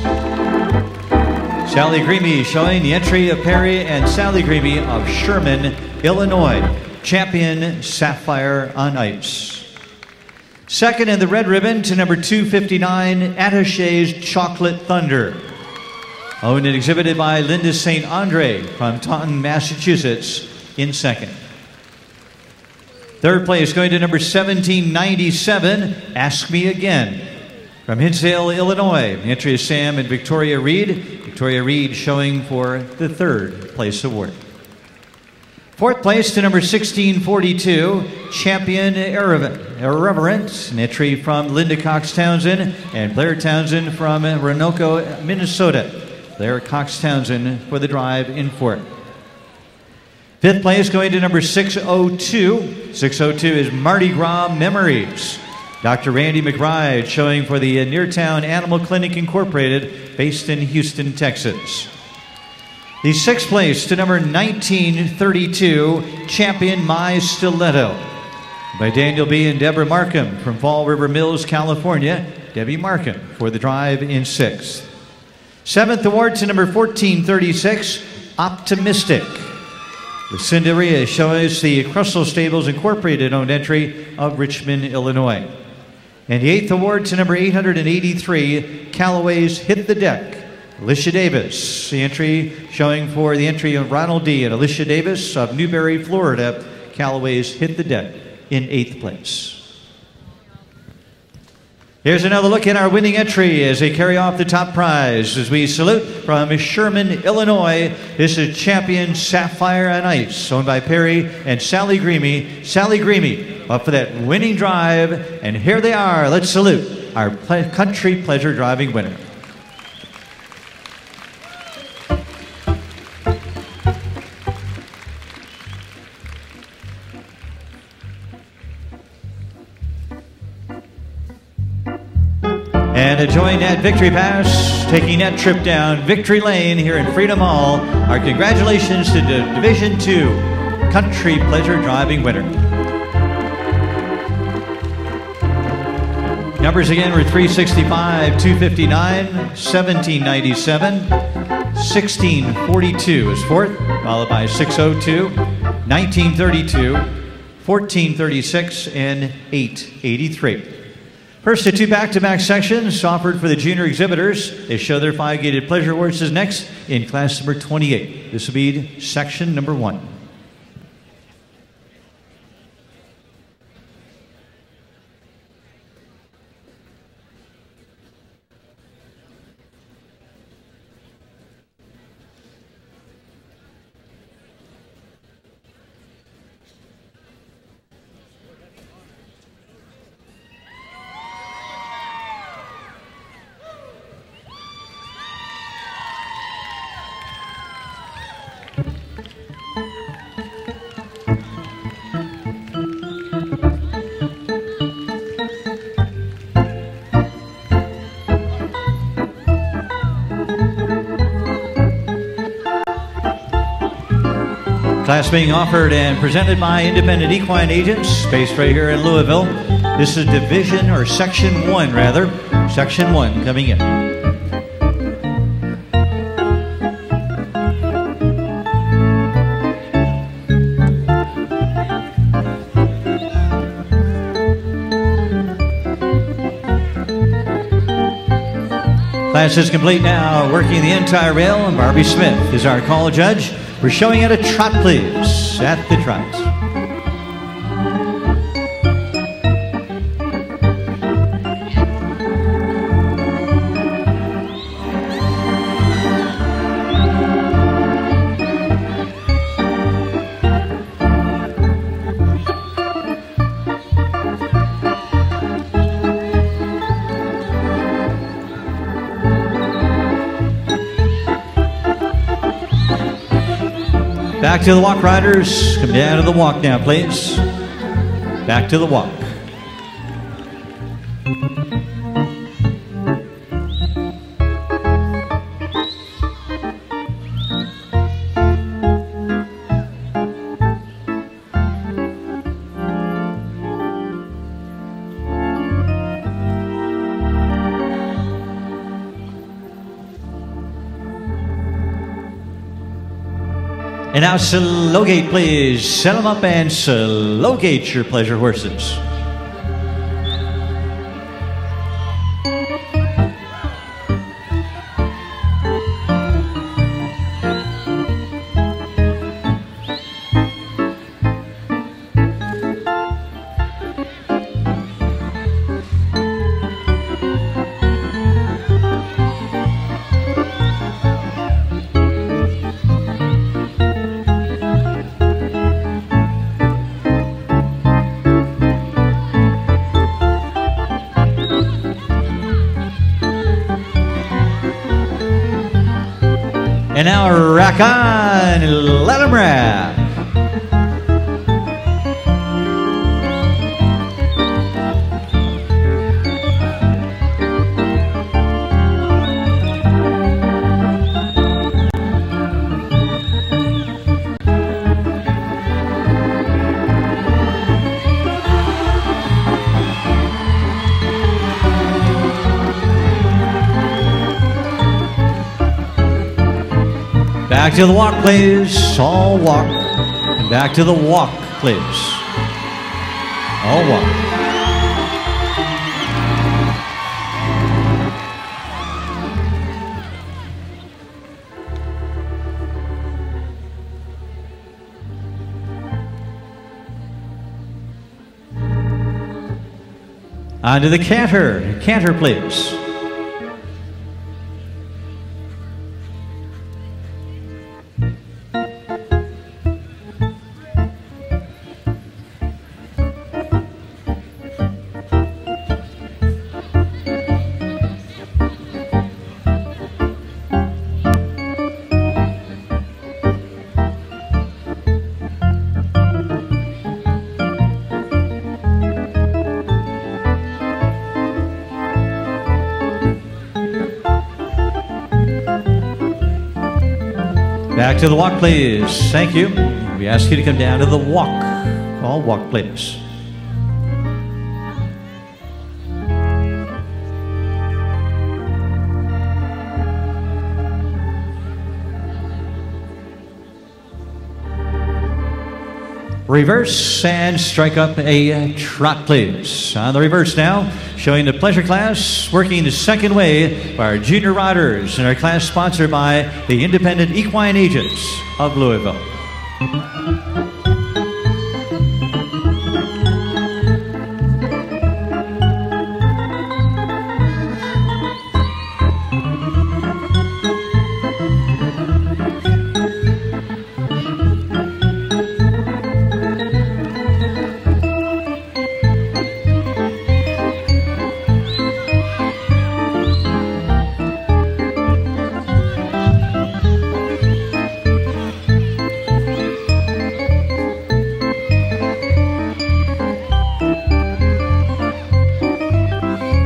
Sally Greamy showing the entry of Perry and Sally Greamy of Sherman, Illinois. Champion Sapphire on Ice. Second in the red ribbon to number 259, Attaché's Chocolate Thunder. Owned and exhibited by Linda St. Andre from Taunton, Massachusetts in second. Third place going to number 1797, Ask Me Again. From Hinsdale, Illinois, the entry is Sam and Victoria Reed. Victoria Reed showing for the third place award. Fourth place to number 1642, Champion Irreverent, an entry from Linda Cox Townsend and Blair Townsend from Roanoke, Minnesota. Blair Cox Townsend for the drive in fourth. Fifth place going to number 602. 602 is Mardi Gras Memories. Dr. Randy McBride showing for the Neartown Animal Clinic Incorporated, based in Houston, Texas. The sixth place to number 1932, Champion My Stiletto, by Daniel B. and Deborah Markham from Fall River Mills, California. Debbie Markham for the drive in sixth. Seventh award to number 1436, Optimistic. Lucinda Rhea showing us the Crustle Stables Incorporated owned entry of Richmond, Illinois. And the eighth award to number 883, Callaway's Hit the Deck. Alicia Davis, the entry showing for the entry of Ronald D. and Alicia Davis of Newberry, Florida. Callaway's Hit the Deck in eighth place. Here's another look at our winning entry as they carry off the top prize. As we salute from Sherman, Illinois, this is Champion Sapphire on Ice, owned by Perry and Sally Greamy. Sally Greamy up for that winning drive, and here they are. Let's salute our Country Pleasure Driving winner. And to join that victory pass, taking that trip down Victory Lane here in Freedom Hall, our congratulations to the Division II Country Pleasure Driving winner. Numbers again were 365, 259, 1797, 1642 is fourth, followed by 602, 1932, 1436, and 883. First, the two back-to-back sections offered for the junior exhibitors. They show their 5-gated pleasure horses next in class number 28. This will be section number 1. Class being offered and presented by Independent Equine Agents, based right here in Louisville. This is Division, or Section 1 rather. Section 1 coming in. Class is complete now. Working the entire rail, and Barbie Smith is our call judge. We're showing at a trot, please, at the trot. Back to the walk, riders. Come down to the walk now, please. Back to the walk. And now slow gate, please. Set them up and slow gate your pleasure horses. And now rack on, let 'em rap. Back to the walk, please. All walk. And back to the walk, please. All walk. On to the canter. Canter, please. Back to the walk, please. Thank you. We ask you to come down to the walk. All walk, please. Reverse and strike up a trot, please. On the reverse now, showing the pleasure class, working the second way by our junior riders in our class sponsored by the Independent Equine Agents of Louisville.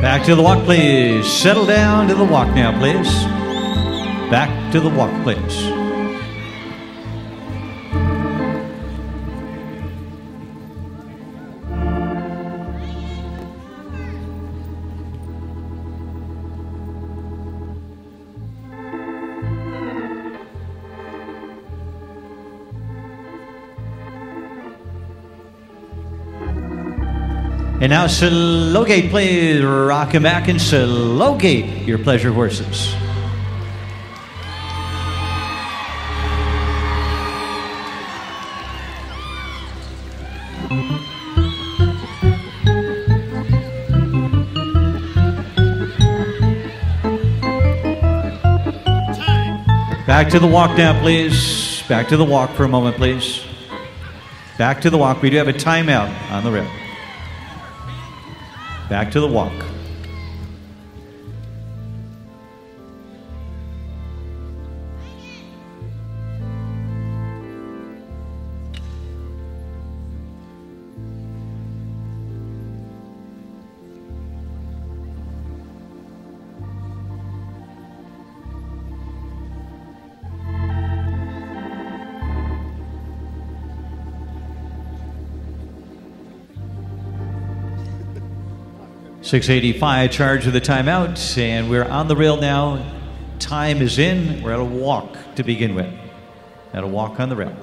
Back to the walk, please. Settle down to the walk now, please. Back to the walk, please. And now slow gate, please. Rock 'em back and slow gate your pleasure horses. Back to the walk now, please. Back to the walk for a moment, please. Back to the walk. We do have a timeout on the rip. Back to the walk. 6:85 charge with a timeout, and we're on the rail now. Time is in. We're at a walk to begin with. At a walk on the rail.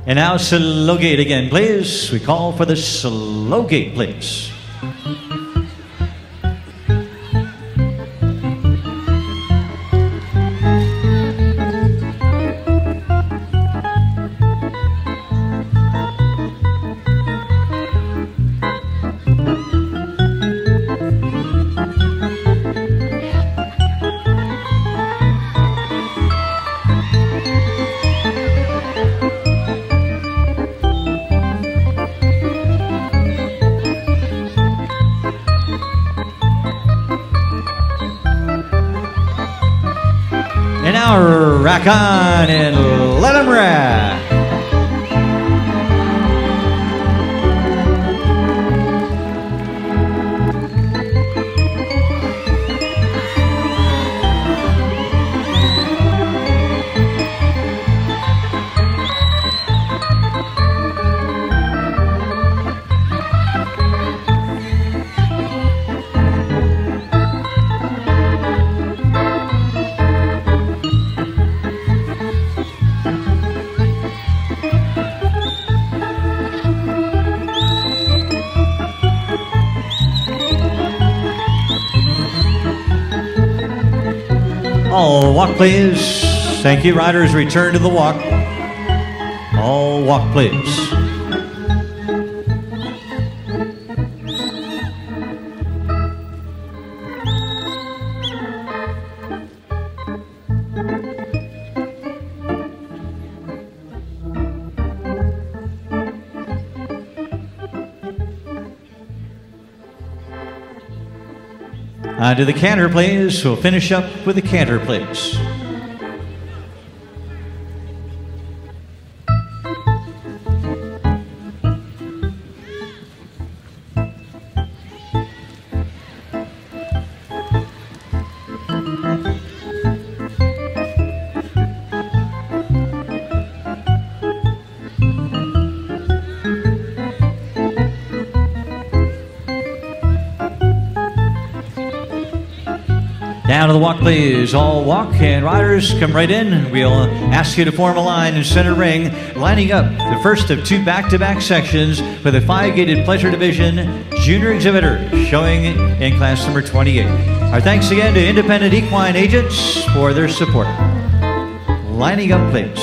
And now slow gate again, please. We call for the slow gate, please. Rack on and let 'em rack. All walk, please. Thank you. Riders, return to the walk. All walk, please. On to the canter, please. We'll finish up with the canter, please. Down to the walk, please. All walk, and riders come right in. We'll ask you to form a line in center ring, lining up the first of two back-to-back sections for the 5-gated pleasure division junior exhibitor showing in class number 28. Our thanks again to Independent Equine Agents for their support. Lining up, please.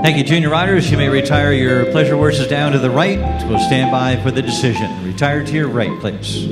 Thank you, junior riders. You may retire your pleasure horses down to the right. We'll stand by for the decision. Retire to your right, please.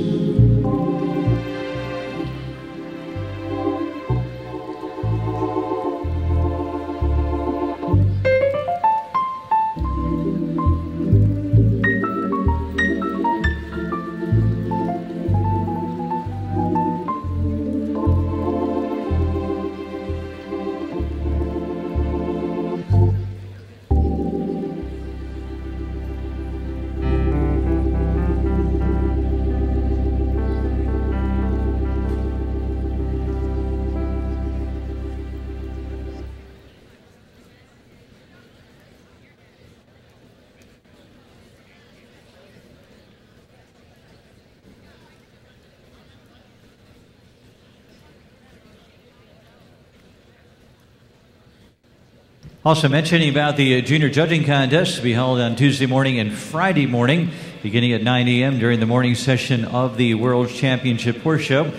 Also mentioning about the junior judging contest to be held on Tuesday morning and Friday morning, beginning at 9 a.m. during the morning session of the World Championship Horse Show.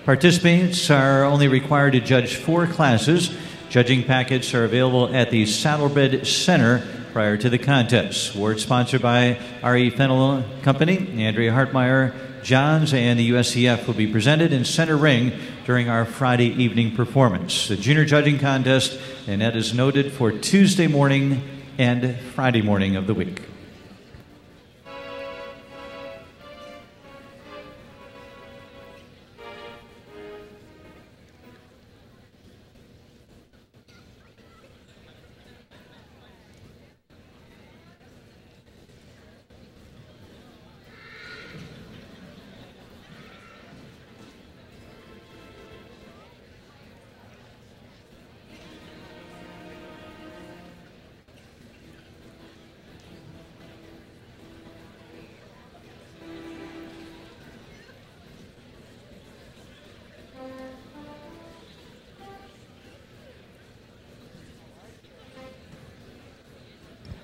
Participants are only required to judge 4 classes. Judging packets are available at the Saddlebred Center prior to the contest. Award sponsored by R.E. Fennell Company, Andrea Hartmeyer, Johns, and the USCF will be presented in center ring during our Friday evening performance. The junior judging contest, and that is noted for Tuesday morning and Friday morning of the week.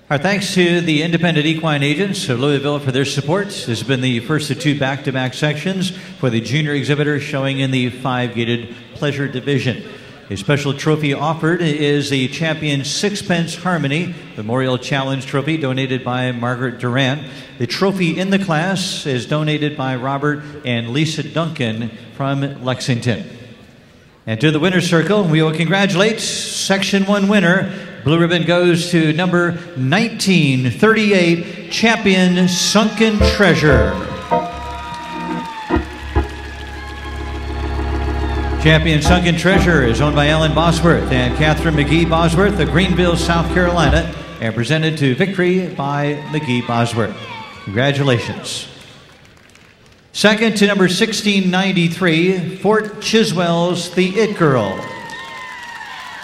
Our thanks to the independent equine agents of Louisville for their support. This has been the first of 2 back-to-back sections for the junior exhibitor showing in the 5-gated pleasure division. A special trophy offered is the Champion Sixpence Harmony Memorial Challenge Trophy donated by Margaret Durant. The trophy in the class is donated by Robert and Lisa Duncan from Lexington. And to the winner's circle, we will congratulate Section 1 winner. Blue ribbon goes to number 1938, Champion Sunken Treasure. Champion Sunken Treasure is owned by Ellen Bosworth and Catherine McGee Bosworth of Greenville, South Carolina, and presented to victory by McGee Bosworth. Congratulations. Second to number 1693, Fort Chiswell's The It Girl.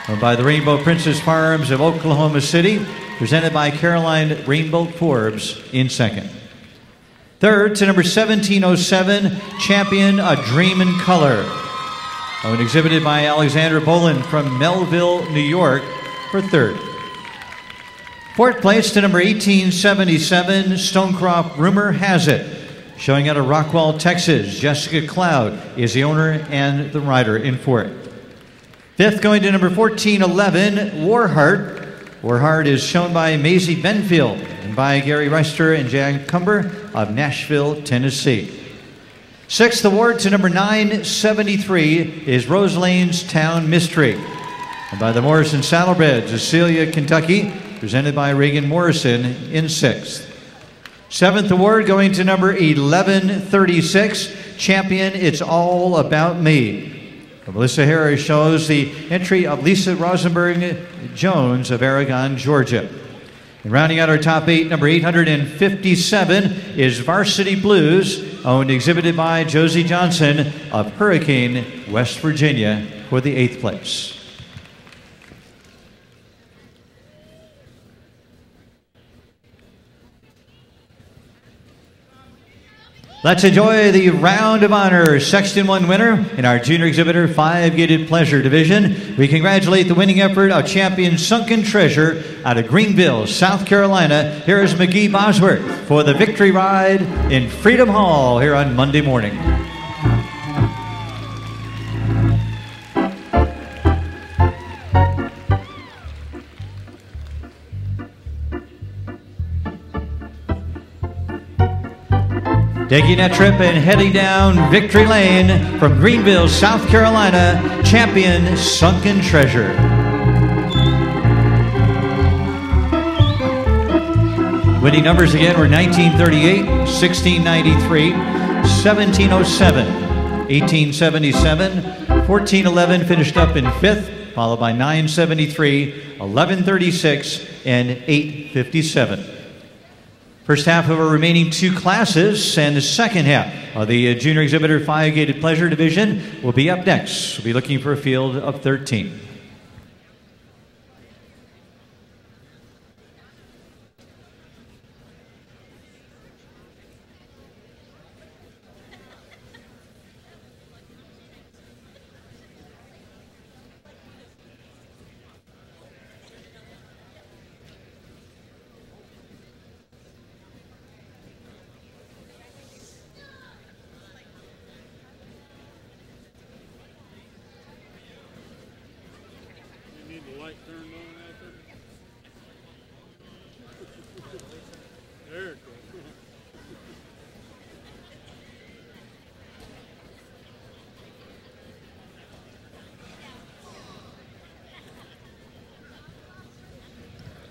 Owned by the Rainbow Princess Farms of Oklahoma City, presented by Caroline Rainbow Forbes in second. Third to number 1707, Champion A Dream in Color. Owned and exhibited by Alexandra Boland from Melville, New York for third. Fourth place to number 1877, Stonecroft Rumor Has It. Showing out of Rockwall, Texas, Jessica Cloud is the owner and the rider in fourth. Fifth, going to number 1411, Warheart. Warheart is shown by Maisie Benfield and by Gary Reister and Jan Cumber of Nashville, Tennessee. Sixth award to number 973 is Roselane's Town Mystery. And by the Morrison Saddlebred, Cecilia, Kentucky, presented by Reagan Morrison in sixth. Seventh award going to number 1136, Champion It's All About Me. Melissa Harris shows the entry of Lisa Rosenberg Jones of Aragon, Georgia. And rounding out our top 8, number 857 is Varsity Blues, owned and exhibited by Josie Johnson of Hurricane, West Virginia, for the 8th place. Let's enjoy the round of honor Section 1 winner in our junior exhibitor 5-gated pleasure division. We congratulate the winning effort of Champion Sunken Treasure out of Greenville, South Carolina. Here is McGee Bosworth for the victory ride in Freedom Hall here on Monday morning. Taking that trip and heading down victory lane from Greenville, South Carolina, champion Sunken Treasure. Winning numbers again were 1938, 1693, 1707, 1877, 1411 finished up in 5th, followed by 973, 1136, and 857. First half of our remaining 2 classes and the second half of the Junior Exhibitor 5-gated Pleasure Division will be up next. We'll be looking for a field of 13.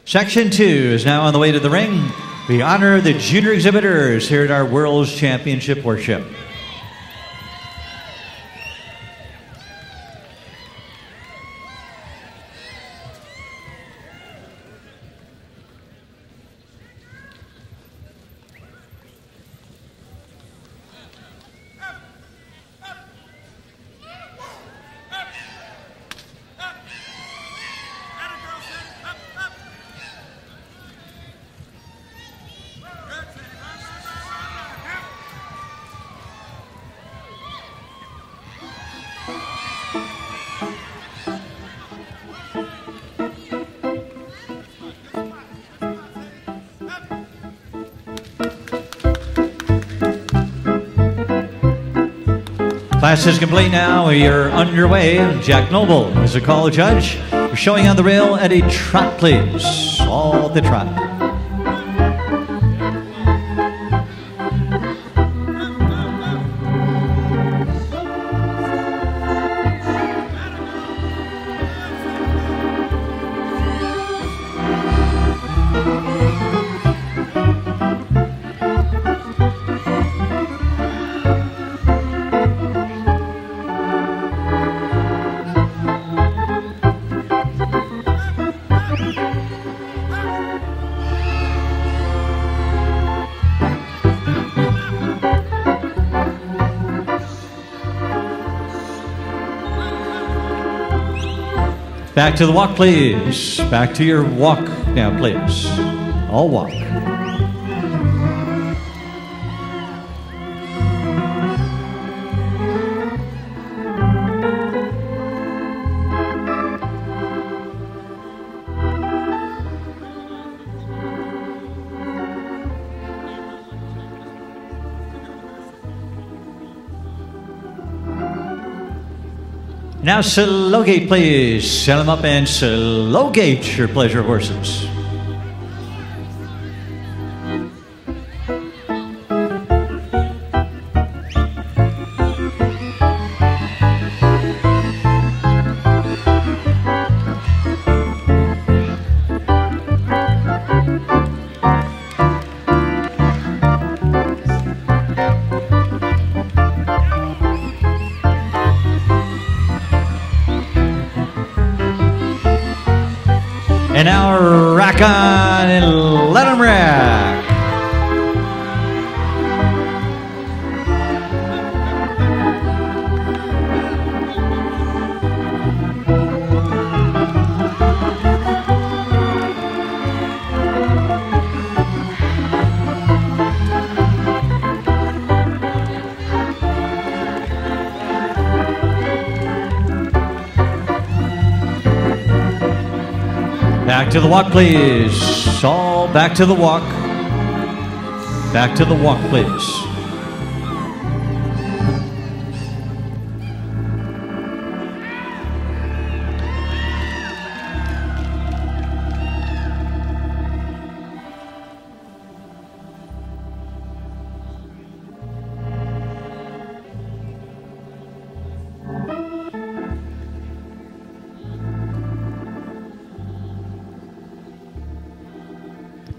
Section 2 is now on the way to the ring. We honor the junior exhibitors here at our World's Championship Worship. Class is complete now. We are underway. Jack Noble is a call judge. We're showing on the rail at a trot, please. All the trot. Back to the walk, please. Back to your walk now, please. All walk. Now slow gate, please. Set them up and slow gate your pleasure horses. And now rack on and let them rack. Back to the walk, please. All back to the walk. Back to the walk, please.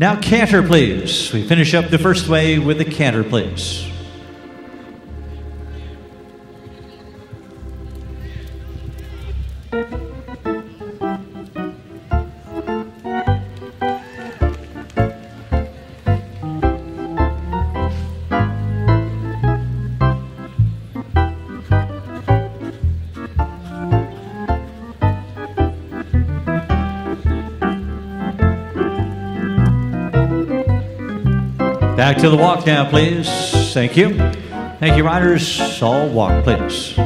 Now canter, please. We finish up the first wave with the canter, please. Back to the walk now, please. Thank you. Thank you, riders. All walk, please.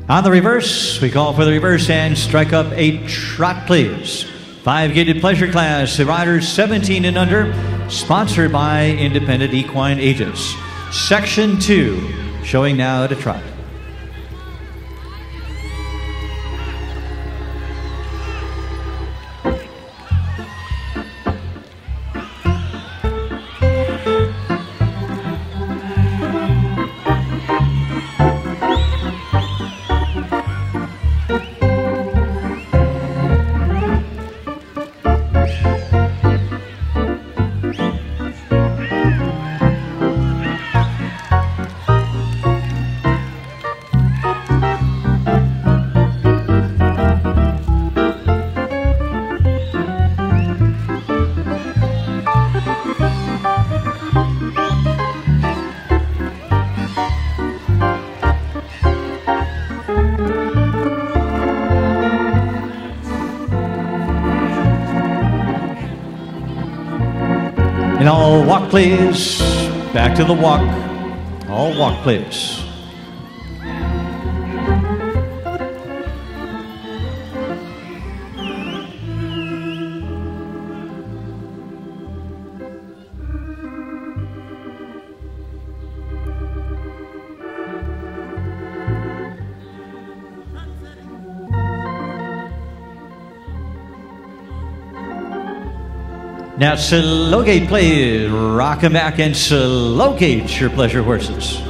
On the reverse, we call for the reverse and strike up a trot, please. 5-gated pleasure class, the riders 17 and under, sponsored by Independent Equine Agents. Section 2, showing now at a trot. And all walk, please. Back to the walk. All walk, please. Now, slow gate, please. Rock 'em back and slow gate your pleasure horses.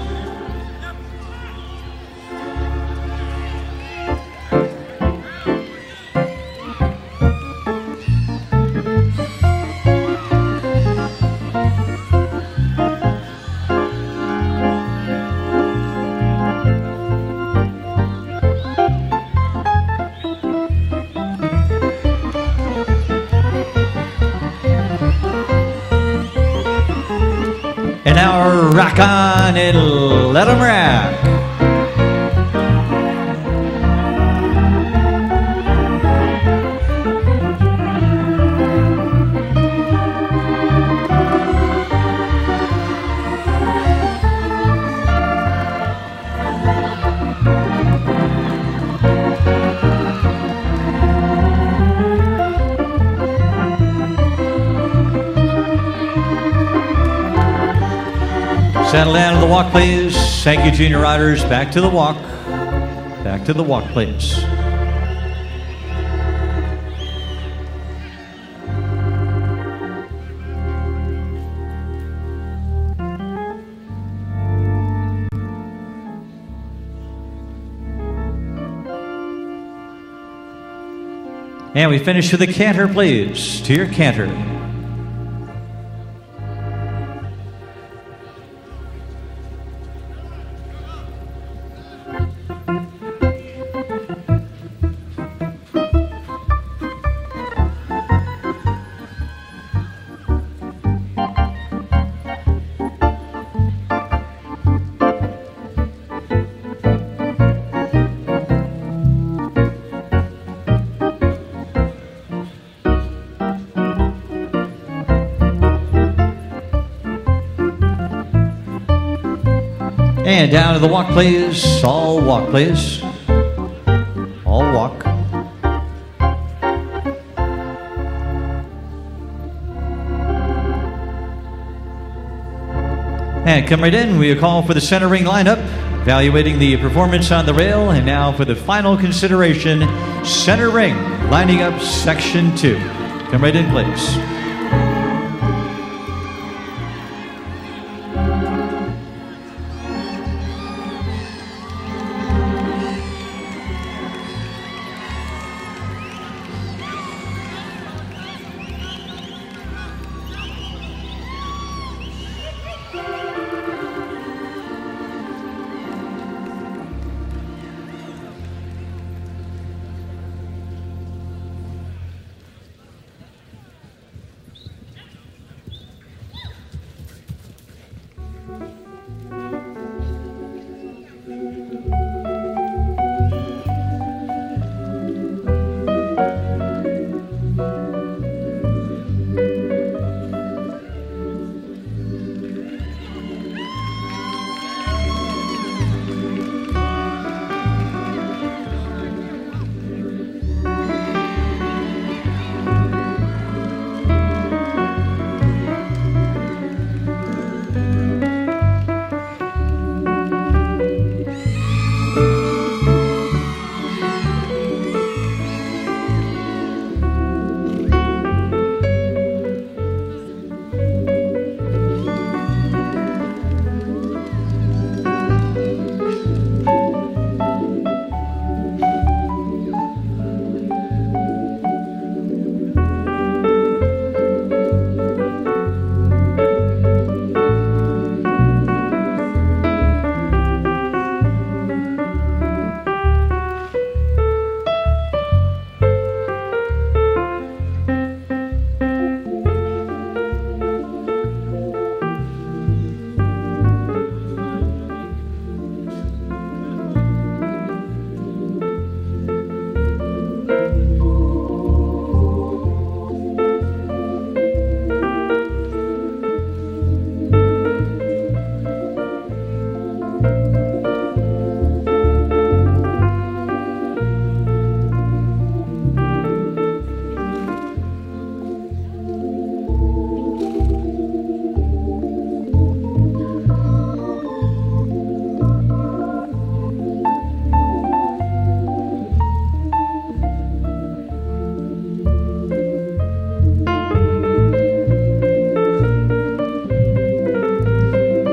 And now rock on and let 'em rock. Settle down to the walk, please. Thank you, junior riders. Back to the walk. Back to the walk, please. And we finish with the canter, please. To your canter. And down to the walk, please. All walk, please. All walk. And come right in. We call for the center ring lineup, evaluating the performance on the rail. And now for the final consideration, center ring, lining up section 2. Come right in, please.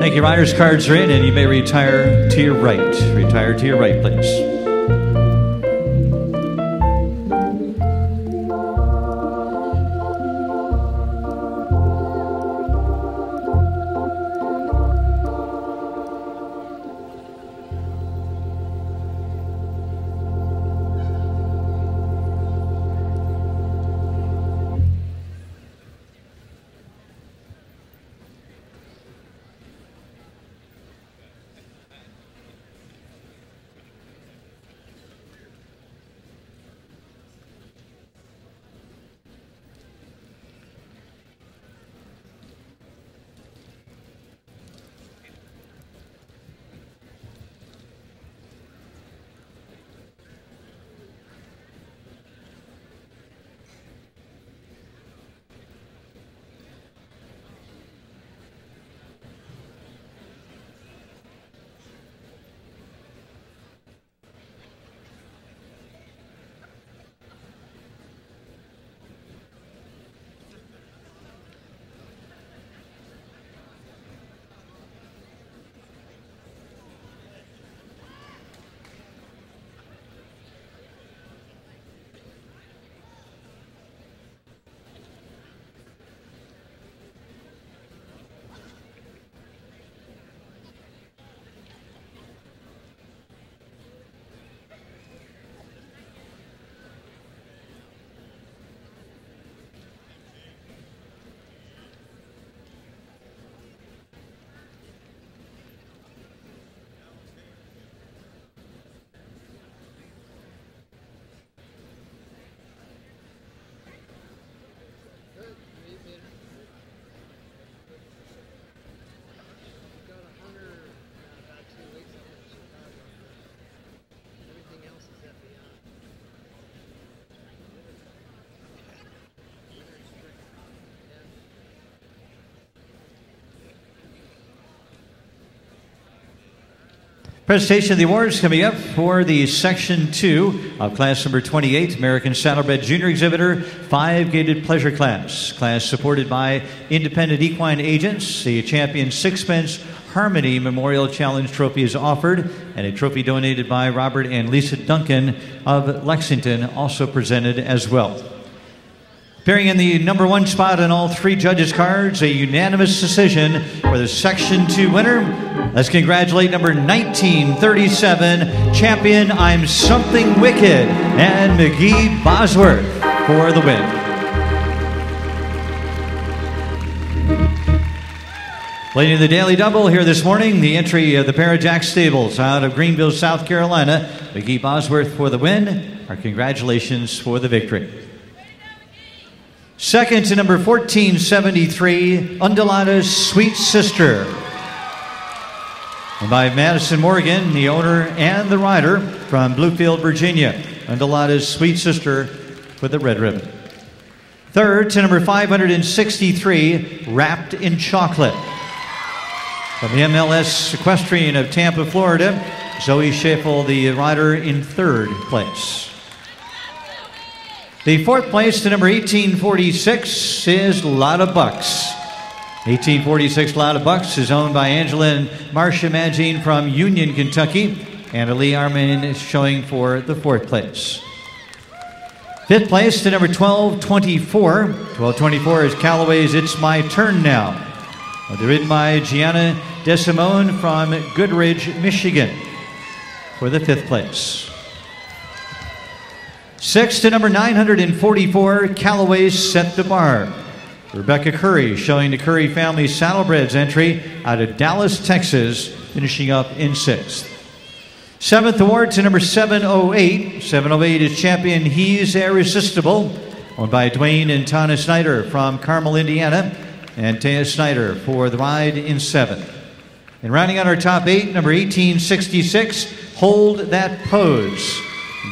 Thank you. Riders' cards are in, and you may retire to your right. Retire to your right, please. Presentation of the awards coming up for the Section 2 of Class number 28, American Saddlebred Junior Exhibitor, 5-gated pleasure class. Class supported by independent equine agents. The champion sixpence Harmony Memorial Challenge Trophy is offered, and a trophy donated by Robert and Lisa Duncan of Lexington also presented as well. Appearing in the number 1 spot on all 3 judges' cards, a unanimous decision for the Section 2 winner. Let's congratulate number 1937, champion I'm Something Wicked, and McGee Bosworth for the win. Leading the Daily Double here this morning, the entry of the Parajack Stables out of Greenville, South Carolina. McGee Bosworth for the win. Our congratulations for the victory. Second to number 1473, Undulata's Sweet Sister. And by Madison Morgan, the owner and the rider from Bluefield, Virginia. Undulata's Sweet Sister with the red ribbon. Third to number 563, Wrapped in Chocolate. From the MLS Equestrian of Tampa, Florida, Zoe Schafel, the rider, in third place. The fourth place to number 1846 is Lotta Bucks. 1846 Lotta Bucks is owned by Angela and Marcia Magine from Union, Kentucky, and Ali Armin is showing for the fourth place. Fifth place to number 1224. 1224 is Callaway's It's My Turn Now. They're ridden by Gianna DeSimone from Goodridge, Michigan for the fifth place. Sixth to number 944, Callaway's Set the Bar. Rebecca Curry showing the Curry family Saddlebreds entry out of Dallas, Texas, finishing up in sixth. Seventh award to number 708. 708 is champion He's Irresistible, owned by Dwayne and Tana Snyder from Carmel, Indiana, and Taya Snyder for the ride in seventh. And rounding out our top 8, number 1866, Hold That Pose,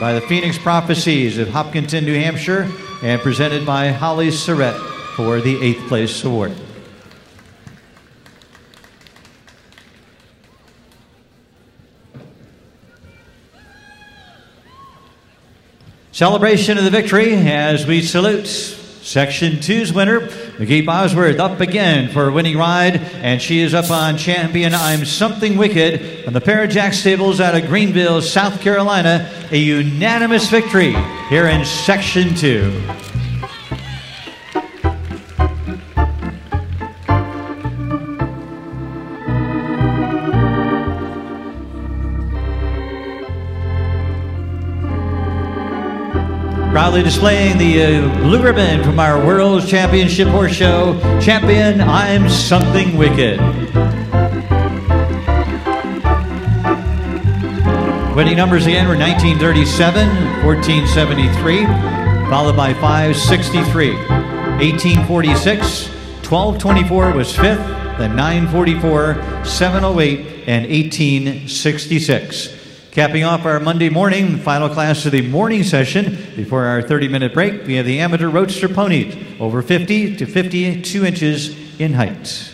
by the Phoenix Prophecies of Hopkinton, New Hampshire, and presented by Holly Surrett for the 8th place award. Celebration of the victory as we salute Section 2's winner, McGee Bosworth up again for a winning ride, and she is up on champion I'm Something Wicked from the Parajack Stables out of Greenville, South Carolina. A unanimous victory here in Section 2. Proudly displaying the blue ribbon from our World Championship Horse Show, champion I'm Something Wicked. Winning numbers again were 1937, 1473, followed by 563. 1846, 1224 was fifth, then 944, 708, and 1866. Capping off our Monday morning, final class of the morning session. Before our 30-minute break, we have the Amateur Roadster Ponies, over 50 to 52 inches in height.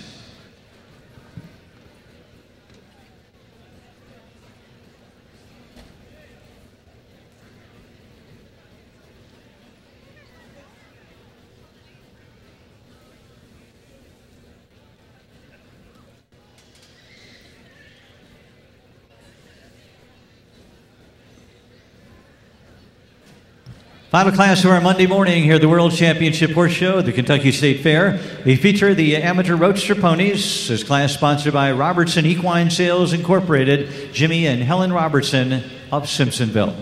Final class of our Monday morning here at the World Championship Horse Show at the Kentucky State Fair. We feature the Amateur Roadster Ponies. This class sponsored by Robertson Equine Sales Incorporated, Jimmy and Helen Robertson of Simpsonville.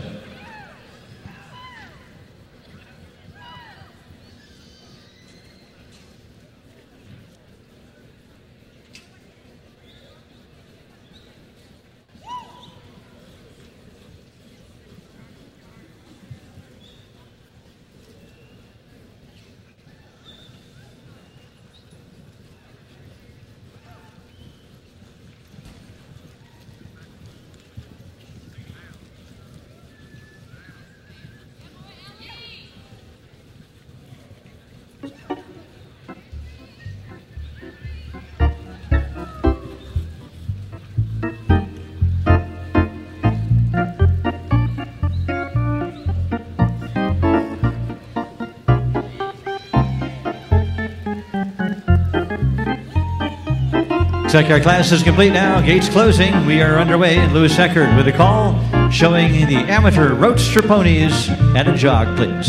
Looks like our class is complete now. Gates closing. We are underway. Lewis Eckert with a call showing the Amateur Roadster Ponies at a jog, please.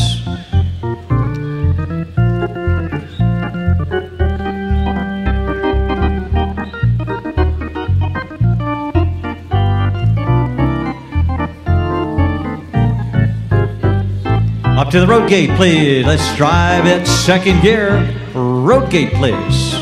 Up to the road gate, please. Let's drive at second gear. Road gate, please.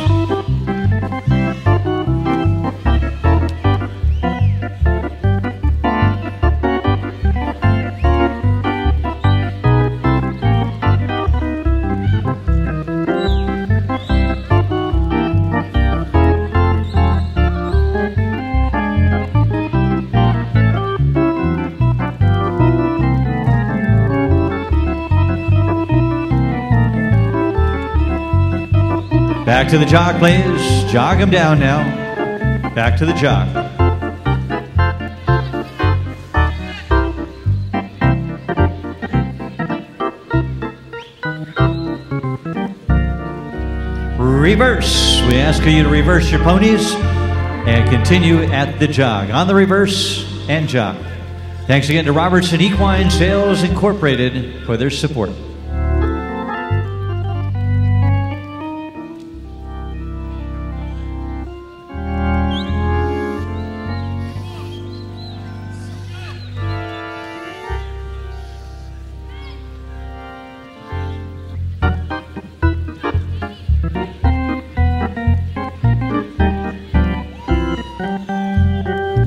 Back to the jog, please. Jog him down now. Back to the jog. Reverse. We ask you to reverse your ponies and continue at the jog. On the reverse and jog. Thanks again to Robertson Equine Sales Incorporated for their support.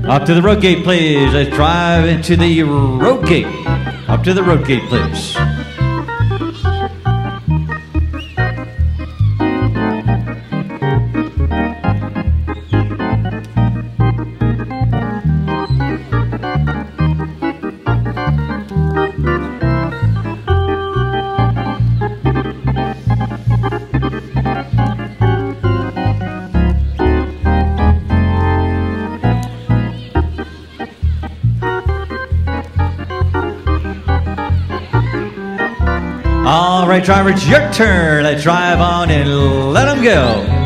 Up to the road gate, please. Let's drive into the road gate. Up to the road gate, please. right, driver, it's your turn. Let's drive on and let them go.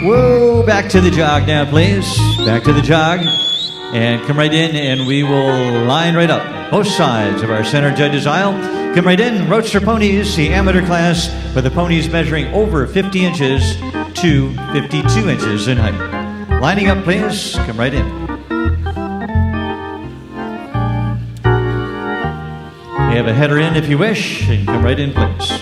Whoa, back to the jog now, please. Back to the jog. And come right in, and we will line right up. Both sides of our center judges aisle. Come right in. Roadster ponies, the amateur class, for the ponies measuring over 50 inches to 52 inches in height. Lining up, please. Come right in. You have a header in if you wish, and come right in, please.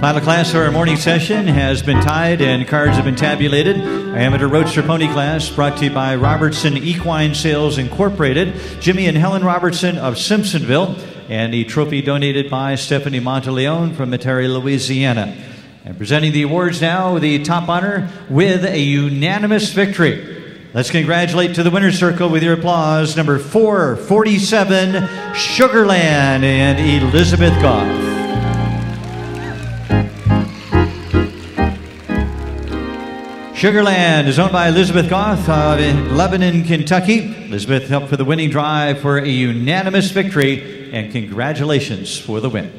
Final class for our morning session has been tied and cards have been tabulated. Amateur Roadster Pony class brought to you by Robertson Equine Sales Incorporated, Jimmy and Helen Robertson of Simpsonville, and the trophy donated by Stephanie Monteleone from Metairie, Louisiana. And presenting the awards now, the top honor with a unanimous victory. Let's congratulate to the winner's circle with your applause, number 447, Sugarland and Elizabeth Goff. Sugarland is owned by Elizabeth Goff of Lebanon, Kentucky. Elizabeth helped for the winning drive for a unanimous victory, and congratulations for the win.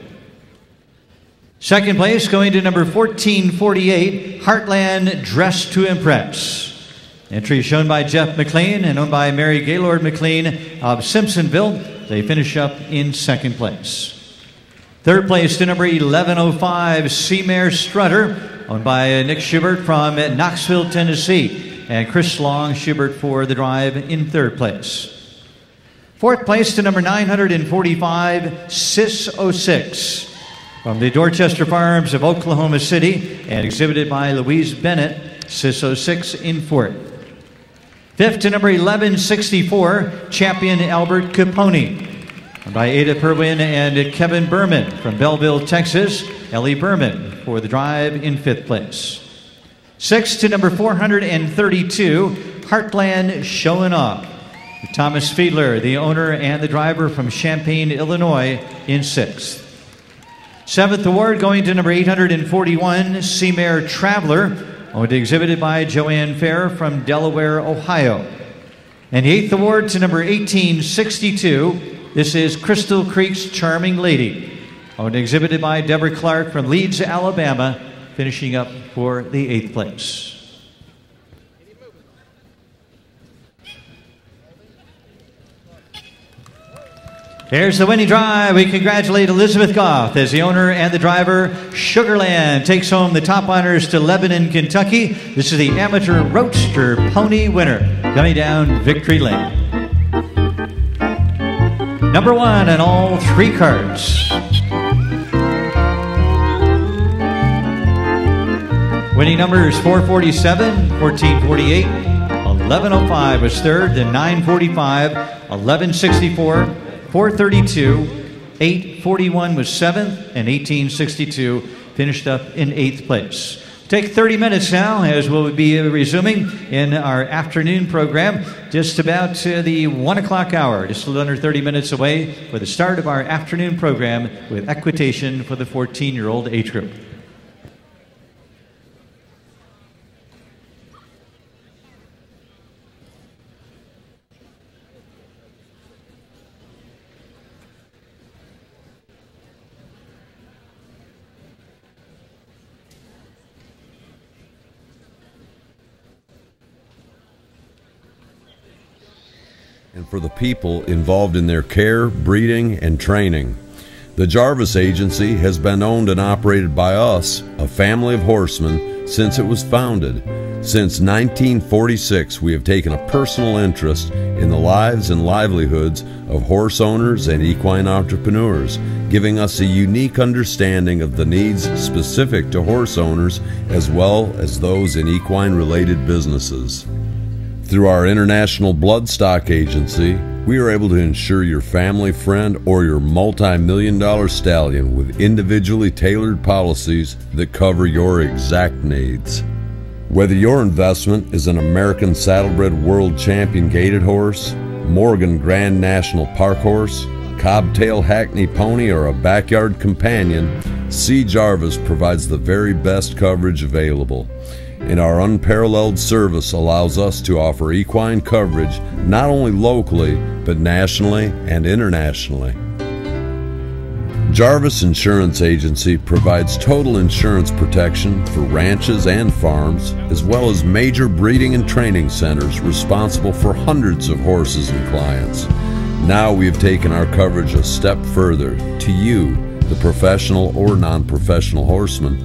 Second place going to number 1448, Heartland Dress to Impress. Entry shown by Jeff McLean and owned by Mary Gaylord McLean of Simpsonville. They finish up in second place. Third place to number 1105, Seamare Strutter, owned by Nick Schubert from Knoxville, Tennessee, and Chris Long Schubert for the drive in third place. Fourth place to number 945, Sis 06, from the Dorchester Farms of Oklahoma City, and exhibited by Louise Bennett, Sis 06 in fourth. Fifth to number 1164, Champion Albert Capone, by Ada Perwin and Kevin Berman from Belleville, Texas. Ellie Berman for the drive in fifth place. Sixth to number 432, Heartland Showing Off. Thomas Fiedler, the owner and the driver from Champaign, Illinois, in sixth. Seventh award going to number 841, Seamare Traveler, owned and exhibited by Joanne Fair from Delaware, Ohio. And the eighth award to number 1862, this is Crystal Creek's Charming Lady, owned and exhibited by Deborah Clark from Leeds, Alabama, finishing up for the eighth place. Here's the winning drive. We congratulate Elizabeth Goff as the owner and the driver. Sugarland takes home the top honors to Lebanon, Kentucky. This is the amateur roadster pony winner coming down victory lane. Number one on all three cards. Winning numbers 447, 1448, 1105 was third, then 945, 1164, 432, 841 was seventh, and 1862 finished up in eighth place. Take 30 minutes now as we'll be resuming in our afternoon program, just about the 1 o'clock hour, just a little under 30 minutes away for the start of our afternoon program with equitation for the 14-year-old age group. And for the people involved in their care, breeding, and training. The Jarvis Agency has been owned and operated by us, a family of horsemen, since it was founded. Since 1946, we have taken a personal interest in the lives and livelihoods of horse owners and equine entrepreneurs, giving us a unique understanding of the needs specific to horse owners as well as those in equine-related businesses. Through our International Bloodstock Agency, we are able to insure your family, friend, or your multi-million-dollar stallion with individually tailored policies that cover your exact needs. Whether your investment is an American Saddlebred World Champion Gaited Horse, Morgan Grand National Park Horse, Cobtail Hackney Pony, or a backyard companion, C. Jarvis provides the very best coverage available. And our unparalleled service allows us to offer equine coverage not only locally, but nationally and internationally. Jarvis Insurance Agency provides total insurance protection for ranches and farms, as well as major breeding and training centers responsible for hundreds of horses and clients. Now we have taken our coverage a step further to you, the professional or non-professional horseman.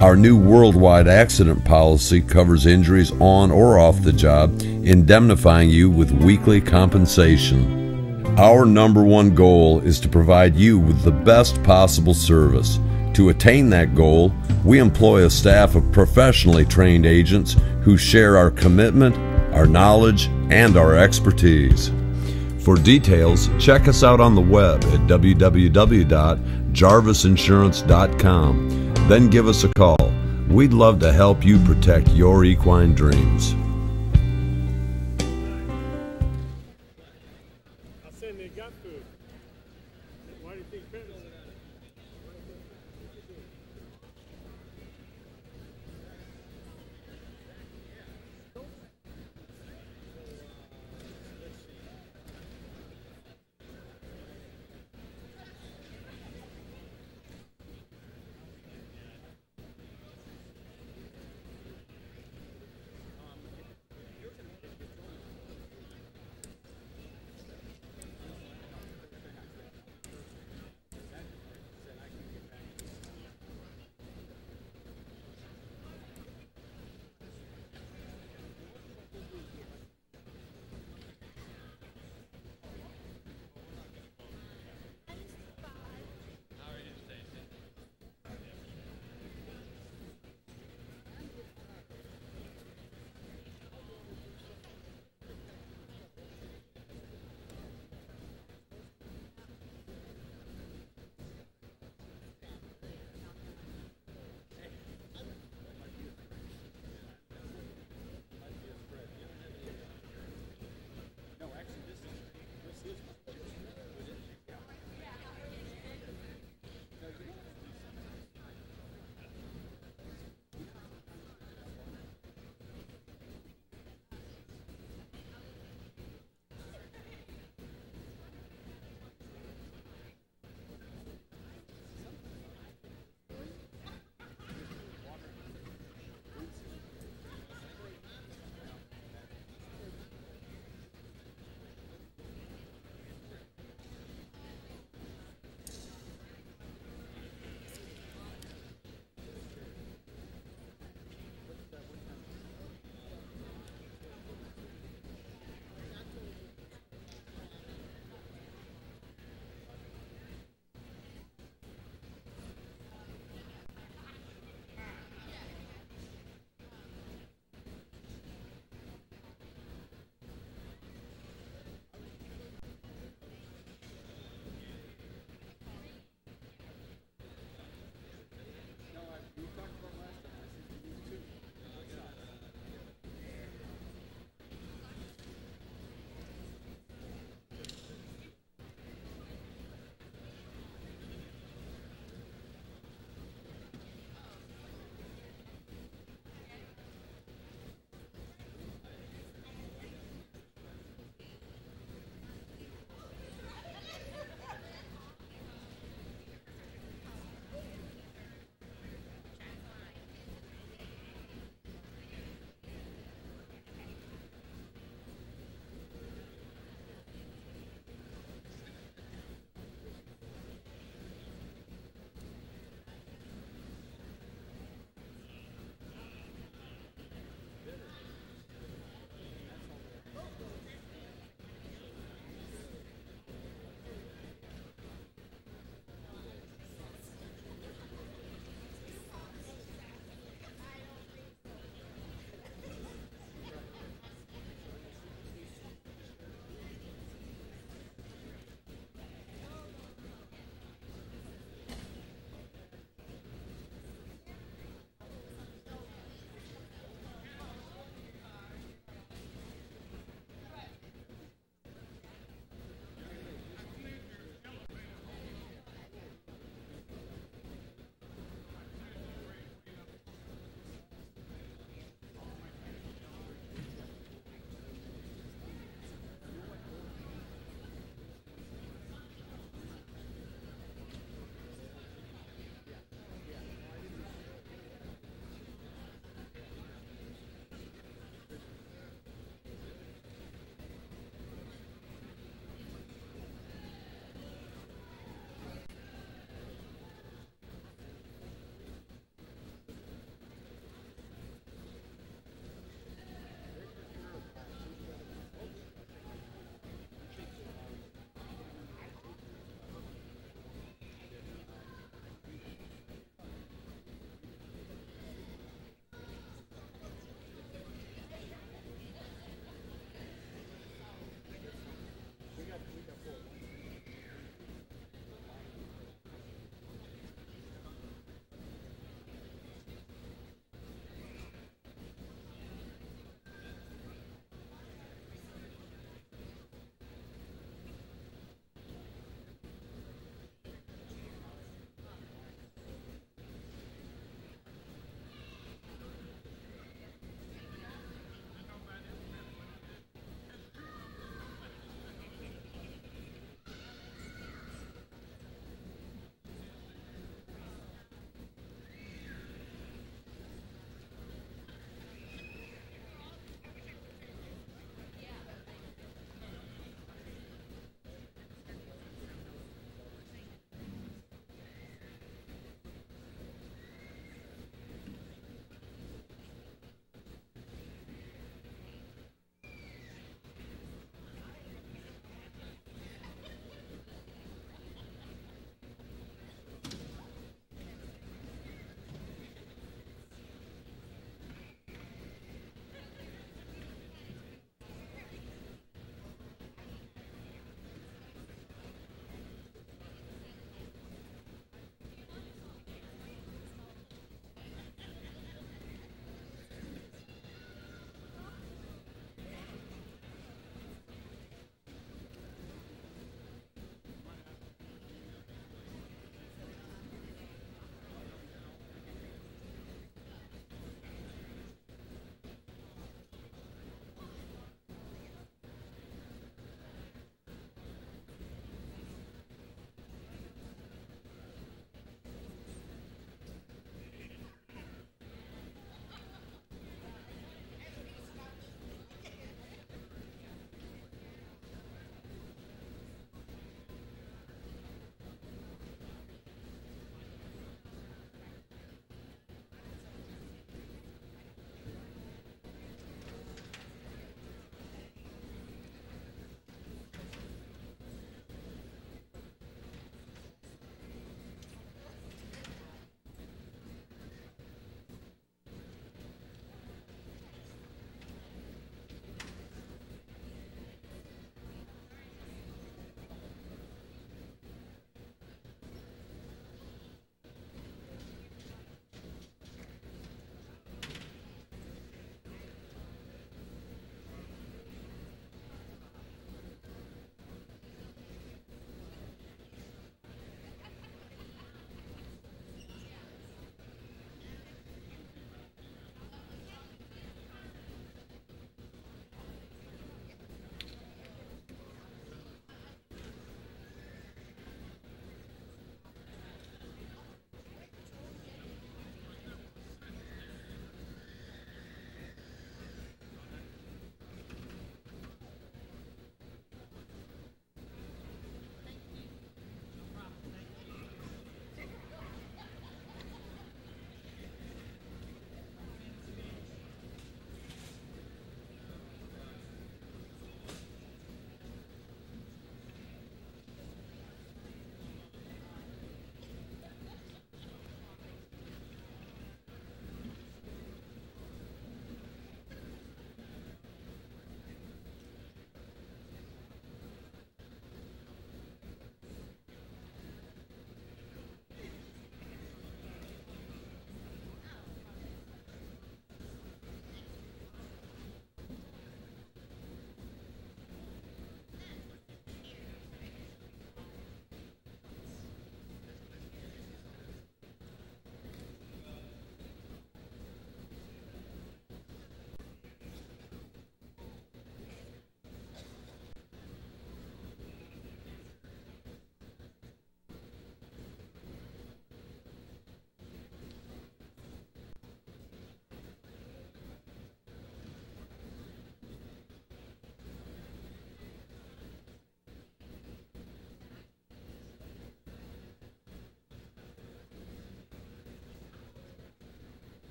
Our new worldwide accident policy covers injuries on or off the job, indemnifying you with weekly compensation. Our number one goal is to provide you with the best possible service. To attain that goal, we employ a staff of professionally trained agents who share our commitment, our knowledge, and our expertise. For details, check us out on the web at www.jarvisinsurance.com. Then give us a call. We'd love to help you protect your equine dreams. I said they got food. Why do you think Chris?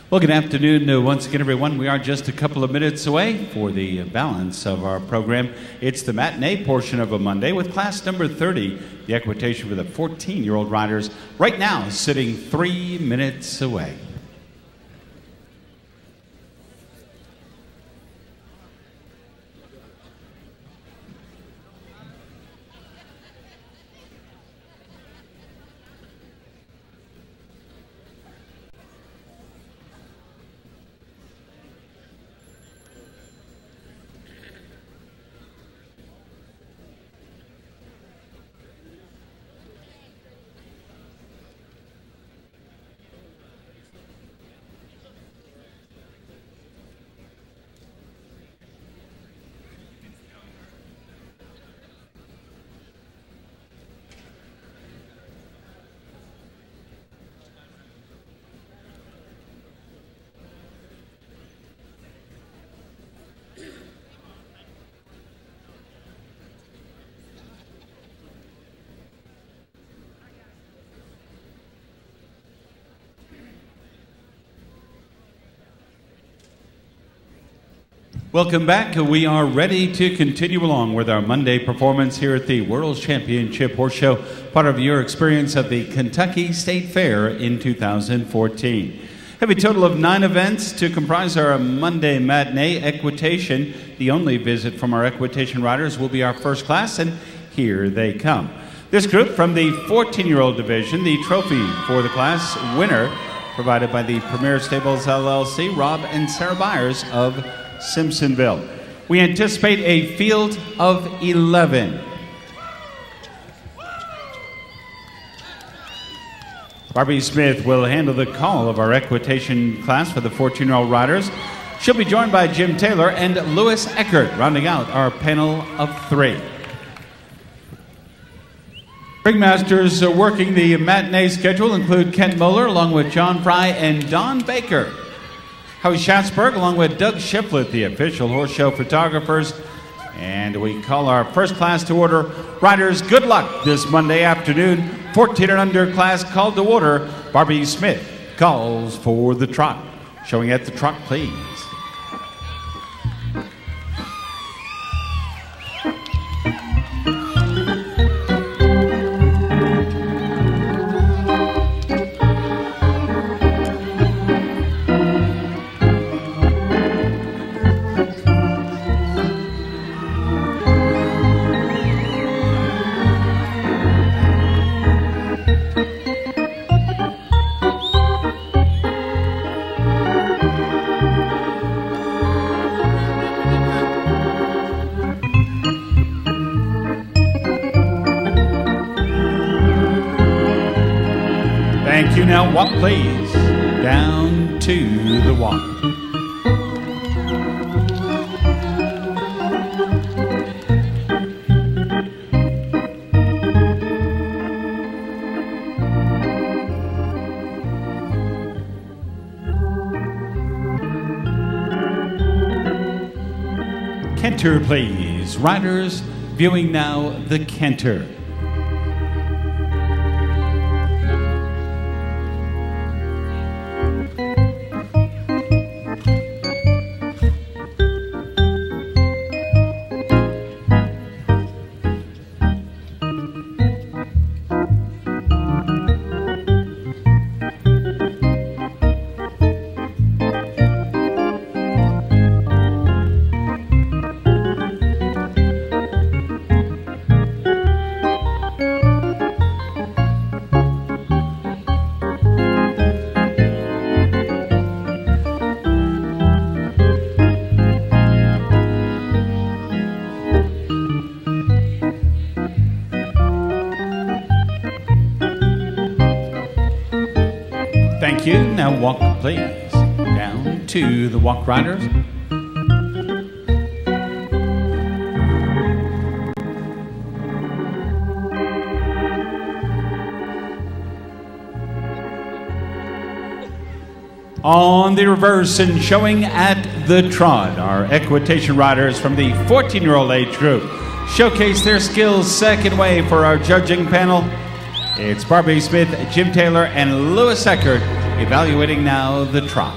Well, good afternoon once again, everyone. We are just a couple of minutes away for the balance of our program. It's the matinee portion of a Monday with class number 30, the equitation for the 14-year-old riders, right now sitting 3 minutes away. Welcome back. We are ready to continue along with our Monday performance here at the World Championship Horse Show, part of your experience of the Kentucky State Fair in 2014. We have a total of 9 events to comprise our Monday matinee equitation. The only visit from our equitation riders will be our first class, and here they come. This group from the 14-year-old division, the trophy for the class winner, provided by the Premier Stables LLC, Rob and Sarah Byers of Simpsonville. We anticipate a field of 11. Barbie Smith will handle the call of our equitation class for the 14-year-old riders. She'll be joined by Jim Taylor and Lewis Eckert, rounding out our panel of 3. Ringmasters working the matinee schedule include Kent Moeller along with John Fry and Don Baker. Howie Schatzberg along with Doug Shiflett, the official horse show photographers. And we call our first class to order. Riders, good luck this Monday afternoon. 14 and under class called to order. Barbie Smith calls for the trot. Showing at the trot, please. Thank you. Now walk, please. Down to the walk. Canter, please. Riders, viewing now the canter. Thank you. Now walk, please. Down to the walk, riders. On the reverse and showing at the trot, our equitation riders from the 14-year-old age group showcase their skills second way for our judging panel. It's Barbie Smith, Jim Taylor, and Lewis Eckert evaluating now the trot.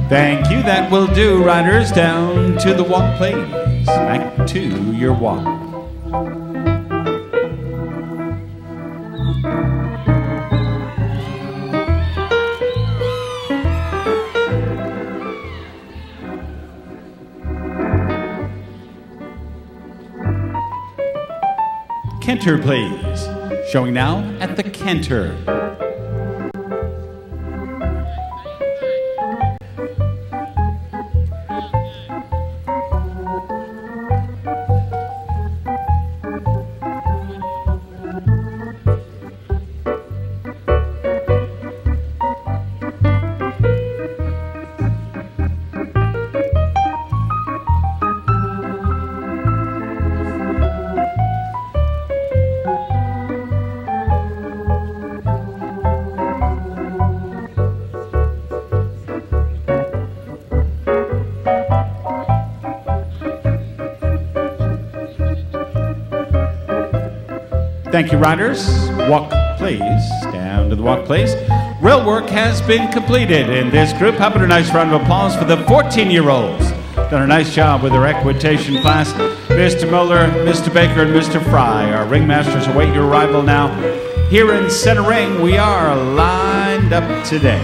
Thank you. That will do, riders. Down to the walk, please. Back to your walk. Canter, please. Showing now at the canter. Thank you, riders. Walk, please. Down to the walk, please. Rail work has been completed in this group. How about a nice round of applause for the 14-year-olds? Done a nice job with their equitation class. Mr. Muller, Mr. Baker, and Mr. Fry. Our ringmasters await your arrival now. Here in center ring, we are lined up today.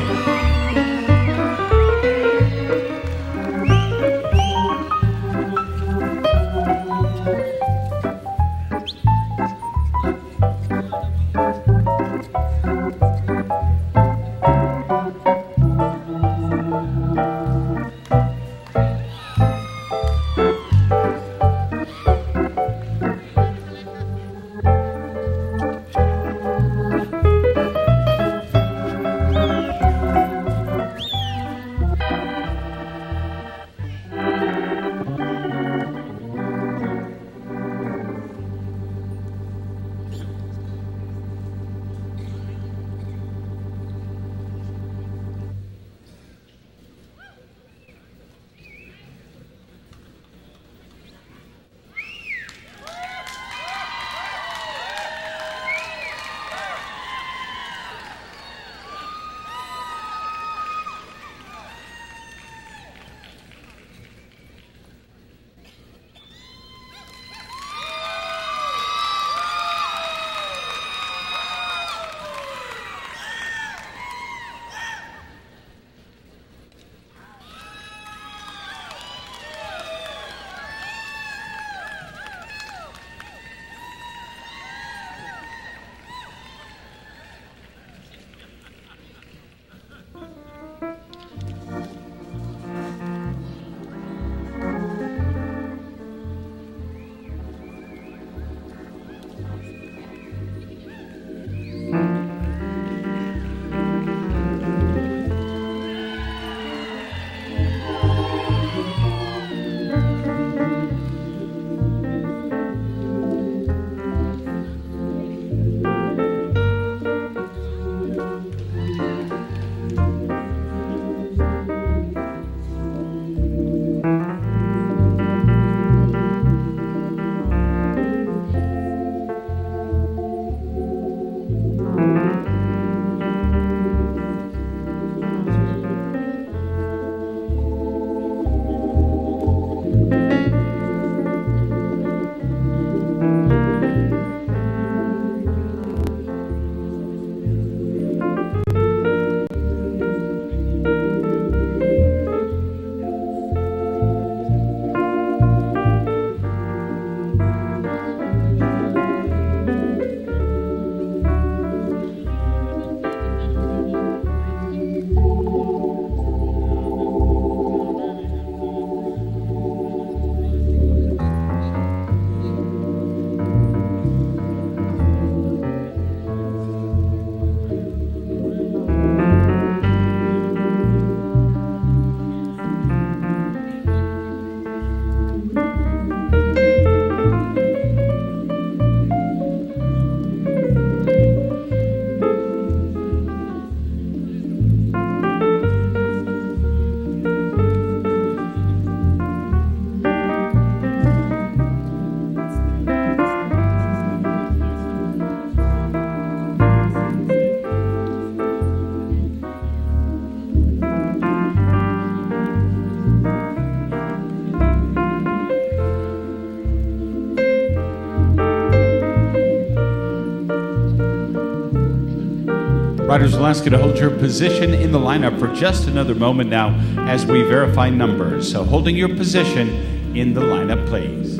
Riders, will ask you to hold your position in the lineup for just another moment now as we verify numbers. So holding your position in the lineup, please.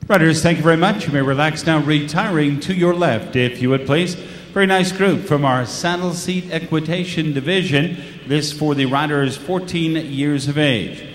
Riders, thank you very much. You may relax now, retiring to your left, if you would please. Very nice group from our saddle seat equitation division. This for the riders 14 years of age.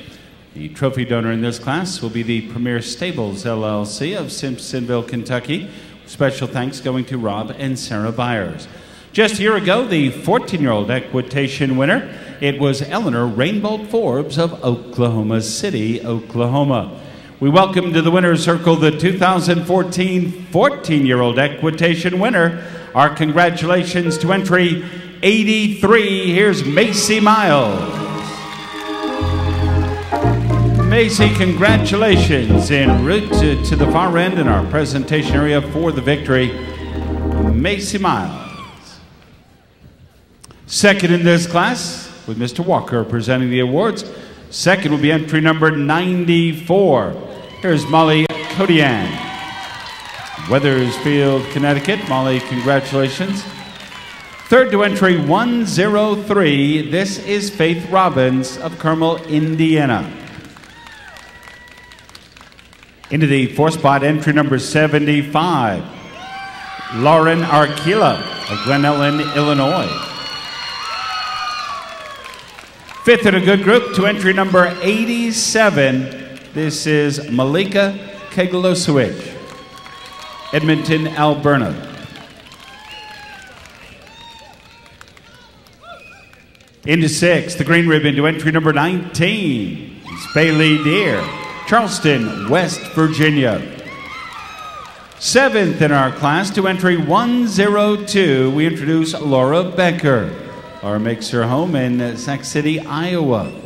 The trophy donor in this class will be the Premier Stables, LLC of Simpsonville, Kentucky. Special thanks going to Rob and Sarah Byers. Just a year ago, the 14-year-old equitation winner, it was Eleanor Rainbolt Forbes of Oklahoma City, Oklahoma. We welcome to the winner's circle the 2014 14-year-old equitation winner. Our congratulations to entry 83. Here's Macy Miles. Macy, congratulations en route to the far end in our presentation area for the victory. Macy Miles. Second in this class, with Mr. Walker presenting the awards. Second will be entry number 94. Here's Molly Kodian, Wethersfield, Connecticut. Molly, congratulations. Third to entry 103. This is Faith Robbins of Carmel, Indiana. Into the fourth spot, entry number 75. Lauren Arkila of Glen Ellen, Illinois. Fifth in a good group to entry number 87. This is Malika Keglosewicz, Edmonton, Alberta. Into sixth, the green ribbon to entry number 19. It's Bailey Deere, Charleston, West Virginia. Seventh in our class to entry 102, we introduce Laura Becker. Laura makes her home in Sac City, Iowa.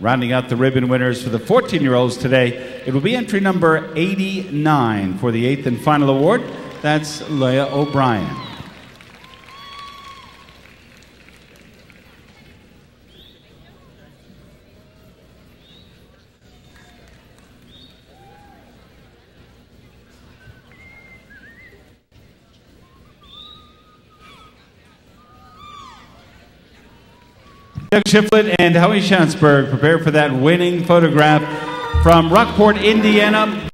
Rounding out the ribbon winners for the 14-year-olds today, it will be entry number 89 for the eighth and final award. That's Leah O'Brien. Doug Shiflett and Howie Schansberg prepare for that winning photograph from Rockport, Indiana.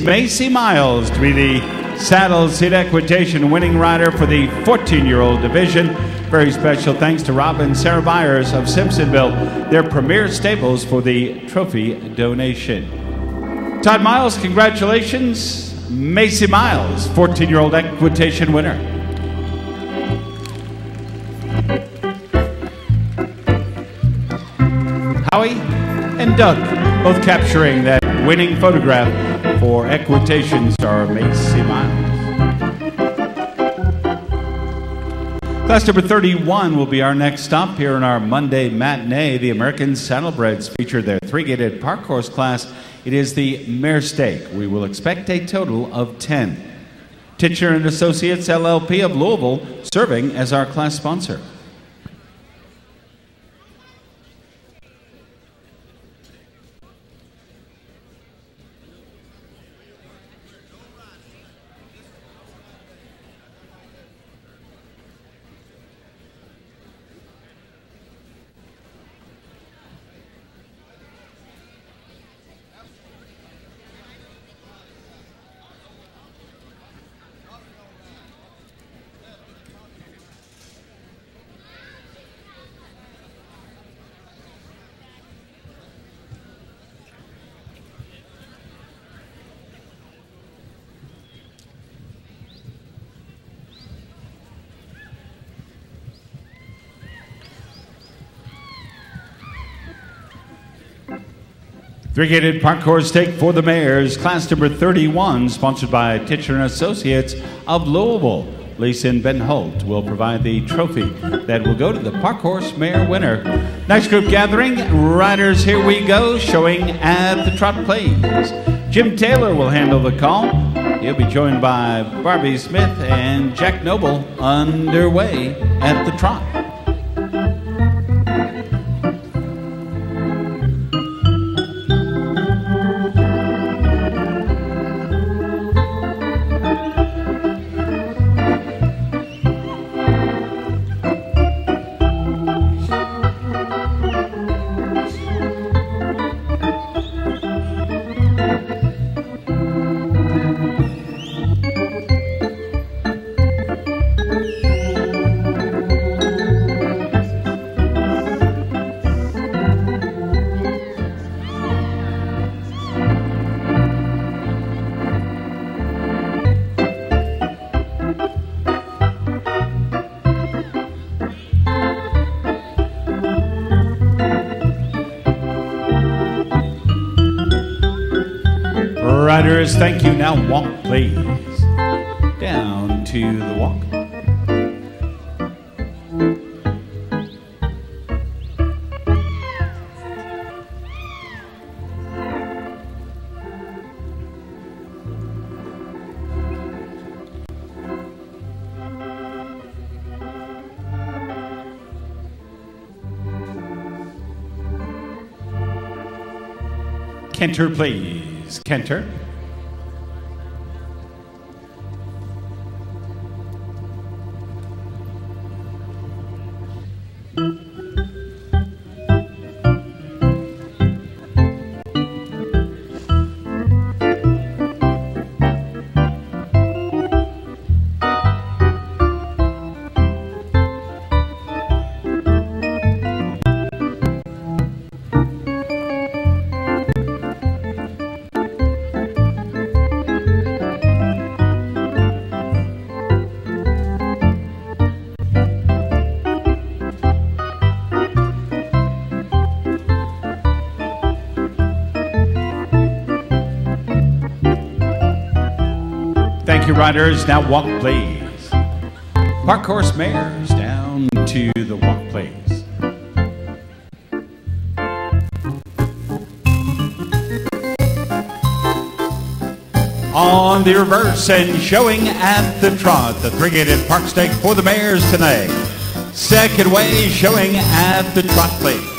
Macy Miles to be the saddle seat equitation winning rider for the 14-year-old division. Very special thanks to Rob and Sarah Byers of Simpsonville, their premier stables for the trophy donation. Todd Miles, congratulations. Macy Miles, 14-year-old equitation winner. Howie and Doug, both capturing that winning photograph for equitation star Macy Miles. Class number 31 will be our next stop here in our Monday matinee. The American Saddlebreds feature their three-gated park horse class. It is the Mare Stake. We will expect a total of 10. Titchener and Associates LLP of Louisville serving as our class sponsor. Three-gated park horse stake for the mares, class number 31, sponsored by Titcher & Associates of Louisville. Lisa and Ben Holt will provide the trophy that will go to the park horse mare winner. Next group gathering, riders, here we go, showing at the trot plays. Jim Taylor will handle the call. He'll be joined by Barbie Smith and Jack Noble, underway at the trot. Riders, thank you. Now walk, please. Down to the walk. Canter, please. Canter. Thank you, riders. Now walk, please. Park horse mares down to the walk, please. On the reverse and showing at the trot, the three-gated park stake for the mares tonight. Second way, showing at the trot, please.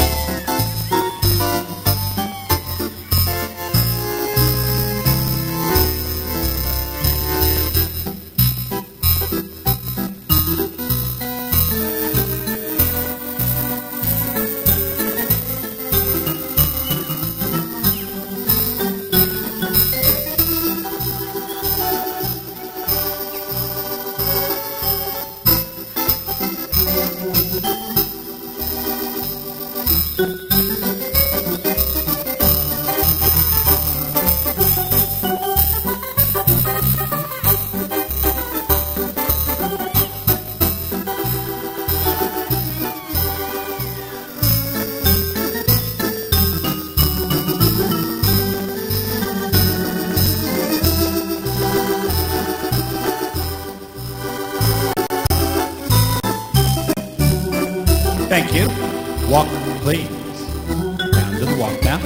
Thank you. Walk, please. Down to the walk now.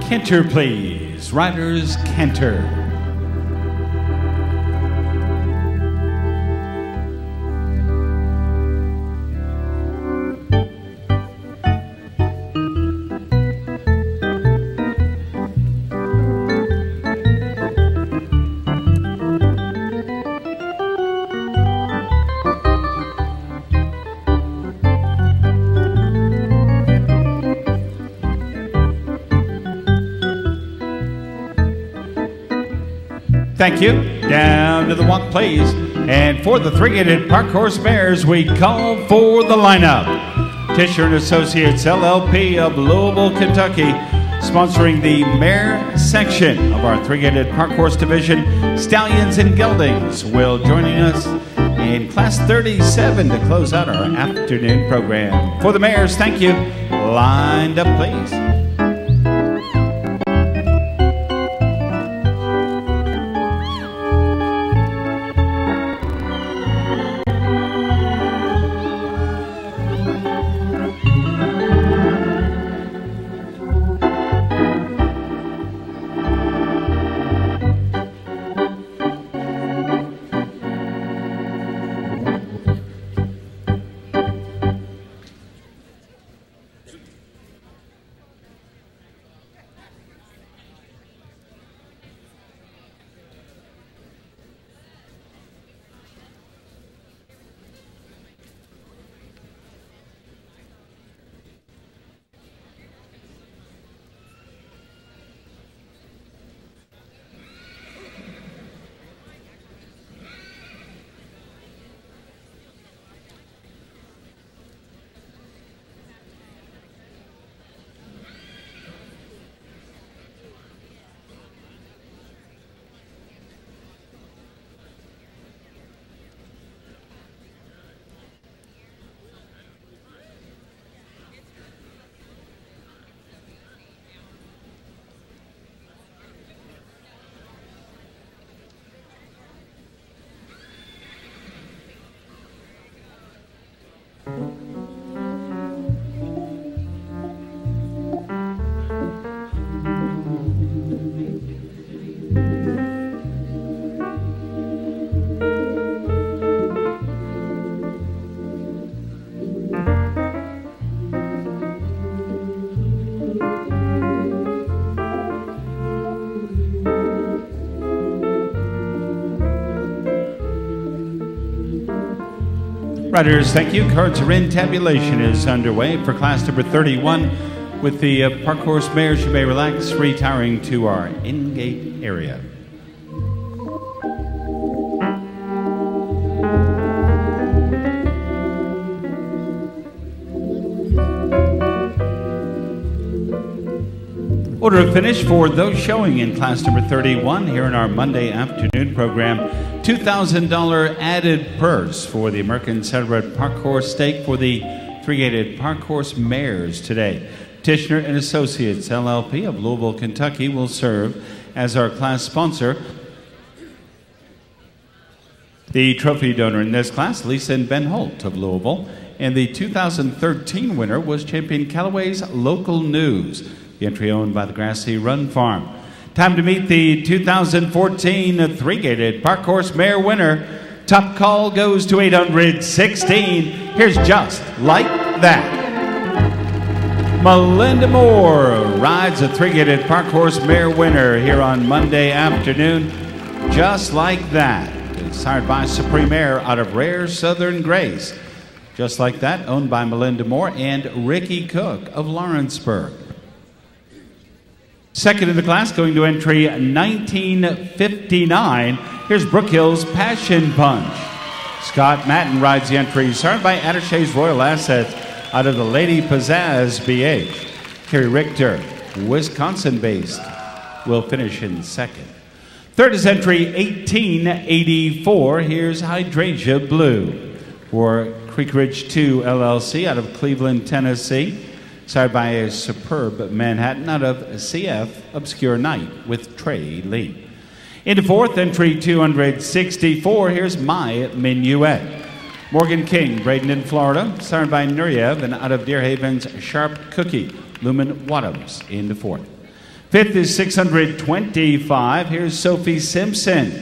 Canter, please. Riders, canter. Thank you. Down to the walk, please. And for the three-gated park horse mares, we call for the lineup. Tischer & Associates, LLP of Louisville, Kentucky, Sponsoring the mare section of our three-gated park horse division, Stallions and Geldings will joining us in Class 37 to close out our afternoon program. For the mares, thank you. Lined up, please. Riders, thank you. Cards are in. Tabulation is underway for class number 31. With the park horse mares, you may relax, retiring to our in-gate area. Order of finish for those showing in class number 31 here in our Monday afternoon program. $2,000 added purse for the American Saddlebred Park Horse Stake for the three-gated park horse mares today. Tishner and Associates LLP of Louisville, Kentucky will serve as our class sponsor. The trophy donor in this class, Lisa and Ben Holt of Louisville, and the 2013 winner was Champion Callaway's Local News, the entry owned by the Grassy Run Farm. Time to meet the 2014 three-gated park horse mare winner. Top call goes to 816. Here's Just Like That. Melinda Moore rides a three-gated park horse mare winner here on Monday afternoon. Just Like That. It's sired by Supreme Air out of Rare Southern Grace. Just Like That, owned by Melinda Moore and Ricky Cook of Lawrenceburg. Second in the class, going to entry 1959. Here's Brook Hill's Passion Punch. Scott Matten rides the entry, sired by Attachay's Royal Assets out of the Lady Pizzazz BH. Kerry Richter, Wisconsin-based, will finish in second. Third is entry 1884. Here's Hydrangea Blue for Creek Ridge 2 LLC out of Cleveland, Tennessee. Sired by a superb Manhattan out of CF Obscure Night with Trey Lee. Into fourth, entry 264. Here's My Minuet. Morgan King, Bradenton, Florida. Sired by Nureyev and out of Deer Haven's Sharp Cookie, Lumen Wadhams into fourth. Fifth is 625. Here's Sophie Simpson.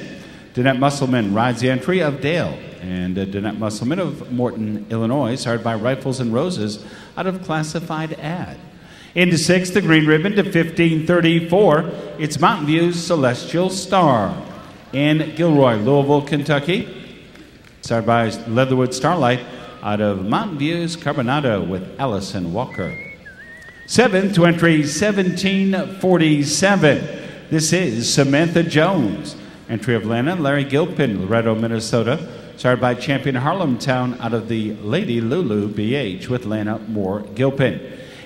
Danette Musselman rides the entry of Dale. And Danette Musselman of Morton, Illinois, sired by Rifles and Roses out of Classified Ad. Into sixth, the green ribbon to 1534. It's Mountain View's Celestial Star. In Gilroy, Louisville, Kentucky, sired by Leatherwood Starlight out of Mountain View's Carbonado with Allison Walker. Seventh to entry 1747. This is Samantha Jones. Entry of Lana and Larry Gilpin, Loretto, Minnesota. Sired by Champion Harlemtown out of the Lady Lulu BH with Lana Moore Gilpin.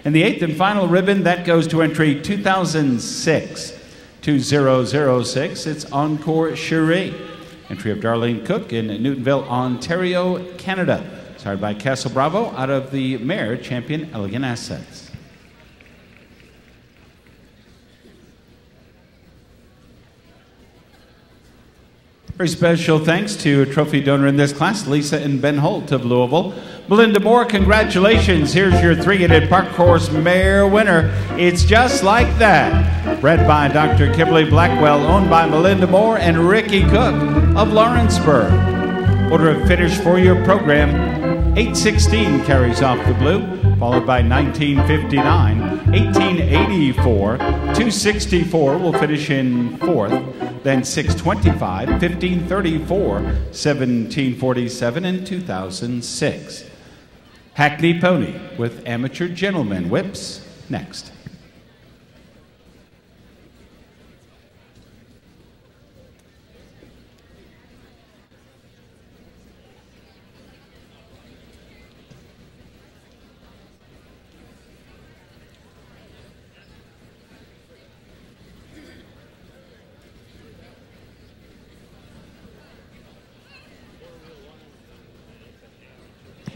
And the 8th and final ribbon, that goes to entry 2006. 2006, it's Encore Cherie. Entry of Darlene Cook in Newtonville, Ontario, Canada. Started by Castle Bravo out of the mare Champion Elegant Assets. Very special thanks to trophy donor in this class, Lisa and Ben Holt of Louisville. Melinda Moore, congratulations. Here's your three-headed park horse mare winner. It's Just Like That. Bred by Dr. Kimberly Blackwell, owned by Melinda Moore and Ricky Cook of Lawrenceburg. Order of finish for your program, 816 carries off the blue, followed by 1959, 1884, 264 will finish in fourth, then 625, 1534, 1747, and 2006. Hackney Pony with Amateur Gentleman Whips next.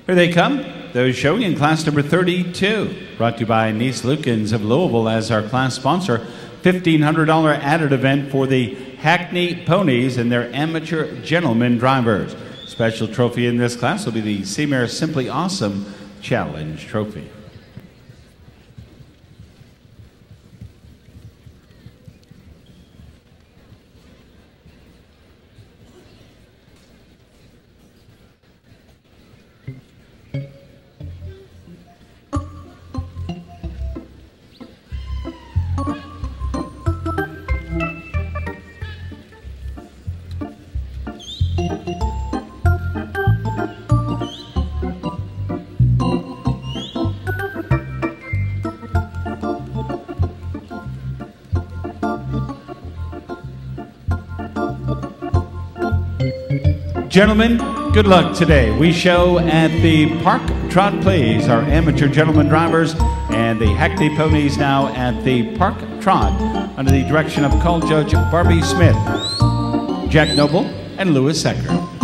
Here they come, those showing in class number 32. Brought to you by Nice Lukens of Louisville as our class sponsor. $1,500 added event for the Hackney Ponies and their amateur gentlemen drivers. Special trophy in this class will be the Seamare Simply Awesome Challenge Trophy. Gentlemen, good luck today. We show at the Park Trot Plays, our amateur gentleman drivers, and the Hackney Ponies now at the Park Trot under the direction of call judge Barbie Smith, Jack Noble, and Louis Ecker.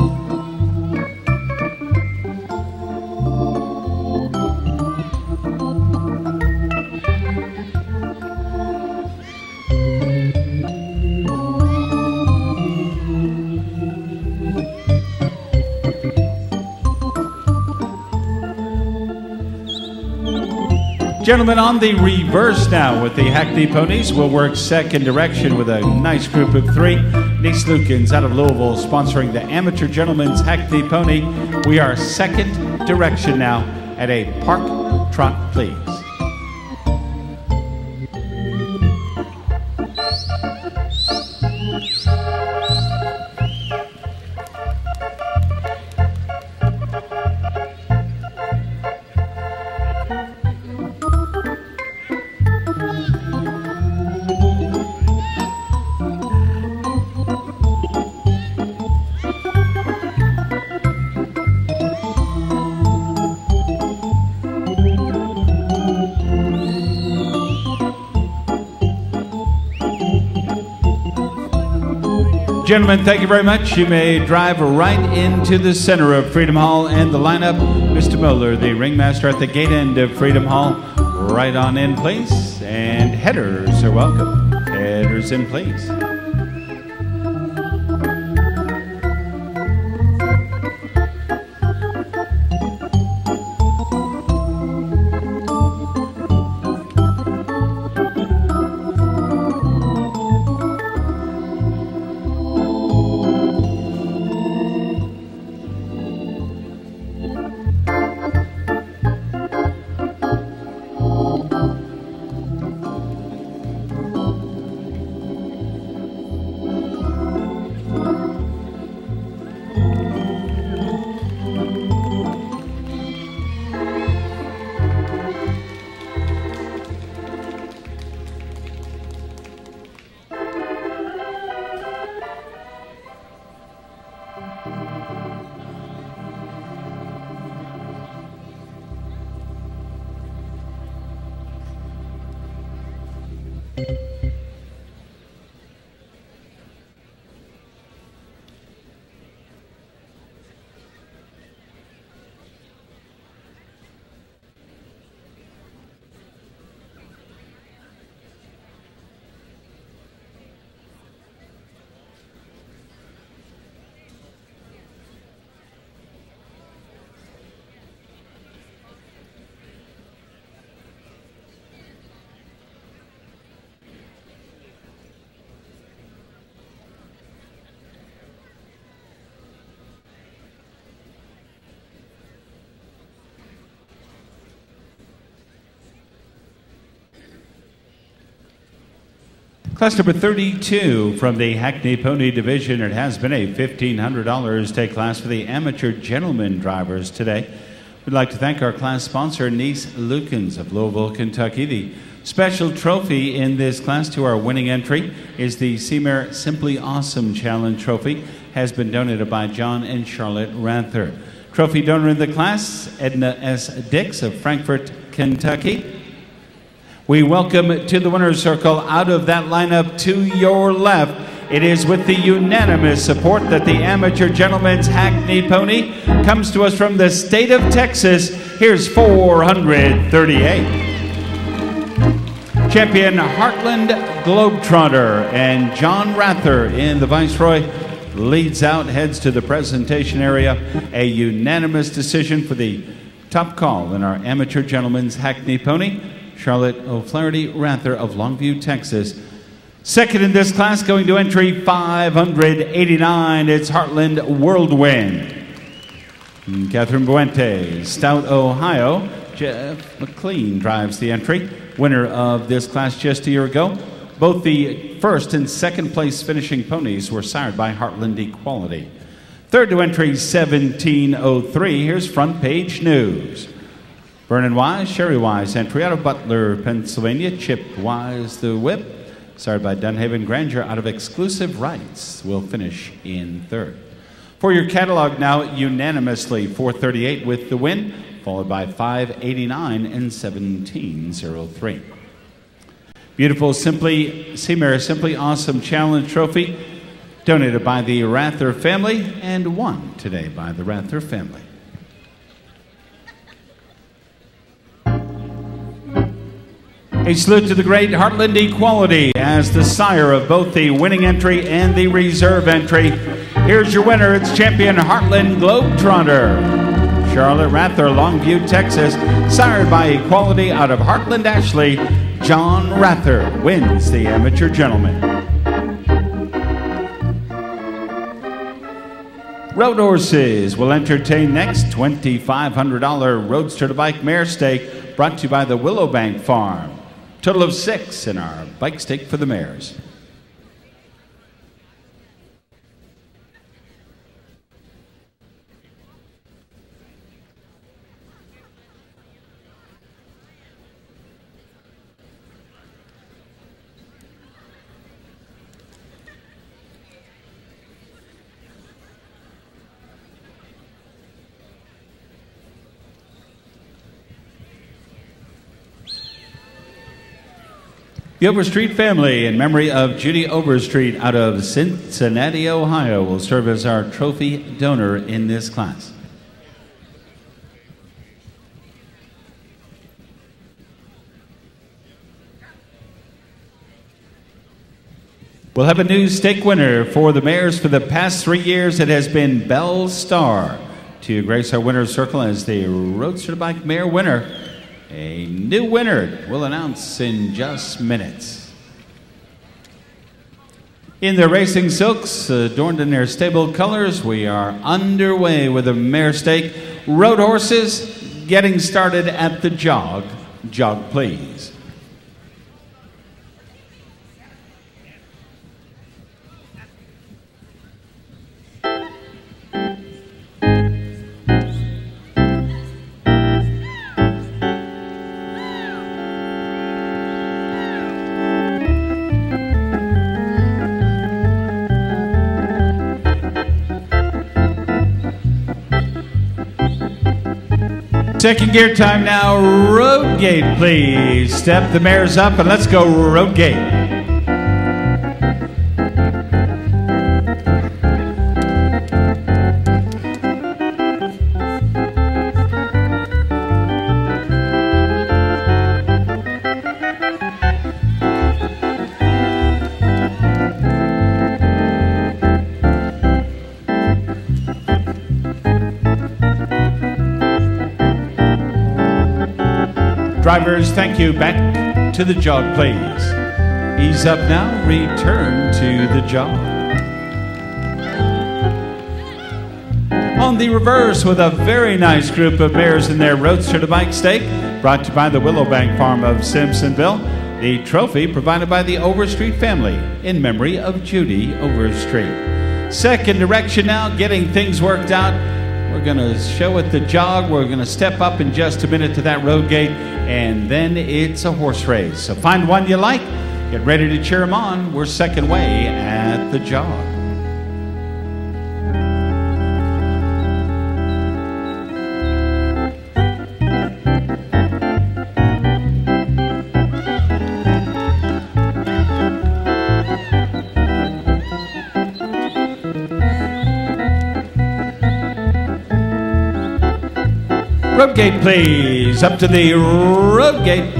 Gentlemen, on the reverse now with the Hackney Ponies. We'll work second direction with a nice group of three. Nice Lukens out of Louisville sponsoring the Amateur Gentleman's Hackney Pony. We are second direction now at a Park Trot, please. Gentlemen, thank you very much. You may drive right into the center of Freedom Hall and the lineup. Mr. Miller, the ringmaster at the gate end of Freedom Hall. Right on in, please. And headers are welcome. Headers in, please. Class number 32 from the Hackney Pony Division. It has been a $1,500 stake class for the amateur gentleman drivers today. We'd like to thank our class sponsor, Nice Lukens of Louisville, Kentucky. The special trophy in this class to our winning entry is the SeaMare Simply Awesome Challenge Trophy. Has been donated by John and Charlotte Rather. Trophy donor in the class, Edna S. Dix of Frankfort, Kentucky. We welcome to the winner's circle out of that lineup to your left. It is with the unanimous support that the amateur gentleman's Hackney Pony comes to us from the state of Texas. Here's 438. Champion Heartland Globetrotter, and John Rather in the Viceroy leads out, heads to the presentation area. A unanimous decision for the top call in our amateur gentleman's Hackney Pony. Charlotte O'Flaherty Rather of Longview, Texas. Second in this class, going to entry 589, it's Heartland Whirlwind. Catherine Buente, Stout, Ohio. Jeff McLean drives the entry. Winner of this class just a year ago. Both the first and second place finishing ponies were sired by Heartland Equality. Third to entry 1703, here's Front Page News. Vernon Wise, Sherry Wise, entry out of Butler, Pennsylvania. Chip Wise, the whip. Sired by Dunhaven Grandeur out of Exclusive Rights. Will finish in third. For your catalog now, unanimously 438 with the win, followed by 589 and 1703. Beautiful SeaMare Simply Awesome Challenge Trophy, donated by the Rather family and won today by the Rather family. A salute to the great Heartland Equality as the sire of both the winning entry and the reserve entry. Here's your winner. It's champion Heartland Globetrotter. Charlotte Rather, Longview, Texas, sired by Equality out of Heartland, Ashley. John Rather wins the amateur gentleman. Road Horses will entertain next. $2,500 Roadster to Bike Mare Stake brought to you by the Willowbank Farm. Total of 6 in our bike stake for the mares. The Overstreet family, in memory of Judy Overstreet out of Cincinnati, Ohio, will serve as our trophy donor in this class. We'll have a new stake winner for the mares for the past 3 years. It has been Belle Star to grace our winner's circle as the Roadster to Bike Mare winner. A new winner we'll announce in just minutes. In their racing silks, adorned in their stable colors, we are underway with a mare stake. Road Horses getting started at the jog. Jog, please. Second gear time now, road gate, please. Step the mares up and let's go road gate. Drivers, thank you. Back to the jog, please. Ease up now. Return to the jog. On the reverse with a very nice group of mares in their Roadster to Bike stake, brought to you by the Willowbank Farm of Simpsonville. The trophy provided by the Overstreet family in memory of Judy Overstreet. Second direction now, getting things worked out. We're going to show it the jog. We're going to step up in just a minute to that road gate, and then it's a horse race. So find one you like, get ready to cheer them on. We're second way at the jog. Road gate, please. Up to the road gate.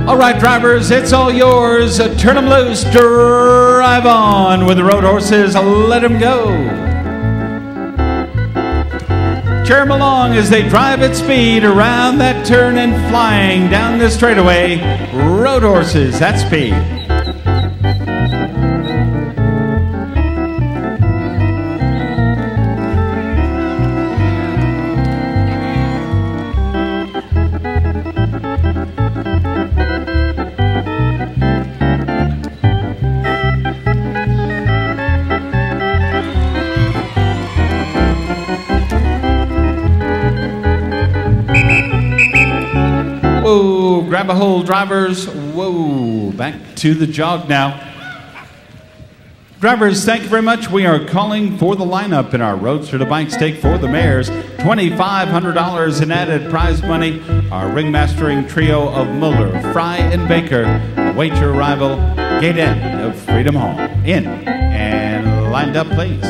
All right, drivers, it's all yours. Turn them loose, drive on with the road horses, let them go. Cheer them along as they drive at speed around that turn and flying down the straightaway. Road horses at speed. Whoa, grab a hold, drivers. Whoa, back to the jog now. Drivers, thank you very much. We are calling for the lineup in our Roadster to Bike Stake for the Mares. $2,500 in added prize money. Our ringmastering trio of Muller, Fry, and Baker await your arrival. Gate end of Freedom Hall. In and lined up, please.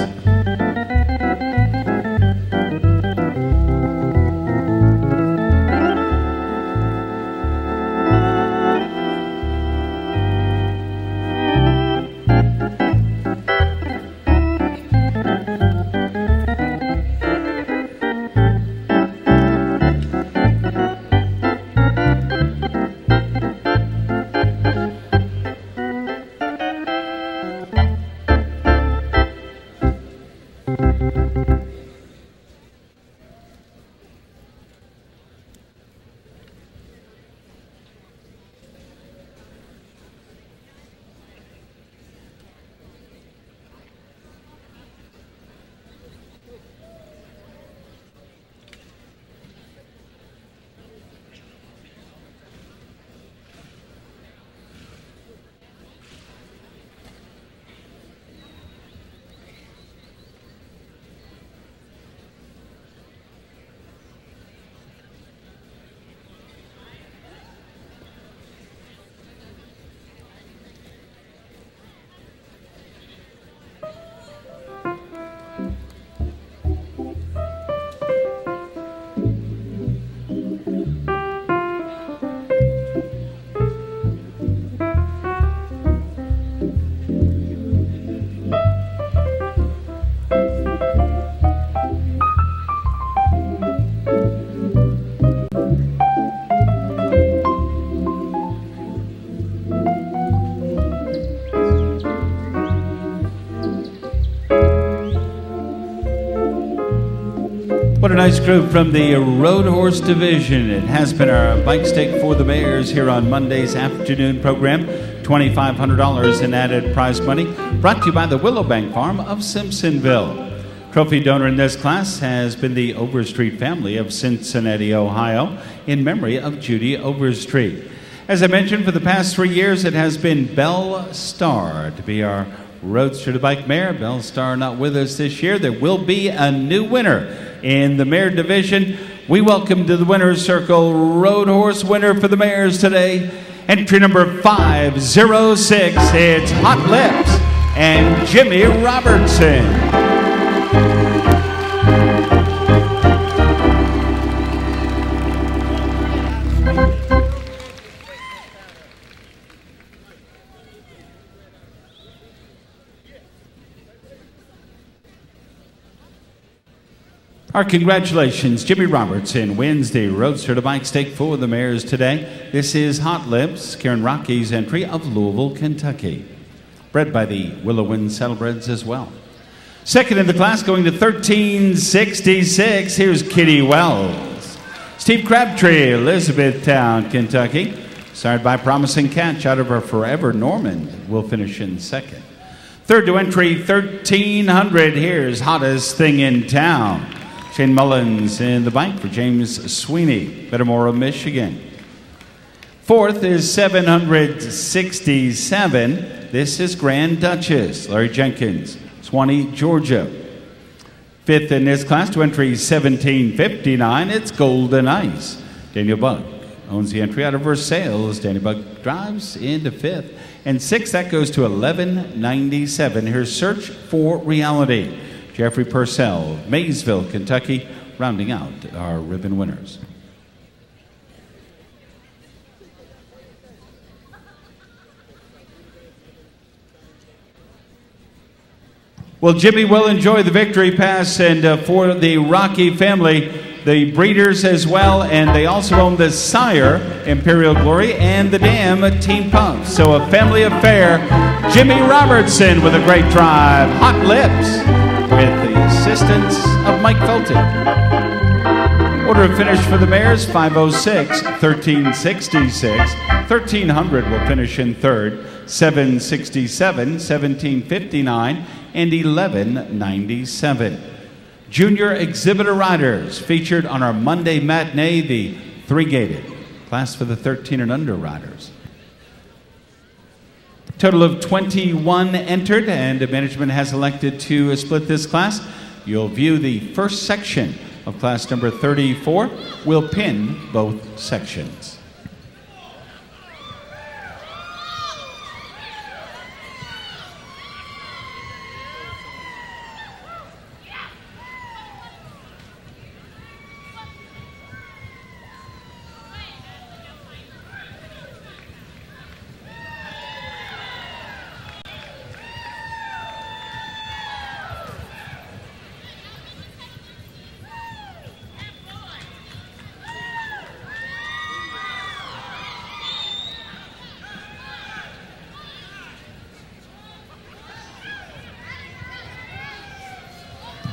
What a nice group from the Road Horse Division. It has been our Bike Stake for the Mares here on Monday's afternoon program. $2,500 in added prize money, brought to you by the Willowbank Farm of Simpsonville. Trophy donor in this class has been the Overstreet family of Cincinnati, Ohio, in memory of Judy Overstreet. As I mentioned, for the past 3 years, it has been Belle Star to be our Roadster to Bike mare. Belle Star not with us this year. There will be a new winner in the mare division. We welcome to the winner's circle road horse winner for the mares today. Entry number 506. It's Hot Lips and Jimmy Robertson. Our congratulations. Jimmy Robertson wins the Roadster to Bike Stake for the mares today. This is Hot Lips, Karen Rocky's entry of Louisville, Kentucky. Bred by the Willow Wind Saddlebreds as well. Second in the class going to 1366. Here's Kitty Wells. Steve Crabtree, Elizabethtown, Kentucky. Started by Promising Catch out of her Forever Normand. Will finish in second. Third to entry, 1300. Here's Hottest Thing in Town. Shane Mullins in the bike for James Sweeney, Bettamora, Michigan. Fourth is 767. This is Grand Duchess, Larry Jenkins, Swanee, Georgia. Fifth in this class to entry, 1759. It's Golden Ice. Daniel Buck owns the entry out of Versailles. Daniel Buck drives into fifth. And sixth, that goes to 1197. Here's Search for Reality. Jeffrey Purcell, Maysville, Kentucky, rounding out our ribbon winners. Well, Jimmy will enjoy the victory pass, and for the Rocky family, the breeders as well, and they also own the sire, Imperial Glory, and the dam, Team Puff. So a family affair. Jimmy Robertson with a great drive. Hot Lips with the assistance of Mike Felton. Order of finish for the mares, 506, 1366. 1300 will finish in third, 767, 1759, and 1197. Junior exhibitor riders featured on our Monday matinee, the three-gated class for the 13 and under riders. Total of 21 entered, and management has elected to split this class. You'll view the first section of class number 34. We'll pin both sections.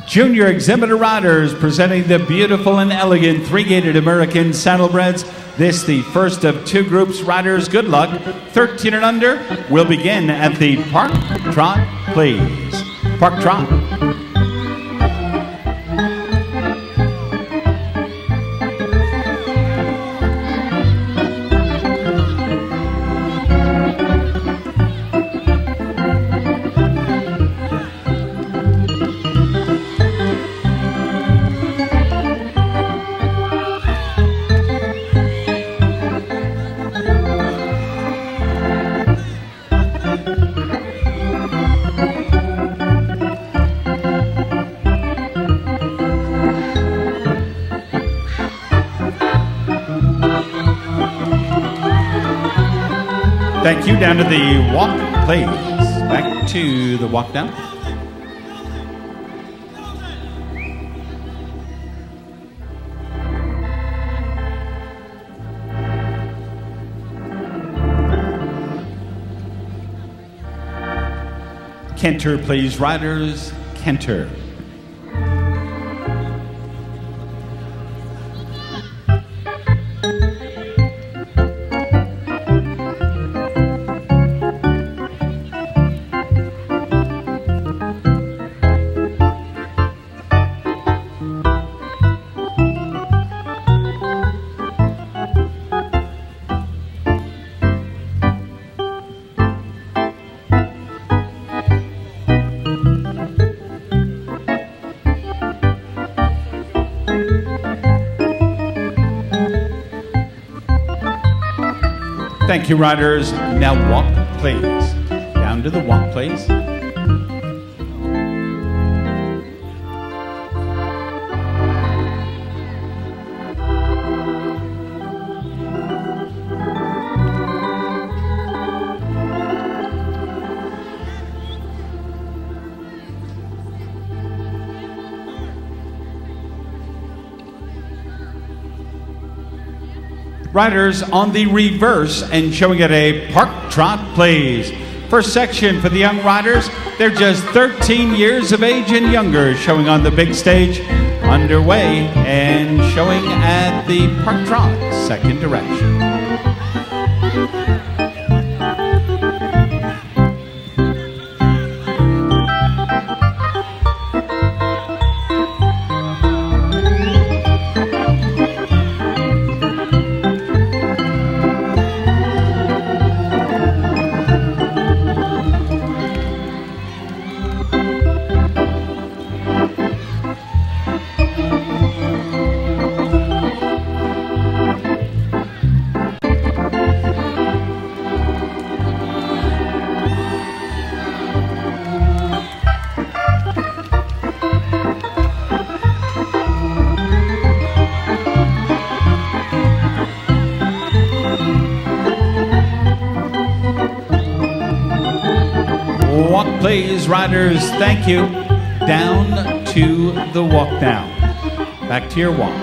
Junior exhibitor riders presenting the beautiful and elegant three-gated American Saddlebreds. This the first of two groups. Riders, good luck. 13 and under will begin at the Park Trot, please. Park Trot. Thank you. Down to the walk, please. Back to the walk down. Canter, please. Riders, canter. Thank you, riders. Now walk, please. Down to the walk, please. Riders on the reverse and showing at a park trot, please. First section for the young riders, they're just 13 years of age and younger, showing on the big stage, underway and showing at the park trot, second direction. Walk, please, riders. Thank you. Down to the walk now. Back to your walk.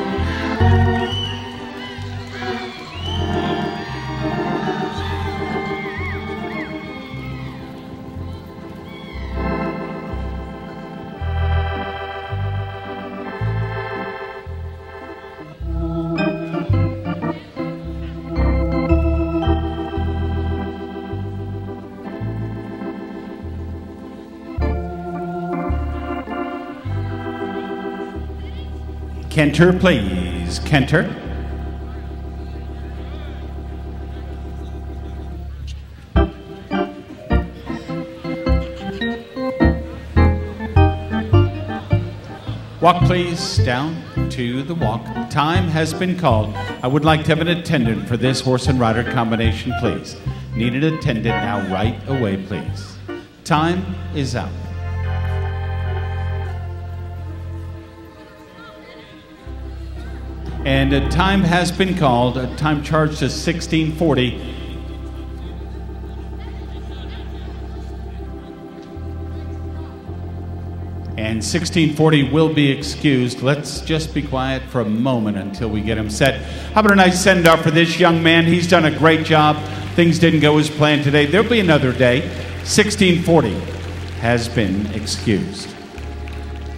Canter, please. Canter. Walk, please. Down to the walk. Time has been called. I would like to have an attendant for this horse and rider combination, please. Need an attendant now right away, please. Time is out. And a time has been called, a time charged to 1640. And 1640 will be excused. Let's just be quiet for a moment until we get him set. How about a nice send-off for this young man? He's done a great job. Things didn't go as planned today. There'll be another day. 1640 has been excused.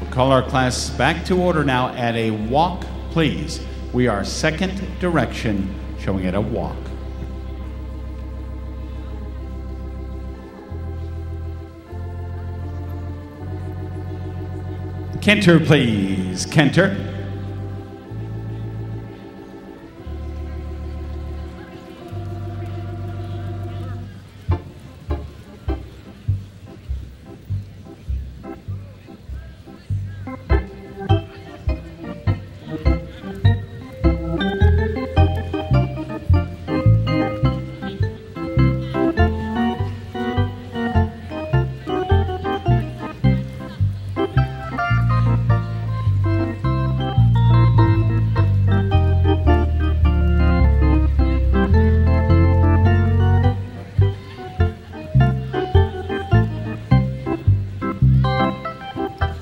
We'll call our class back to order now at a walk, please. We are second direction, showing it a walk. Canter, please. Canter.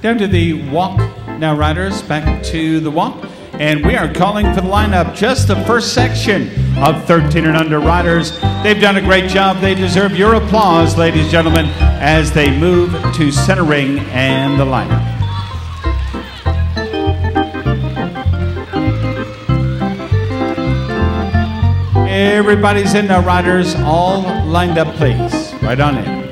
Down to the walk now, riders, back to the walk. And we are calling for the lineup, just the first section of 13 and under riders. They've done a great job. They deserve your applause, ladies and gentlemen, as they move to center ring and the lineup. Everybody's in now, riders, all lined up, please. Right on in.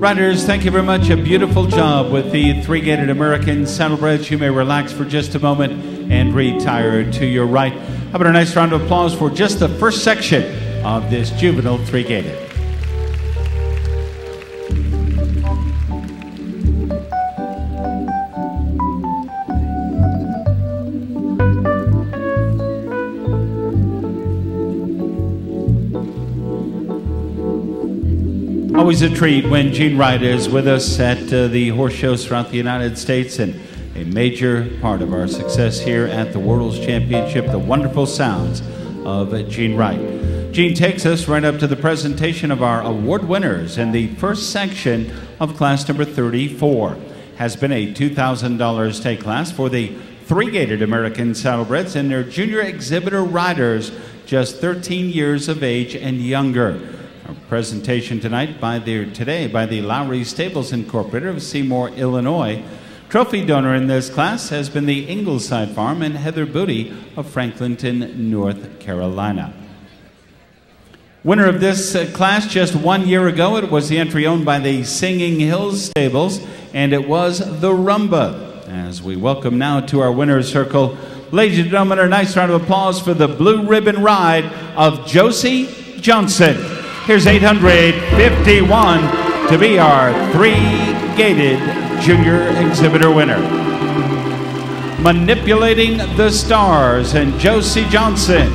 Riders, thank you very much. A beautiful job with the three-gated American Saddlebreds. You may relax for just a moment and retire to your right. How about a nice round of applause for just the first section of this juvenile three-gated. Always a treat when Gene Wright is with us at the horse shows throughout the United States, and a major part of our success here at the World's Championship, the wonderful sounds of Gene Wright. Gene takes us right up to the presentation of our award winners in the first section of class number 34. Has been a $2,000 stake class for the three-gated American Saddlebreds and their junior exhibitor riders, just 13 years of age and younger. Our presentation tonight by the Lowry Stables Incorporated of Seymour, Illinois. Trophy donor in this class has been the Ingleside Farm and Heather Booty of Franklinton, North Carolina. Winner of this class just 1 year ago, it was the entry owned by the Singing Hills Stables, and it was the Rumba. As we welcome now to our winner's circle, ladies and gentlemen, a nice round of applause for the blue ribbon ride of Josie Johnson. Here's 851 to be our three-gated junior exhibitor winner. Manipulating the Stars and Josie Johnson.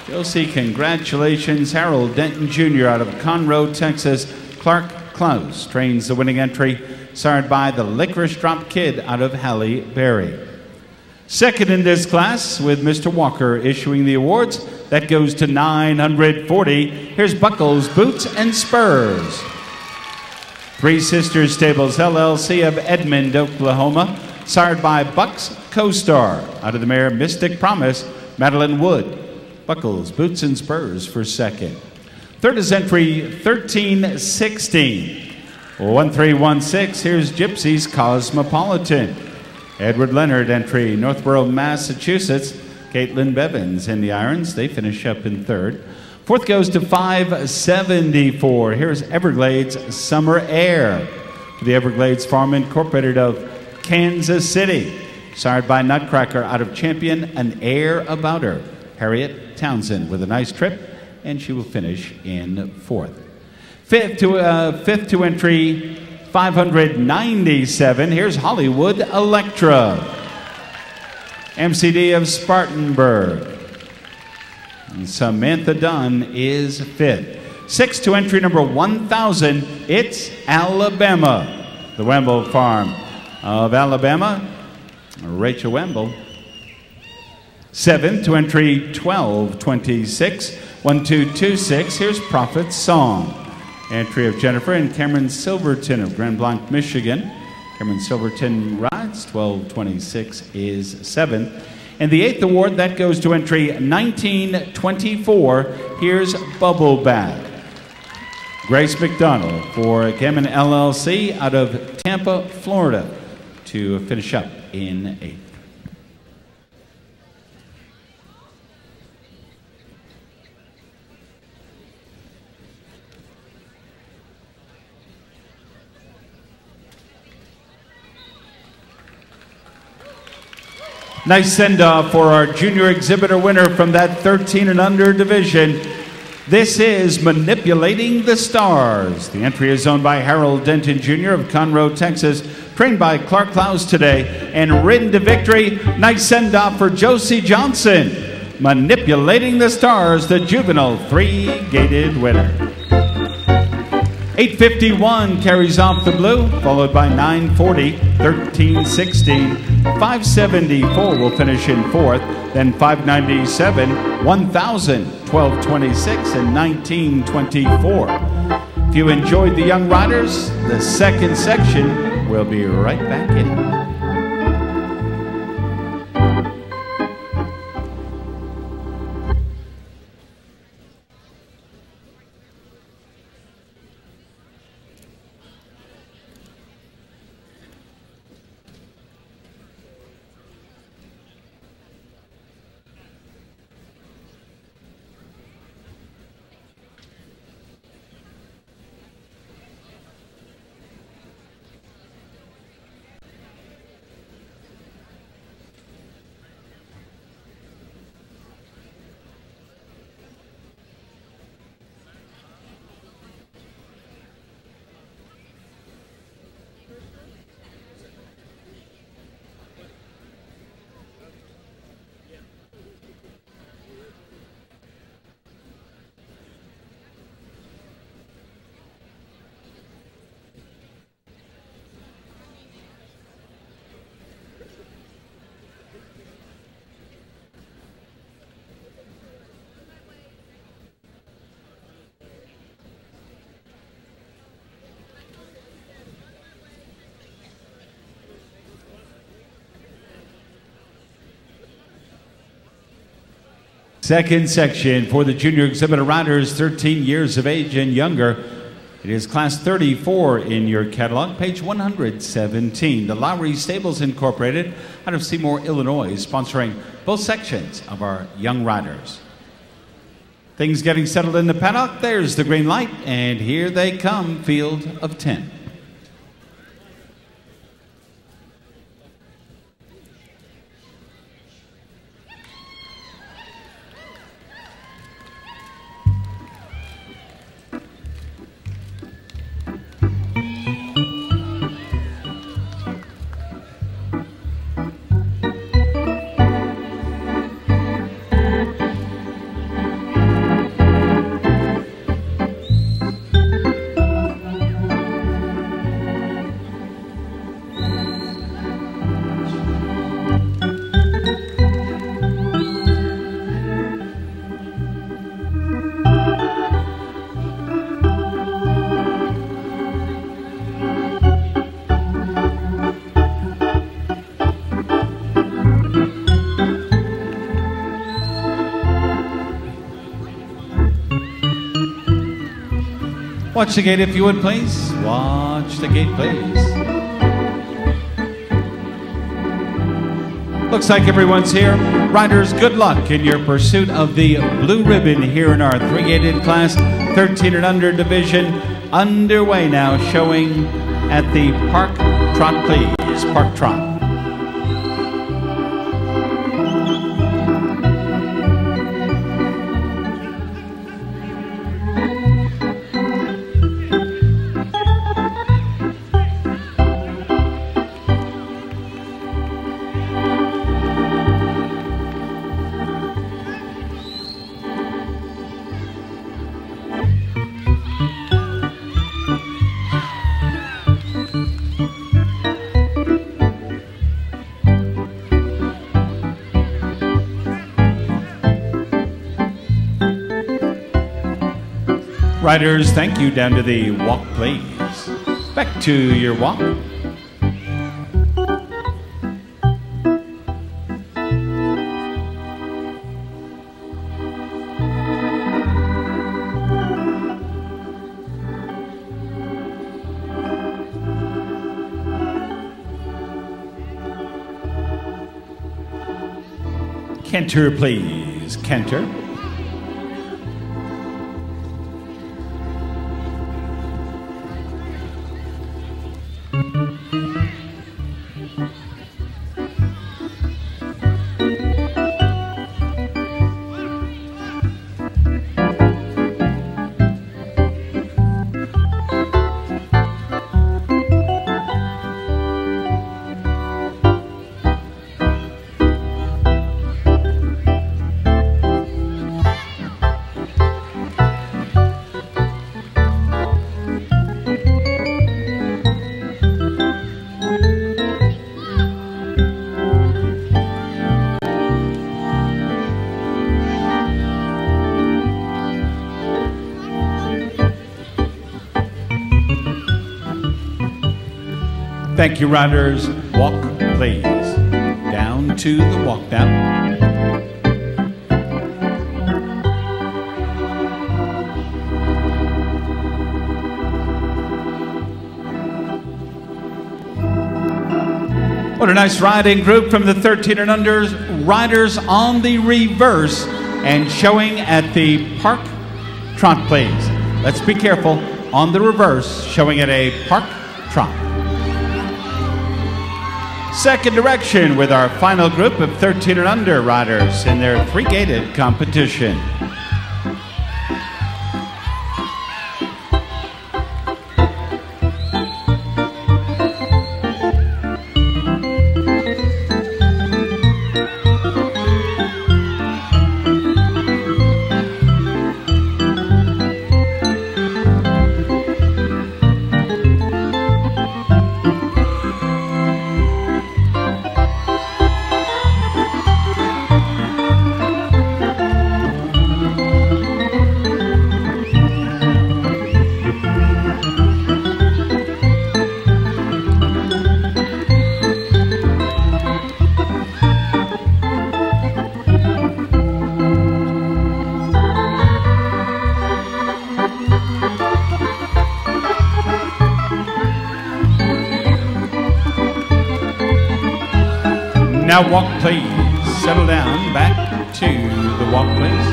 Josie, congratulations. Harold Denton Jr. out of Conroe, Texas. Clark Klaus trains the winning entry, sired by the Licorice Drop Kid out of Halle Berry. Second in this class, with Mr. Walker issuing the awards, that goes to 940. Here's Buckles, Boots, and Spurs. Three Sisters Stables, LLC of Edmond, Oklahoma, sired by Bucks Co-Star, out of the mare Mystic Promise, Madeline Wood. Buckles, Boots, and Spurs for second. Third is entry 1316. 1316, here's Gypsy's Cosmopolitan. Edward Leonard entry, Northborough, Massachusetts. Caitlin Bevins in the irons. They finish up in third. Fourth goes to 574. Here's Everglades Summer Air for the Everglades Farm Incorporated of Kansas City. Sired by Nutcracker out of Champion, An Air About Her. Harriet Townsend with a nice trip, and she will finish in fourth. Fifth to entry 597. Here's Hollywood Electra. MCD of Spartanburg. And Samantha Dunn is fifth. Sixth to entry number 1000, it's Alabama. The Wemble Farm of Alabama, Rachel Wemble. Seventh to entry 1226, 1226, here's Prophet's Song. Entry of Jennifer and Cameron Silverton of Grand Blanc, Michigan. Cameron Silverton rides, 1226 is seventh. And the eighth award, that goes to entry 1924. Here's Bubble Bath. Grace McDonald for Gammon LLC out of Tampa, Florida, to finish up in eighth. Nice send-off for our junior exhibitor winner from that 13 and under division. This is Manipulating the Stars. The entry is owned by Harold Denton Jr. of Conroe, Texas, trained by Clark Klaus today, and ridden to victory. Nice send-off for Josie Johnson. Manipulating the Stars, the juvenile three-gated winner. 851 carries off the blue, followed by 940, 1316, 574 will finish in fourth, then 597, 1000, 1226, and 1924. If you enjoyed the young riders, the second section will be right back in. Second section for the junior exhibitor riders 13 years of age and younger. It is class 34 in your catalog, page 117. The Lowry Stables Incorporated out of Seymour, Illinois, sponsoring both sections of our young riders. Things getting settled in the paddock. There's the green light, and here they come, field of 10. Watch the gate if you would, please. Watch the gate, please. Looks like everyone's here. Riders, good luck in your pursuit of the blue ribbon here in our three-gated class 13 and under division. Underway now, showing at the Park Trot, please. Park Trot. Riders, thank you. Down to the walk, please. Back to your walk. Canter, please. Canter. Thank you, riders. Walk, please. Down to the walk down. What a nice riding group from the 13 and unders. Riders on the reverse and showing at the Park Trot, please. Let's be careful. On the reverse, showing at a Park Trot. Second direction with our final group of 13 and under riders in their three-gated competition. Now walk, please. Settle down. Back to the walk, please.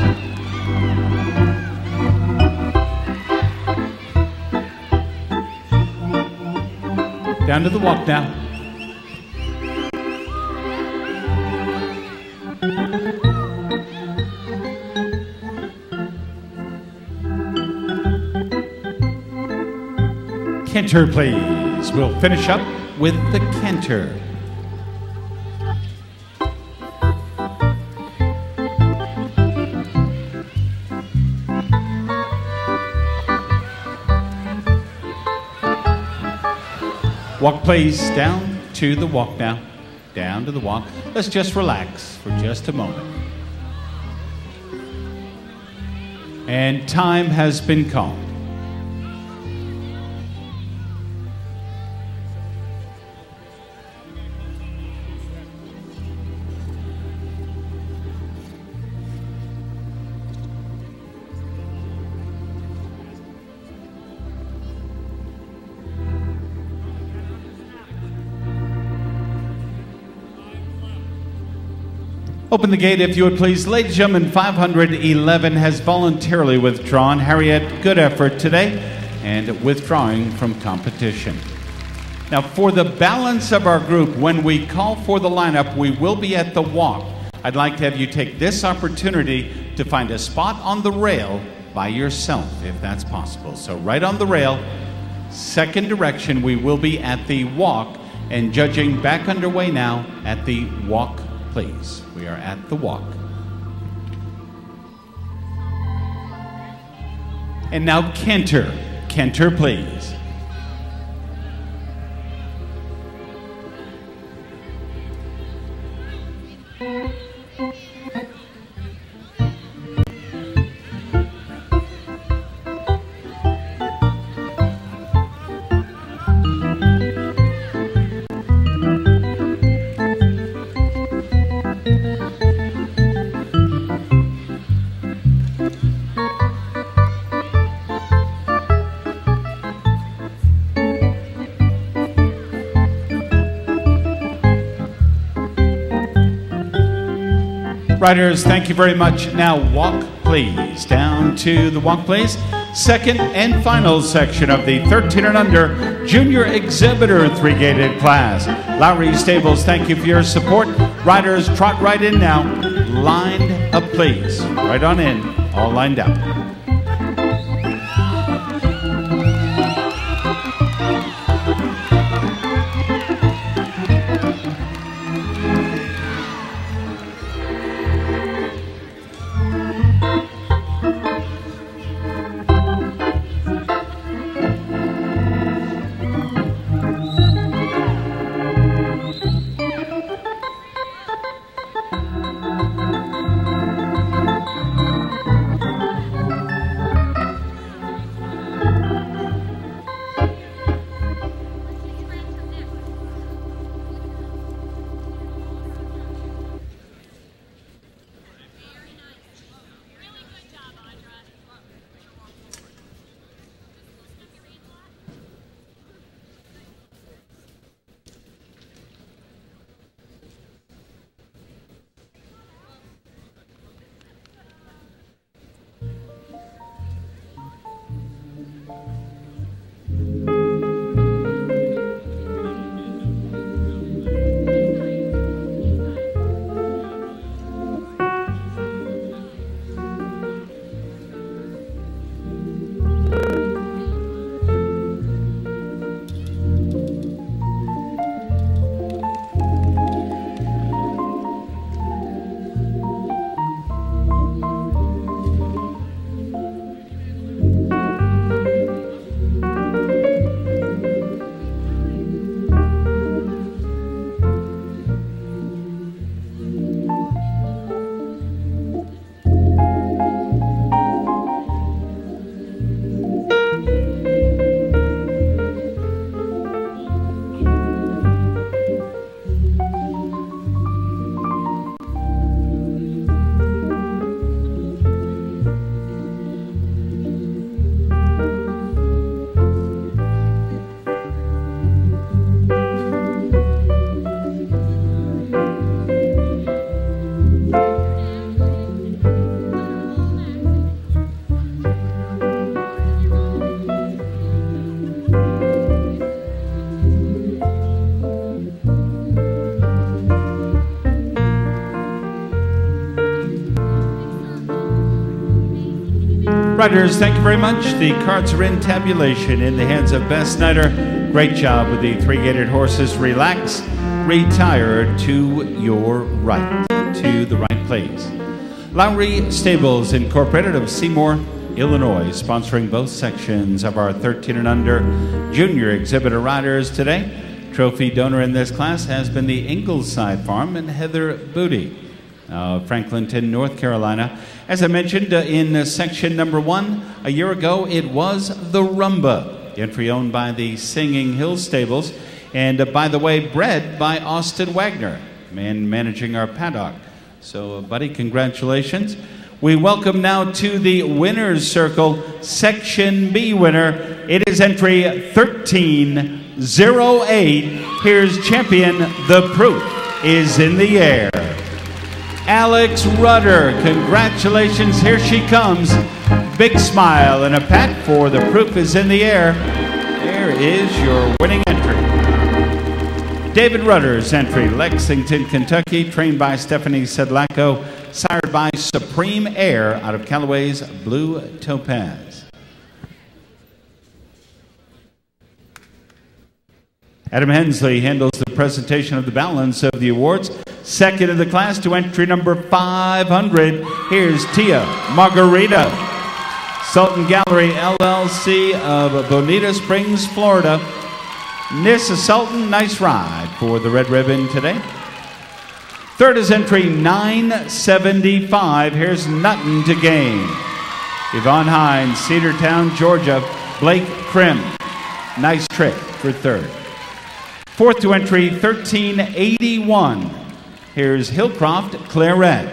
Down to the walk now. Canter, please. We'll finish up with the canter. Walk, please, down to the walk now. Down to the walk. Let's just relax for just a moment. And time has been called. Open the gate, if you would please. Ladies and gentlemen, 511 has voluntarily withdrawn. Harriet, good effort today, and withdrawing from competition. Now, for the balance of our group, when we call for the lineup, we will be at the walk. I'd like to have you take this opportunity to find a spot on the rail by yourself, if that's possible. So right on the rail, second direction, we will be at the walk, and judging back underway now at the walk, please. We are at the walk. And now canter. Canter, please. Riders, thank you very much. Now walk, please. Down to the walk, please. Second and final section of the 13 and under junior exhibitor three-gated class. Lowry Stables, thank you for your support. Riders, trot right in now. Lined up, please. Right on in, all lined up. Riders, thank you very much. The cards are in tabulation in the hands of Beth Snyder. Great job with the three-gated horses. Relax, retire to your right, to the right place. Lowry Stables Incorporated of Seymour, Illinois, sponsoring both sections of our 13 and under junior exhibitor riders today. Trophy donor in this class has been the Ingleside Farm and Heather Booty of Franklinton, North Carolina. As I mentioned in section number 1, a year ago it was the Rumba, entry owned by the Singing Hill Stables, and by the way, bred by Austin Wagner, man managing our paddock. So, buddy, congratulations. We welcome now to the winner's circle, Section B winner. It is entry 1308. Here's champion, The Proof is in the air. Alex Rudder, congratulations, here she comes. Big smile and a pat for The Proof is in the air. There is your winning entry. David Rudder's entry, Lexington, Kentucky, trained by Stephanie Sedlacko, sired by Supreme Air out of Callaway's Blue Topaz. Adam Hensley handles the presentation of the balance of the awards. Second in the class to entry number 500. Here's Tia Margarita. Sultan Gallery LLC of Bonita Springs, Florida. Nissa Sultan, nice ride for the red ribbon today. Third is entry 975. Here's Nothing to Gain. Yvonne Hines, Cedartown, Georgia. Blake Krim, nice trick for third. Fourth to entry 1381. Here's Hillcroft Claret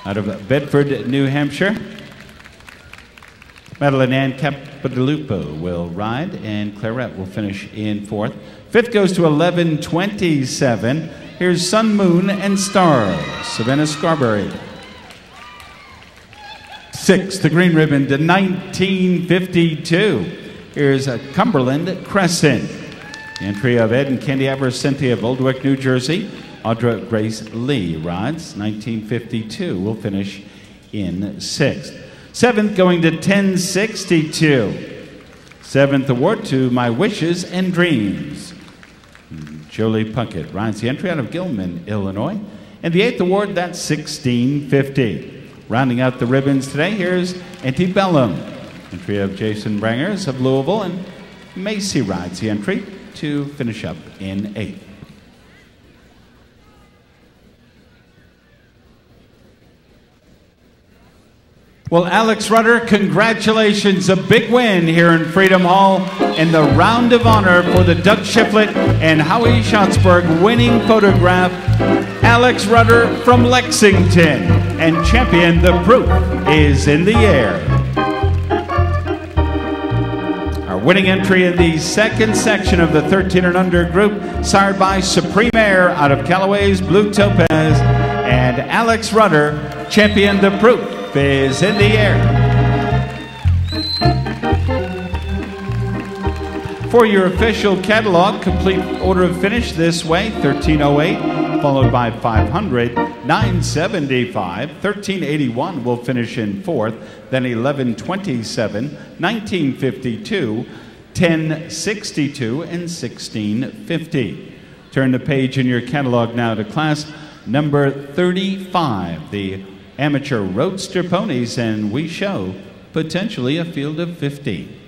out of Bedford, New Hampshire. Madeline Ann Capodilupo will ride, and Claret will finish in fourth. Fifth goes to 1127. Here's Sun, Moon, and Stars, Savannah Scarberry. Sixth, the green ribbon to 1952. Here's Cumberland Crescent. Entry of Ed and Candy Avers Cynthia of Oldwick, New Jersey. Audra Grace Lee rides, 1952. Will finish in sixth. Seventh going to 1062. Seventh award to My Wishes and Dreams. Jolie Puckett rides the entry out of Gilman, Illinois. And the eighth award, that's 1650. Rounding out the ribbons today, here's Antebellum. Entry of Jason Brangers of Louisville, and Macy rides the entry to finish up in eighth. Well, Alex Rudder, congratulations. A big win here in Freedom Hall, and the round of honor for the Doug Shiflett and Howie Schatzberg winning photograph. Alex Rudder from Lexington, and champion, The Proof is in the air. Our winning entry in the second section of the 13 and under group, sired by Supreme Air out of Callaway's Blue Topaz, and Alex Rudder, champion, The Proof is in the air. For your official catalog, complete order of finish this way: 1308, followed by 500, 975, 1381 will finish in fourth, then 1127, 1952, 1062, and 1650. Turn the page in your catalog now to class number 35, the Amateur Roadster Ponies, and we show potentially a field of 50.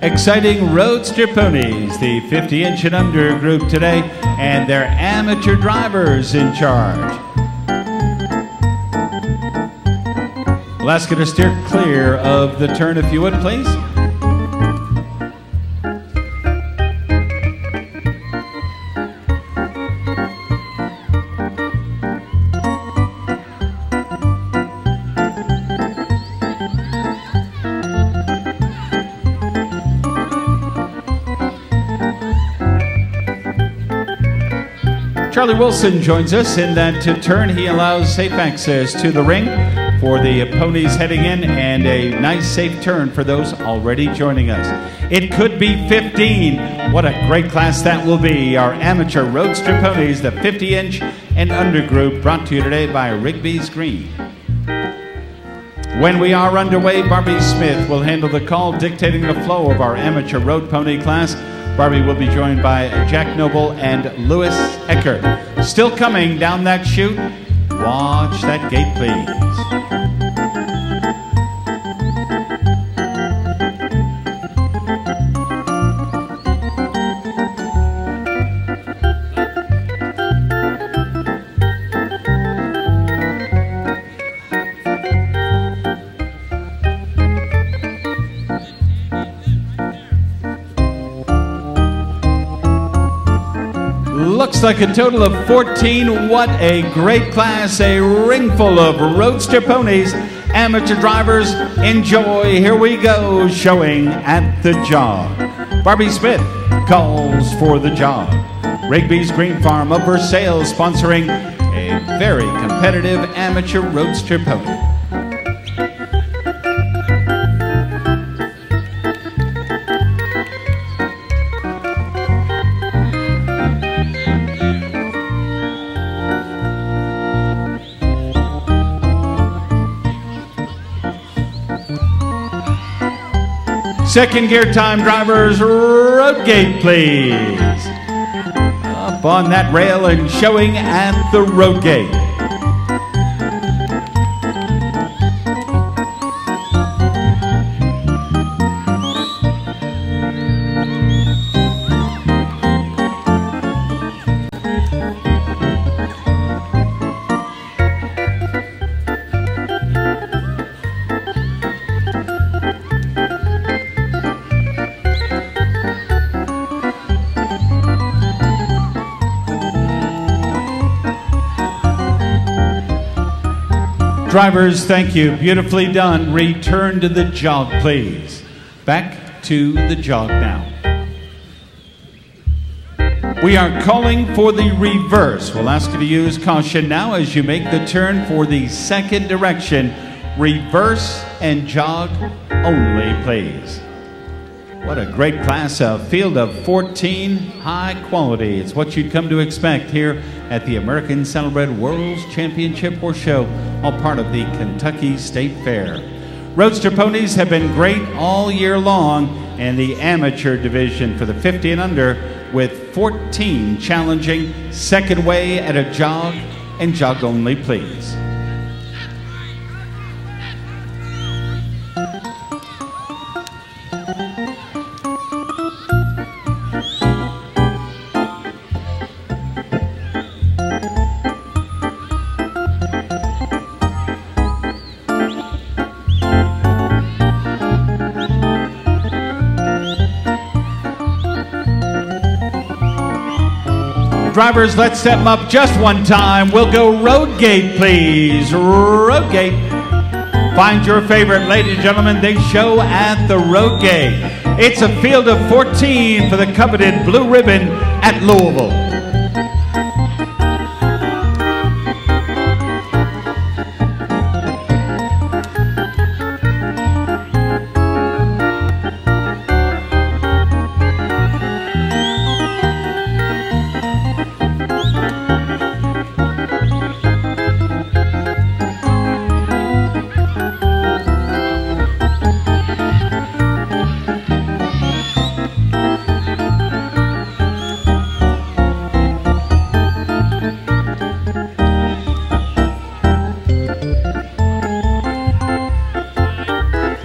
Exciting Roadster Ponies, the 50-inch and under group today, and their amateur drivers in charge. We'll ask you to steer clear of the turn if you would, please. Charlie Wilson joins us in that turn. He allows safe access to the ring for the ponies heading in, and a nice safe turn for those already joining us. It could be 15. What a great class that will be. Our amateur roadster ponies, the 50-inch and under group, brought to you today by Rigby's Green. When we are underway, Barbie Smith will handle the call, dictating the flow of our amateur road pony class. Barbie will be joined by Jack Noble and Lewis Eckert. Still coming down that chute. Watch that gate, please. Looks like a total of 14. What a great class. A ring full of roadster ponies. Amateur drivers, enjoy. Here we go, showing at the jog. Barbie Smith calls for the jog. Rigby's Green Farm of Versailles sponsoring a very competitive amateur roadster pony. Second gear time, drivers, road gate, please. Up on that rail and showing at the road gate. Drivers, thank you. Beautifully done. Return to the jog, please. Back to the jog now. We are calling for the reverse. We'll ask you to use caution now as you make the turn for the second direction. Reverse and jog only, please. What a great class, a field of 14, high quality. It's what you'd come to expect here at the American Saddlebred World's Championship Horse Show, all part of the Kentucky State Fair. Roadster ponies have been great all year long, and the amateur division for the 50 and under with 14 challenging. Second way at a jog and jog only, please. Drivers, let's step them up just one time. We'll go road gate, please. Road gate. Find your favorite, ladies and gentlemen. They show at the road gate. It's a field of 14 for the coveted blue ribbon at Louisville.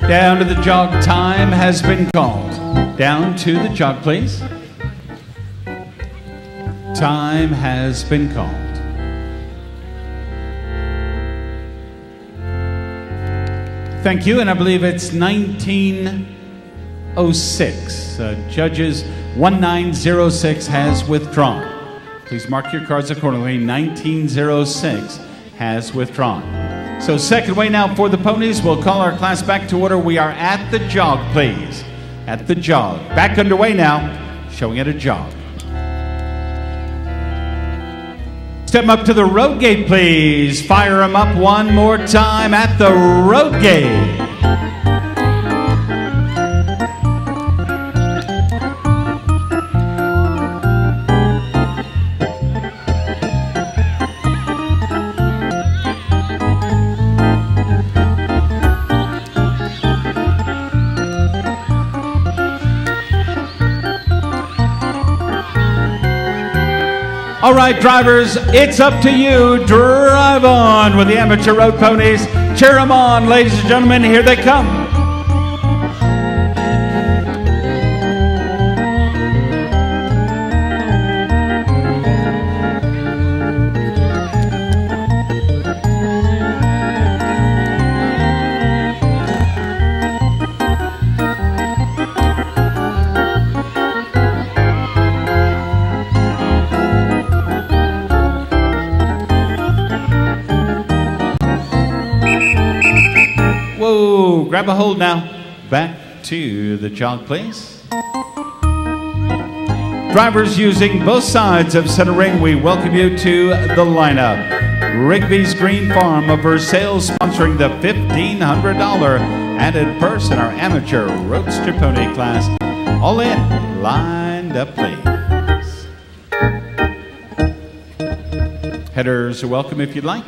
Down to the jog, time has been called. Down to the jog, please. Time has been called. Thank you, and I believe it's 1906. Judges 1906 has withdrawn. Please mark your cards accordingly. 1906 has withdrawn. So second way now for the ponies. We'll call our class back to order. We are at the jog, please. At the jog. Back underway now, showing at a jog. Step up to the road gate, please. Fire them up one more time at the road gate. All right, drivers, it's up to you. Drive on with the amateur road ponies. Cheer them on, ladies and gentlemen. Here they come. Whoa, grab a hold now. Back to the jog, please. Drivers using both sides of center ring, we welcome you to the lineup. Rigby's Green Farm of Versailles sponsoring the $1,500 added purse in our amateur roadster pony class. All in, lined up, please. Headers are welcome if you'd like.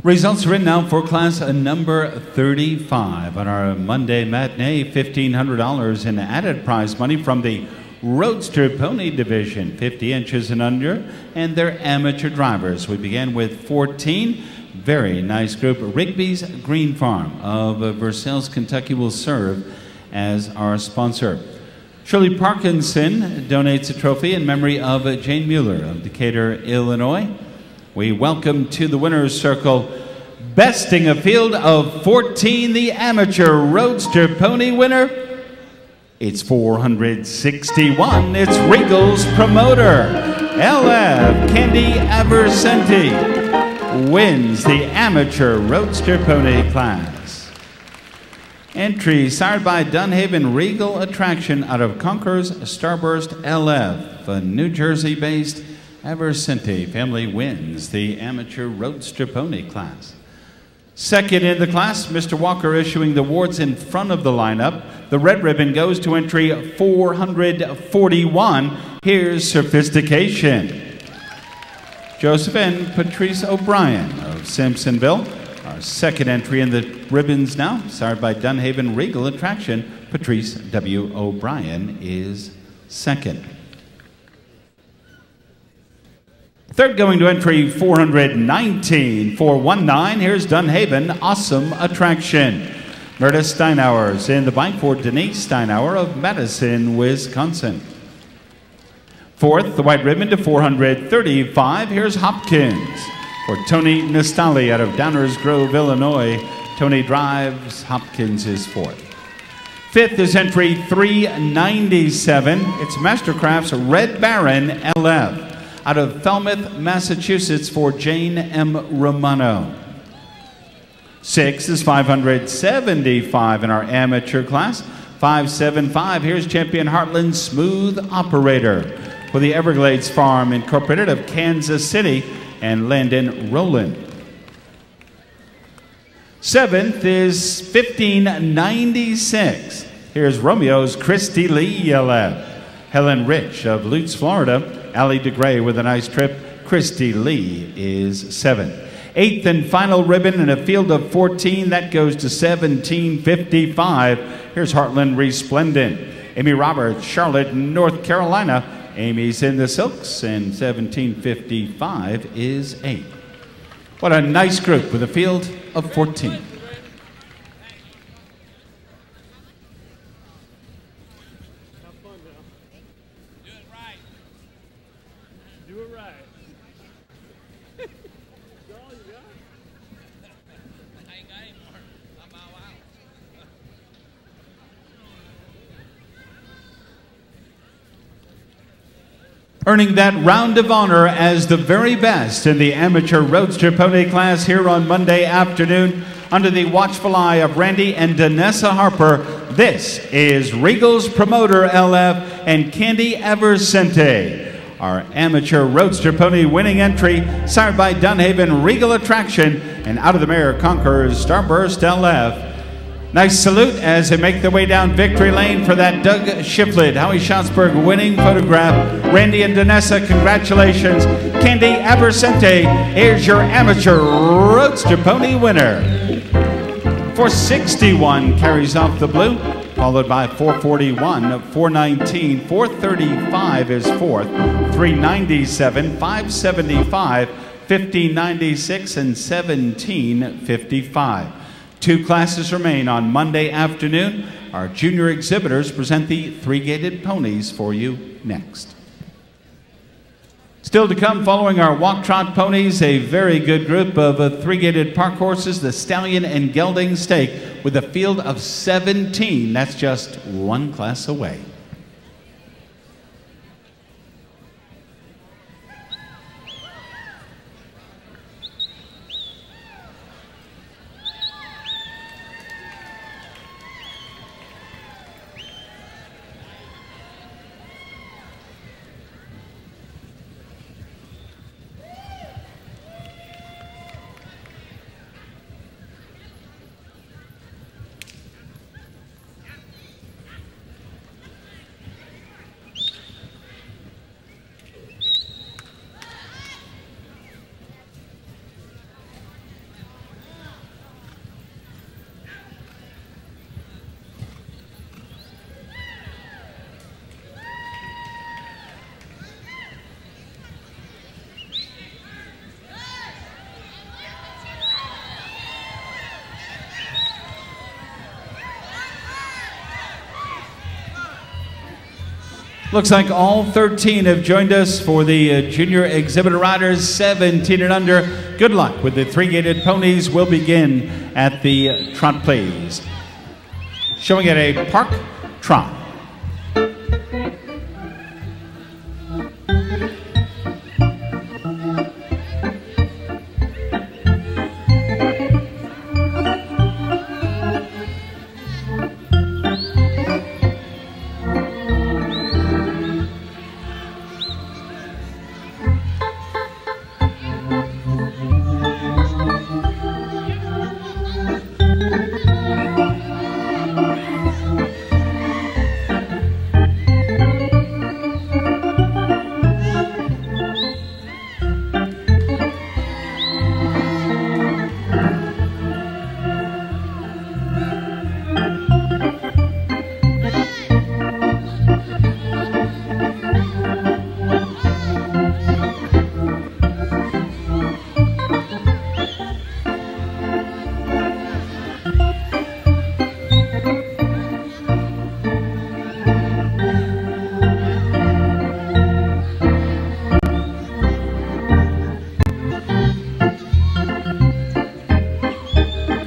Results are in now for class number 35 on our Monday matinee. $1,500 in added prize money from the Roadster Pony Division, 50 inches and under, and their amateur drivers. We began with 14. Very nice group. Rigby's Green Farm of Versailles, Kentucky will serve as our sponsor. Shirley Parkinson donates a trophy in memory of Jane Mueller of Decatur, Illinois. We welcome to the winner's circle, besting a field of 14, the amateur Roadster Pony winner. It's 461. It's Regal's promoter, LF Candy Abercenti, wins the amateur Roadster Pony class. Entry sired by Dunhaven Regal Attraction out of Conqueror's Starburst LF, a New Jersey-based Abercenti family wins the amateur Roadster Pony class. Second in the class, Mr. Walker issuing the awards in front of the lineup. The red ribbon goes to entry 441. Here's Sophistication. Joseph and Patrice O'Brien of Simpsonville. Our second entry in the ribbons now, sired by Dunhaven Regal Attraction. Patrice W. O'Brien is second. Third going to entry 419, 419. Here's Dunhaven Awesome Attraction. Merta Steinauer's in the bike for Denise Steinauer of Madison, Wisconsin. Fourth, the white ribbon to 435. Here's Hopkins for Tony Nastali out of Downers Grove, Illinois. Tony drives, Hopkins is fourth. Fifth is entry 397. It's Mastercraft's Red Baron LF out of Falmouth, Massachusetts for Jane M. Romano. Sixth is 575 in our amateur class. 575, here's Champion Heartland Smooth Operator for the Everglades Farm Incorporated of Kansas City and Landon Rowland. Seventh is 1596. Here's Romeo's Christy Lee LF. Helen Rich of Lutz, Florida. Allie DeGray with a nice trip. Christy Lee is seventh. Eighth and final ribbon in a field of 14. That goes to 1755. Here's Heartland Resplendent. Amy Roberts, Charlotte, North Carolina. Amy's in the silks, and 1755 is eighth. What a nice group with a field of 14. Earning that round of honor as the very best in the amateur Roadster Pony class here on Monday afternoon under the watchful eye of Randy and Danessa Harper. This is Regal's promoter LF and Candy Abercenti. Our amateur Roadster Pony winning entry, sired by Dunhaven Regal Attraction and out of the mare Conqueror's Starburst LF. Nice salute as they make their way down victory lane for that Doug Shiflett, Howie Schatzberg winning photograph. Randy and Danessa, congratulations. Candy Abercenti, here's your amateur Roadster Pony winner. 461 carries off the blue, followed by 441, 419, 435 is fourth, 397, 575, 1596, and 1755. Two classes remain on Monday afternoon. Our junior exhibitors present the three-gated ponies for you next. Still to come, following our walk-trot ponies, a very good group of three-gated park horses, the Stallion and Gelding Stake, with a field of 17. That's just one class away. Looks like all 13 have joined us for the Junior Exhibitor Riders 17 and under. Good luck with the three-gated ponies. Will begin at the trot, please. Showing at a park trot.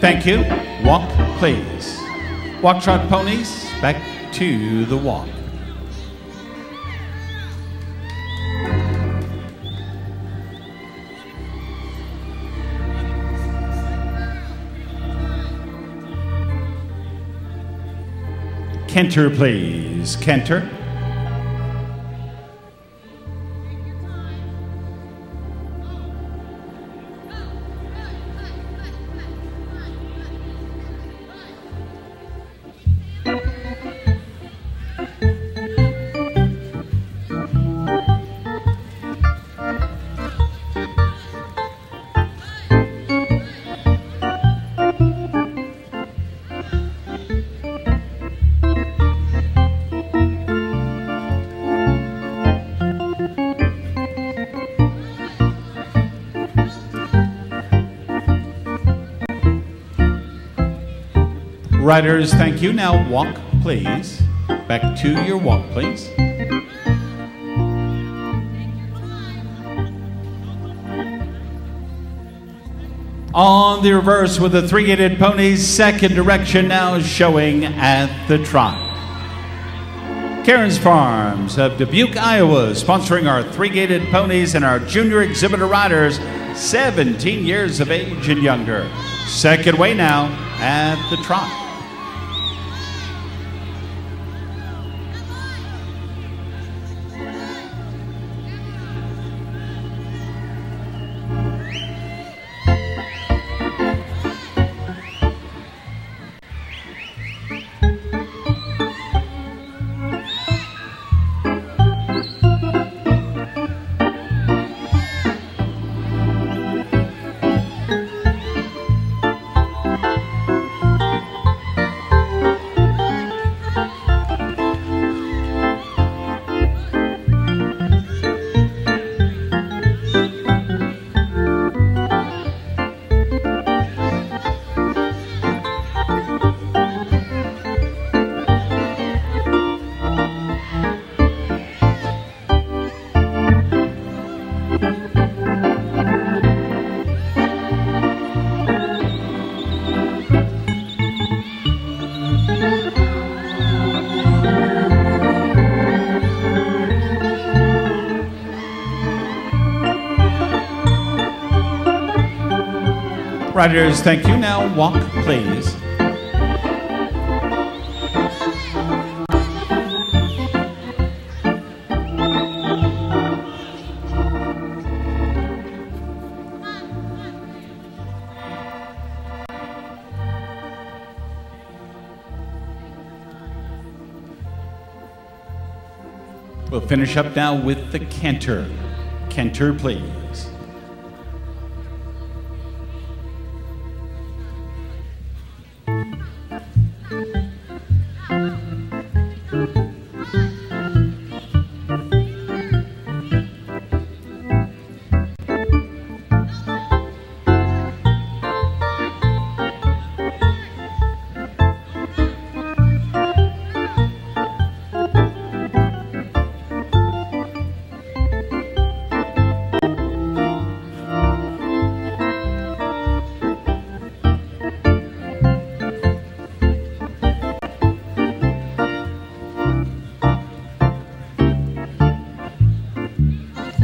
Thank you. Walk, please. Walk, trot, ponies, back to the walk. Canter, please. Canter. Riders, thank you. Now walk, please. Back to your walk, please. On the reverse with the three-gated ponies, second direction now showing at the trot. Cairns Farms of Dubuque, Iowa, sponsoring our three-gated ponies and our junior exhibitor riders, 17 years of age and younger. Second way now at the trot. Riders, thank you. Now walk, please. We'll finish up now with the canter. Canter, please.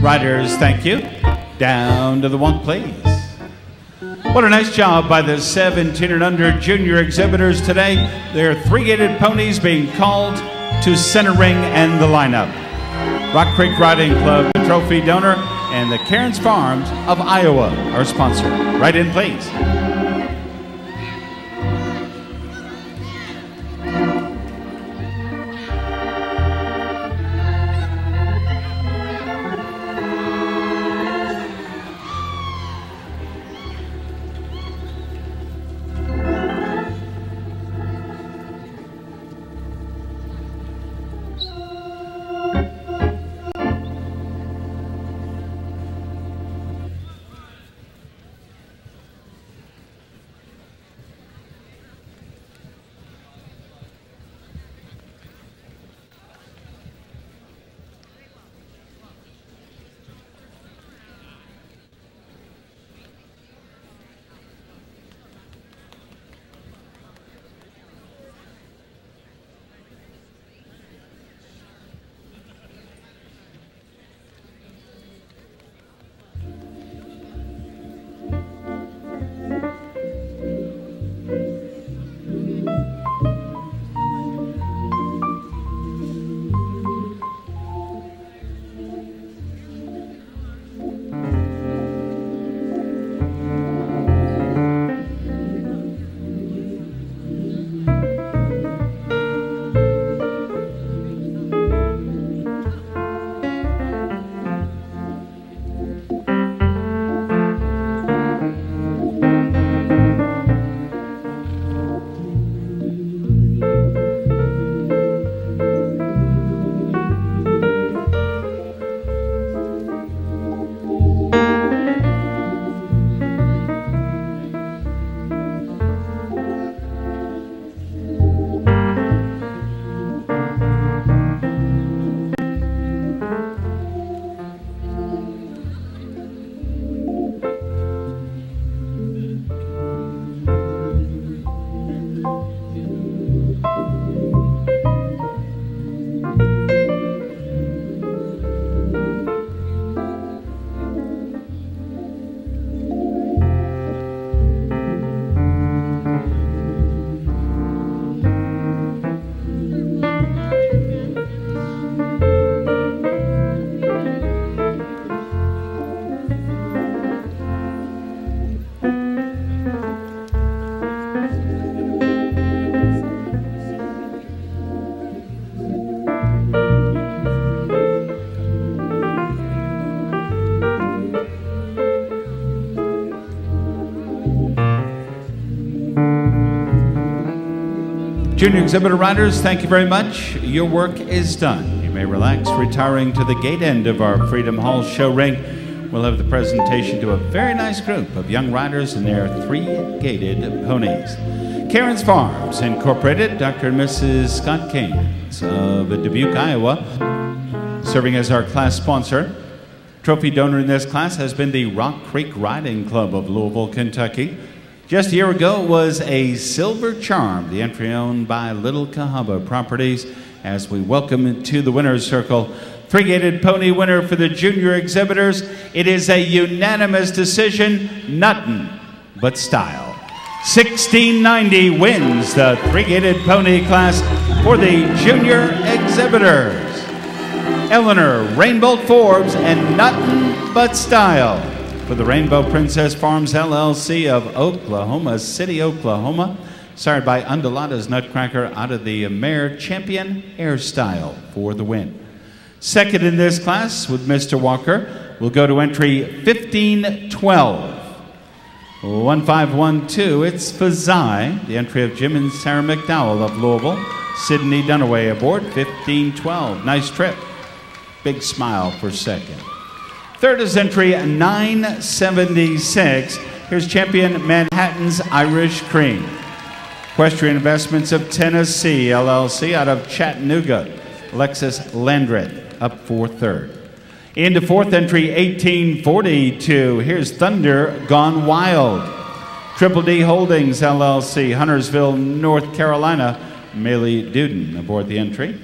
Riders, thank you. Down to the walk, please. What a nice job by the 17 and under junior exhibitors today. Their three-gated ponies being called to center ring and the lineup. Rock Creek Riding Club, the trophy donor, and the Cairns Farms of Iowa, our sponsor. Right in, please. Junior exhibitor riders, thank you very much. Your work is done. You may relax, retiring to the gate end of our Freedom Hall show ring. We'll have the presentation to a very nice group of young riders and their three-gated ponies. Cairns Farms Incorporated, Dr. and Mrs. Scott Cairns of Dubuque, Iowa, serving as our class sponsor. Trophy donor in this class has been the Rock Creek Riding Club of Louisville, Kentucky. Just a year ago was a Silver Charm, the entry owned by Little Cahaba Properties, as we welcome to the winner's circle. Three-gated pony winner for the junior exhibitors. It is a unanimous decision, Nuttin' But Style. 1690 wins the three-gated pony class for the junior exhibitors. Eleanor Rainbolt Forbes and Nuttin' But Style for the Rainbow Princess Farms LLC of Oklahoma City, Oklahoma, sired by Undulata's Nutcracker out of the Mare Champion Airstyle for the win. Second in this class with Mr. Walker will go to entry 1512. 1512, it's Fazai, the entry of Jim and Sarah McDowell of Louisville. Sydney Dunaway aboard, 1512. Nice trip. Big smile for second. Third is entry 976. Here's champion Manhattan's Irish Cream. Equestrian Investments of Tennessee, LLC, out of Chattanooga. Alexis Landreth up for third. Into fourth entry 1842. Here's Thunder Gone Wild. Triple D Holdings, LLC, Huntersville, North Carolina. Maylee Duden aboard the entry.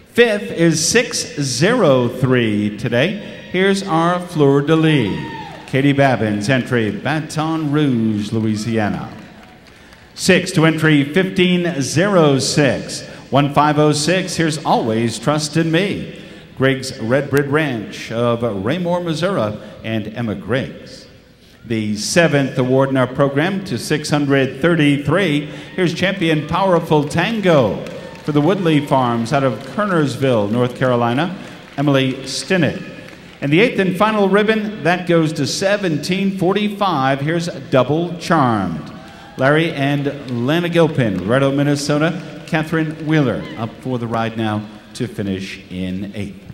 Fifth is 603 today. here's our fleur de lis. Katie Babbins, entry Baton Rouge, Louisiana. 6 to entry 1506. 1506, here's Always Trust in Me. Griggs Redbread Ranch of Raymore, Missouri, and Emma Griggs. The 7th award in our program to 633. Here's Champion Powerful Tango for the Woodley Farms out of Kernersville, North Carolina, Emily Stinnett. And the 8th and final ribbon, that goes to 1745. Here's Double Charmed. Larry and Lana Gilpin, Loretto, Minnesota. Catherine Wheeler up for the ride now to finish in 8th.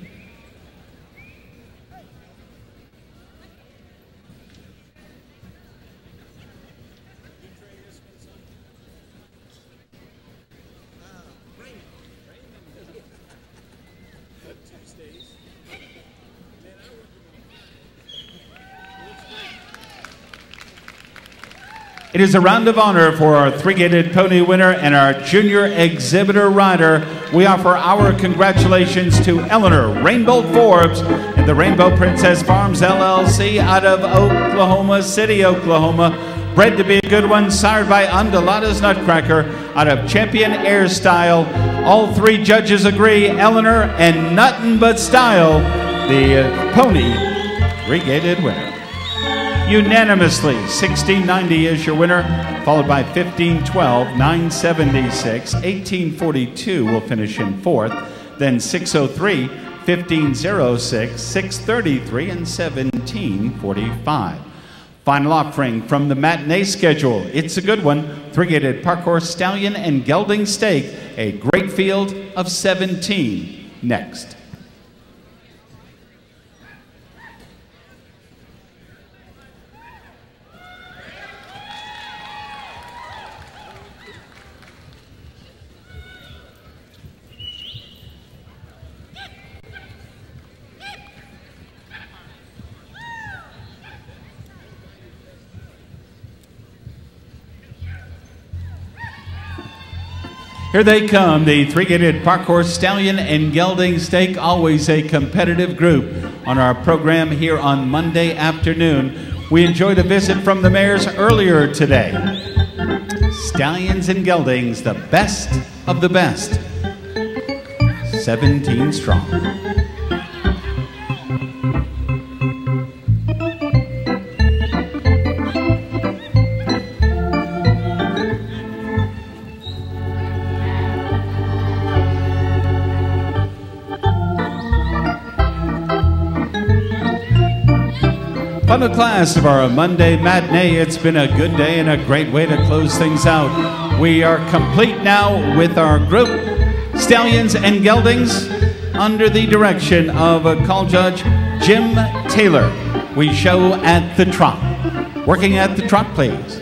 It is a round of honor for our three-gated pony winner and our junior exhibitor rider. We offer our congratulations to Eleanor Rainbow Forbes and the Rainbow Princess Farms LLC out of Oklahoma City, Oklahoma. Bred to be a good one, sired by Undulata's Nutcracker out of Champion Air Style. All three judges agree, Eleanor and Nuttin' But Style, the pony three-gated winner. Unanimously, 1690 is your winner, followed by 1512, 976, 1842 will finish in 4th, then 603, 1506, 633, and 1745. Final offering from the matinee schedule. It's a good one. Three-gated Park Horse Stallion and Gelding Stake, a great field of 17 next. Here they come, the three-gated Park Horse Stallion and Gelding Stake, always a competitive group on our program here on Monday afternoon. We enjoyed a visit from the mares earlier today. Stallions and Geldings, the best of the best. 17 strong. Final class of our Monday matinee. It's been a good day and a great way to close things out. We are complete now with our group, Stallions and Geldings, under the direction of call judge Jim Taylor. We show at the trot. Working at the trot, please.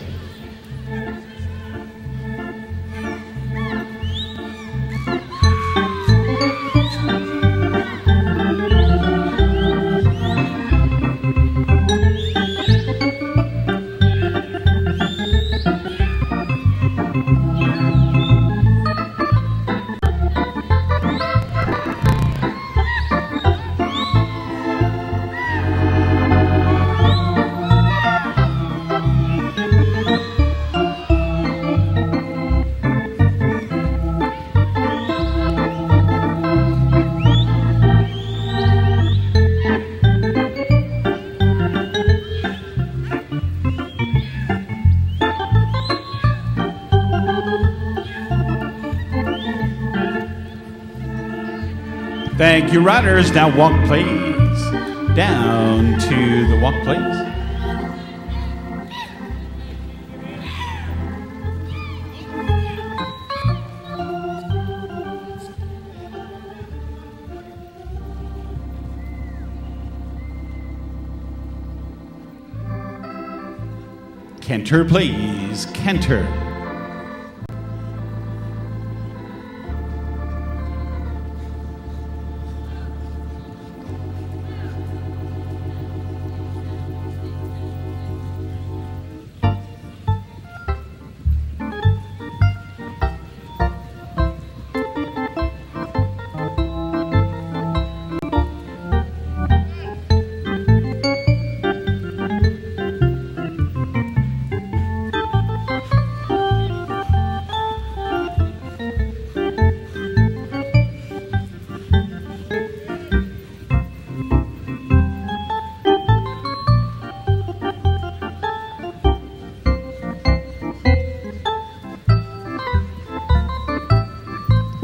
Thank you, riders. Now walk, please. Down to the walk, please. Canter, please. Canter.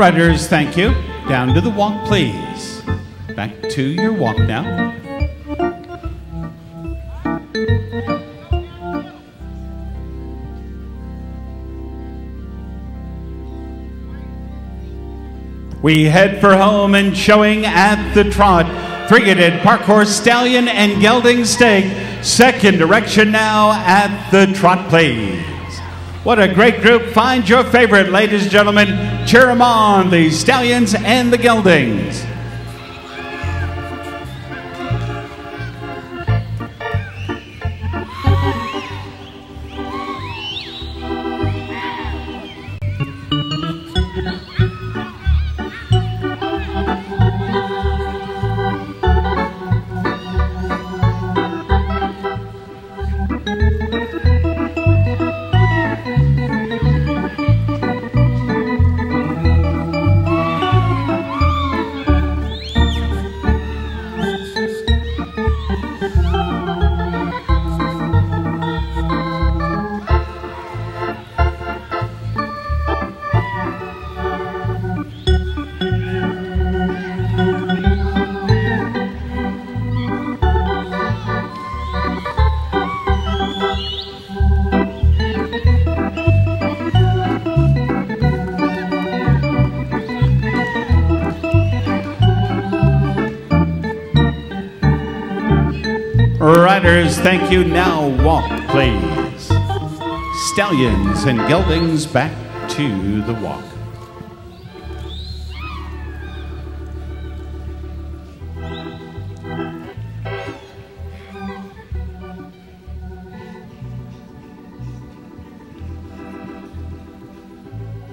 Riders, thank you. Down to the walk, please. Back to your walk now. We head for home and showing at the trot. Three-gated Park Horse Stallion and Gelding Stake. Second direction now at the trot, please. What a great group. Find your favorite, ladies and gentlemen. Cheer them on, the Stallions and the Geldings. Riders, thank you. Now walk, please. Stallions and Geldings back to the walk.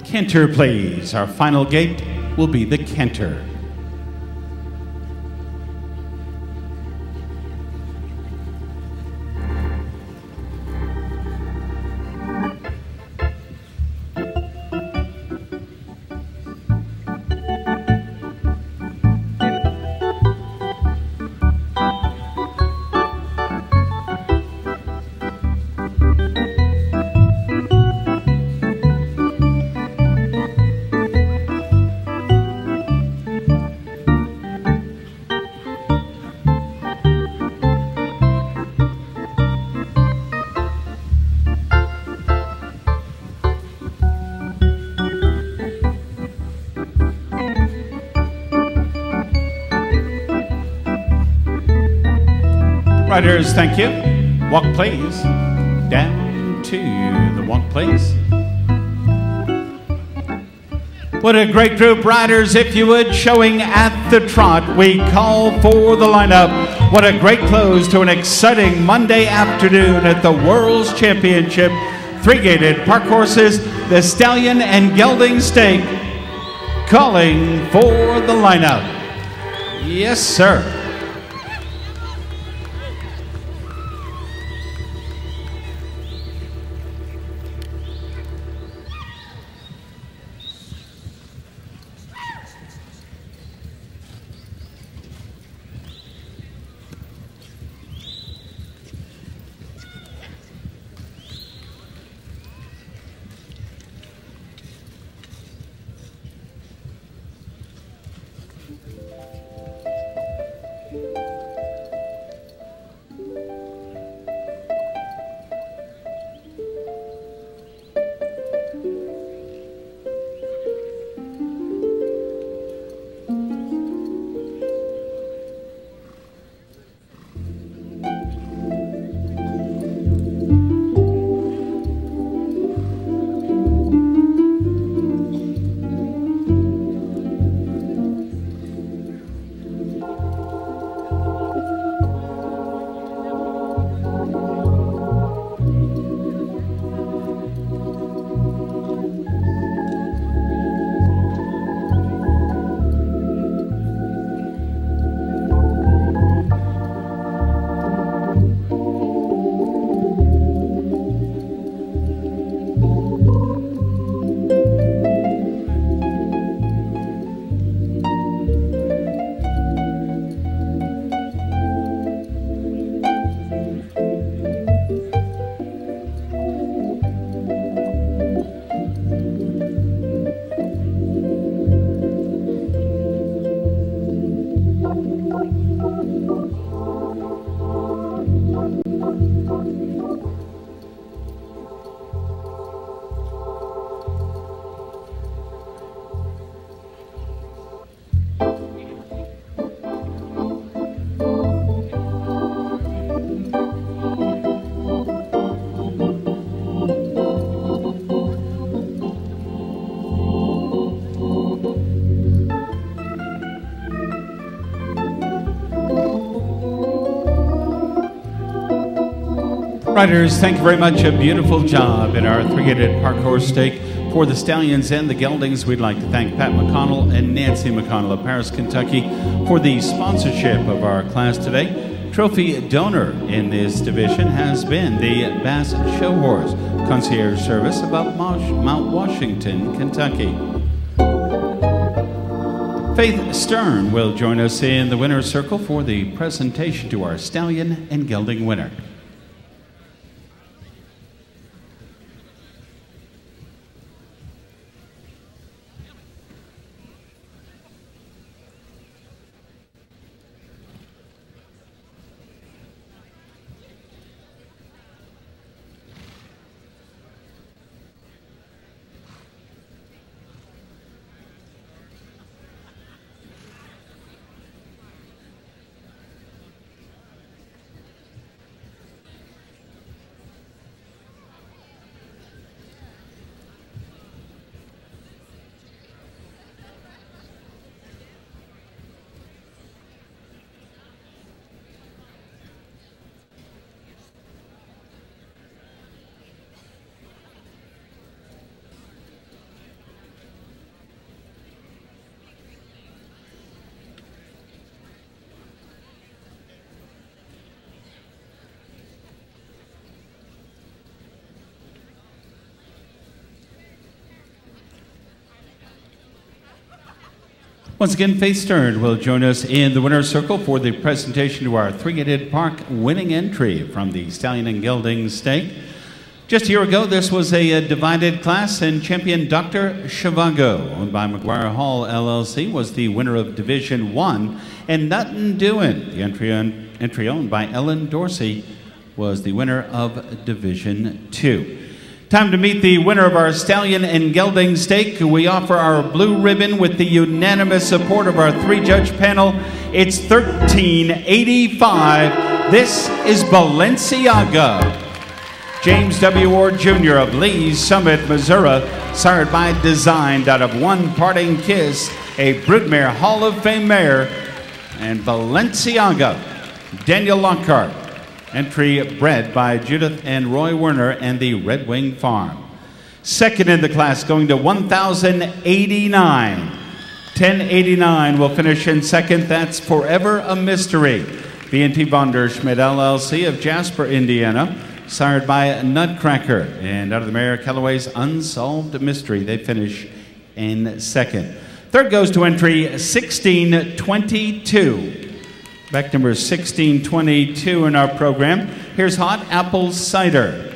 Canter, please. Our final gate will be the canter. Riders, thank you. Walk, please. Down to the walk, please. What a great group, riders, if you would, showing at the trot. We call for the lineup. What a great close to an exciting Monday afternoon at the World's Championship. Three-gated Park Horses, the Stallion and Gelding Stake, calling for the lineup. Yes, sir. Riders, thank you very much. A beautiful job in our three-gated park horse stake. For the Stallions and the Geldings, we'd like to thank Pat McConnell and Nancy McConnell of Paris, Kentucky for the sponsorship of our class today. Trophy donor in this division has been the Bass Show Horse Concierge Service of Mount Washington, Kentucky. Faith Stern will join us in the winner's circle for the presentation to our Stallion and Gelding winner. Once again, Faith Stern will join us in the winner's circle for the presentation to our three-gated park winning entry from the Stallion and Gelding stake. Just a year ago, this was a divided class, and champion Dr. Zhivago, owned by McGuire Hall LLC, was the winner of Division 1, and Nothing Doing, the entry owned by Ellen Dorsey, was the winner of Division 2. Time to meet the winner of our Stallion and Gelding stake. We offer our blue ribbon with the unanimous support of our three-judge panel. It's 1385. This is Balenciaga. James W. Ward Jr. of Lee's Summit, Missouri, sired by Designed out of One Parting Kiss, a Broodmare Hall of Fame mare, and Balenciaga. Daniel Lockhart. Entry bred by Judith and Roy Werner and the Red Wing Farm. Second in the class, going to 1,089. 1089 will finish in second. That's Forever a Mystery. B&T von der Schmidt LLC of Jasper, Indiana, sired by Nutcracker. And out of the mare Callaway's Unsolved Mystery, they finish in second. Third goes to entry 1622. Back number 1622 in our program. Here's Hot Apple Cider.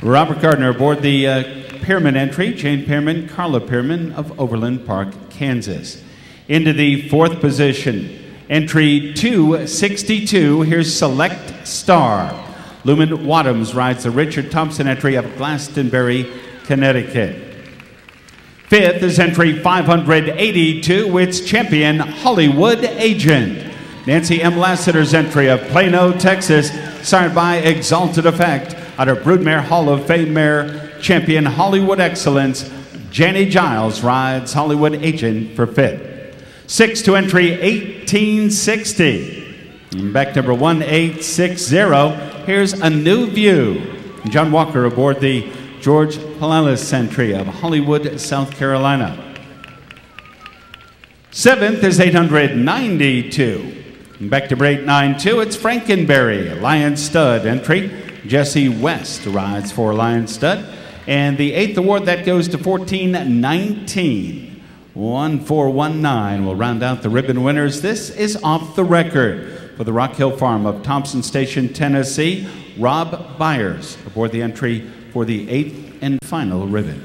Robert Gardner aboard the Pearman entry. Jane Pearman, Carla Pearman of Overland Park, Kansas. Into the fourth position. Entry 262. Here's Select Star. Lumen Wadhams rides the Richard Thompson entry of Glastonbury, Connecticut. Fifth is entry 582. It's champion Hollywood Agent. Nancy M. Lassiter's entry of Plano, Texas, sired by Exalted Effect out of Broodmare Hall of Fame mare, champion Hollywood Excellence. Janny Giles rides Hollywood Agent for fifth. Sixth to entry 1860. Back number 1860. Here's A New View. John Walker aboard the George Palalis entry of Hollywood, South Carolina. Seventh is 892. Back to 892, it's Frankenberry, Lion Stud entry. Jesse West rides for Lion Stud. And the eighth award, that goes to 1419. 1419 will round out the ribbon winners. This is Off the Record for the Rock Hill Farm of Thompson Station, Tennessee. Rob Byers aboard the entry for the eighth and final ribbon.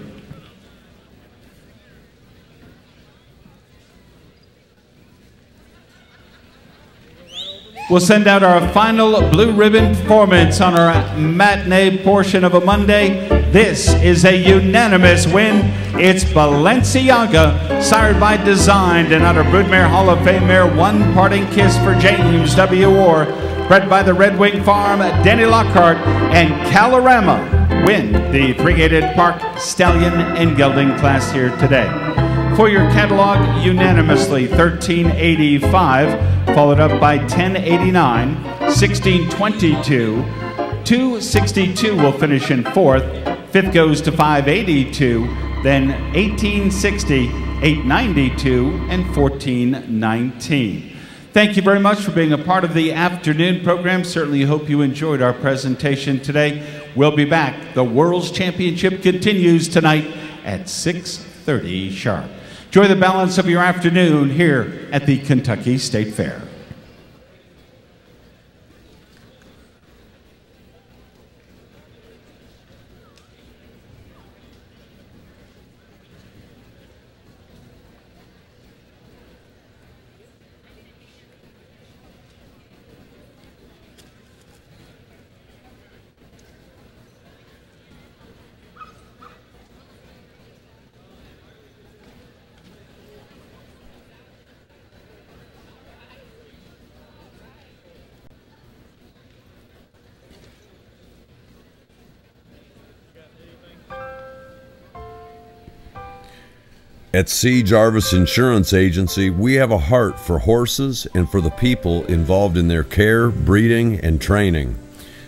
We'll send out our final blue ribbon performance on our matinee portion of a Monday. This is a unanimous win. It's Balenciaga, sired by Designed and out of Broodmare Hall of Fame mare, One Parting Kiss for James W. Orr, bred by the Red Wing Farm. Danny Lockhart and Calorama win the three-gated park Stallion and Gelding class here today. For your catalog, unanimously 1385, followed up by 1089, 1622, 262 will finish in fourth. Fifth goes to 582, then 1860, 892, and 1419. Thank you very much for being a part of the afternoon program. Certainly hope you enjoyed our presentation today. We'll be back. The World's Championship continues tonight at 6:30 sharp. Enjoy the balance of your afternoon here at the Kentucky State Fair. At C. Jarvis Insurance Agency, we have a heart for horses and for the people involved in their care, breeding, and training.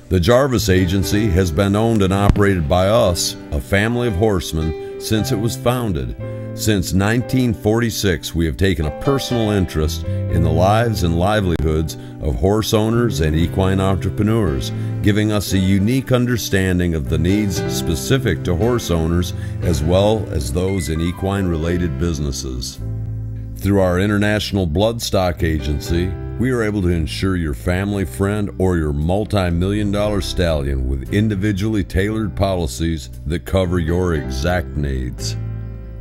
The Jarvis Agency has been owned and operated by us, a family of horsemen, since it was founded. Since 1946, we have taken a personal interest in the lives and livelihoods of horse owners and equine entrepreneurs, giving us a unique understanding of the needs specific to horse owners as well as those in equine-related businesses. Through our International Bloodstock Agency, we are able to insure your family, friend, or your multi-million-dollar stallion with individually tailored policies that cover your exact needs.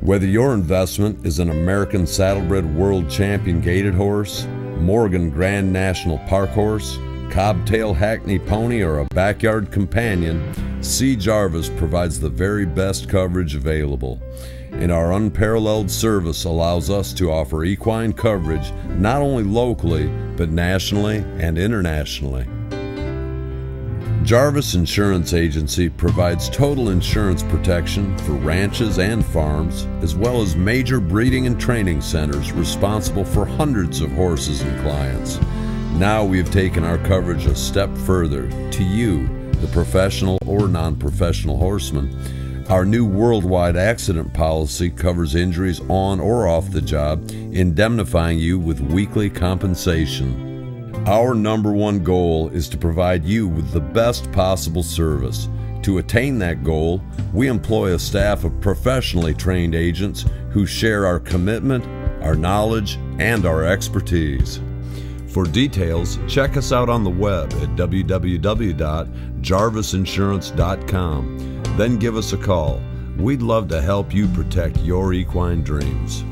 Whether your investment is an American Saddlebred World Champion Gaited Horse, Morgan Grand National Park Horse, Cobtail Hackney Pony, or a backyard companion, C. Jarvis provides the very best coverage available. And our unparalleled service allows us to offer equine coverage not only locally, but nationally and internationally. Jarvis Insurance Agency provides total insurance protection for ranches and farms, as well as major breeding and training centers responsible for hundreds of horses and clients. Now we have taken our coverage a step further to you, the professional or non-professional horseman. Our new worldwide accident policy covers injuries on or off the job, indemnifying you with weekly compensation. Our number one goal is to provide you with the best possible service. To attain that goal, we employ a staff of professionally trained agents who share our commitment, our knowledge, and our expertise. For details, check us out on the web at www.jarvisinsurance.com. Then give us a call. We'd love to help you protect your equine dreams.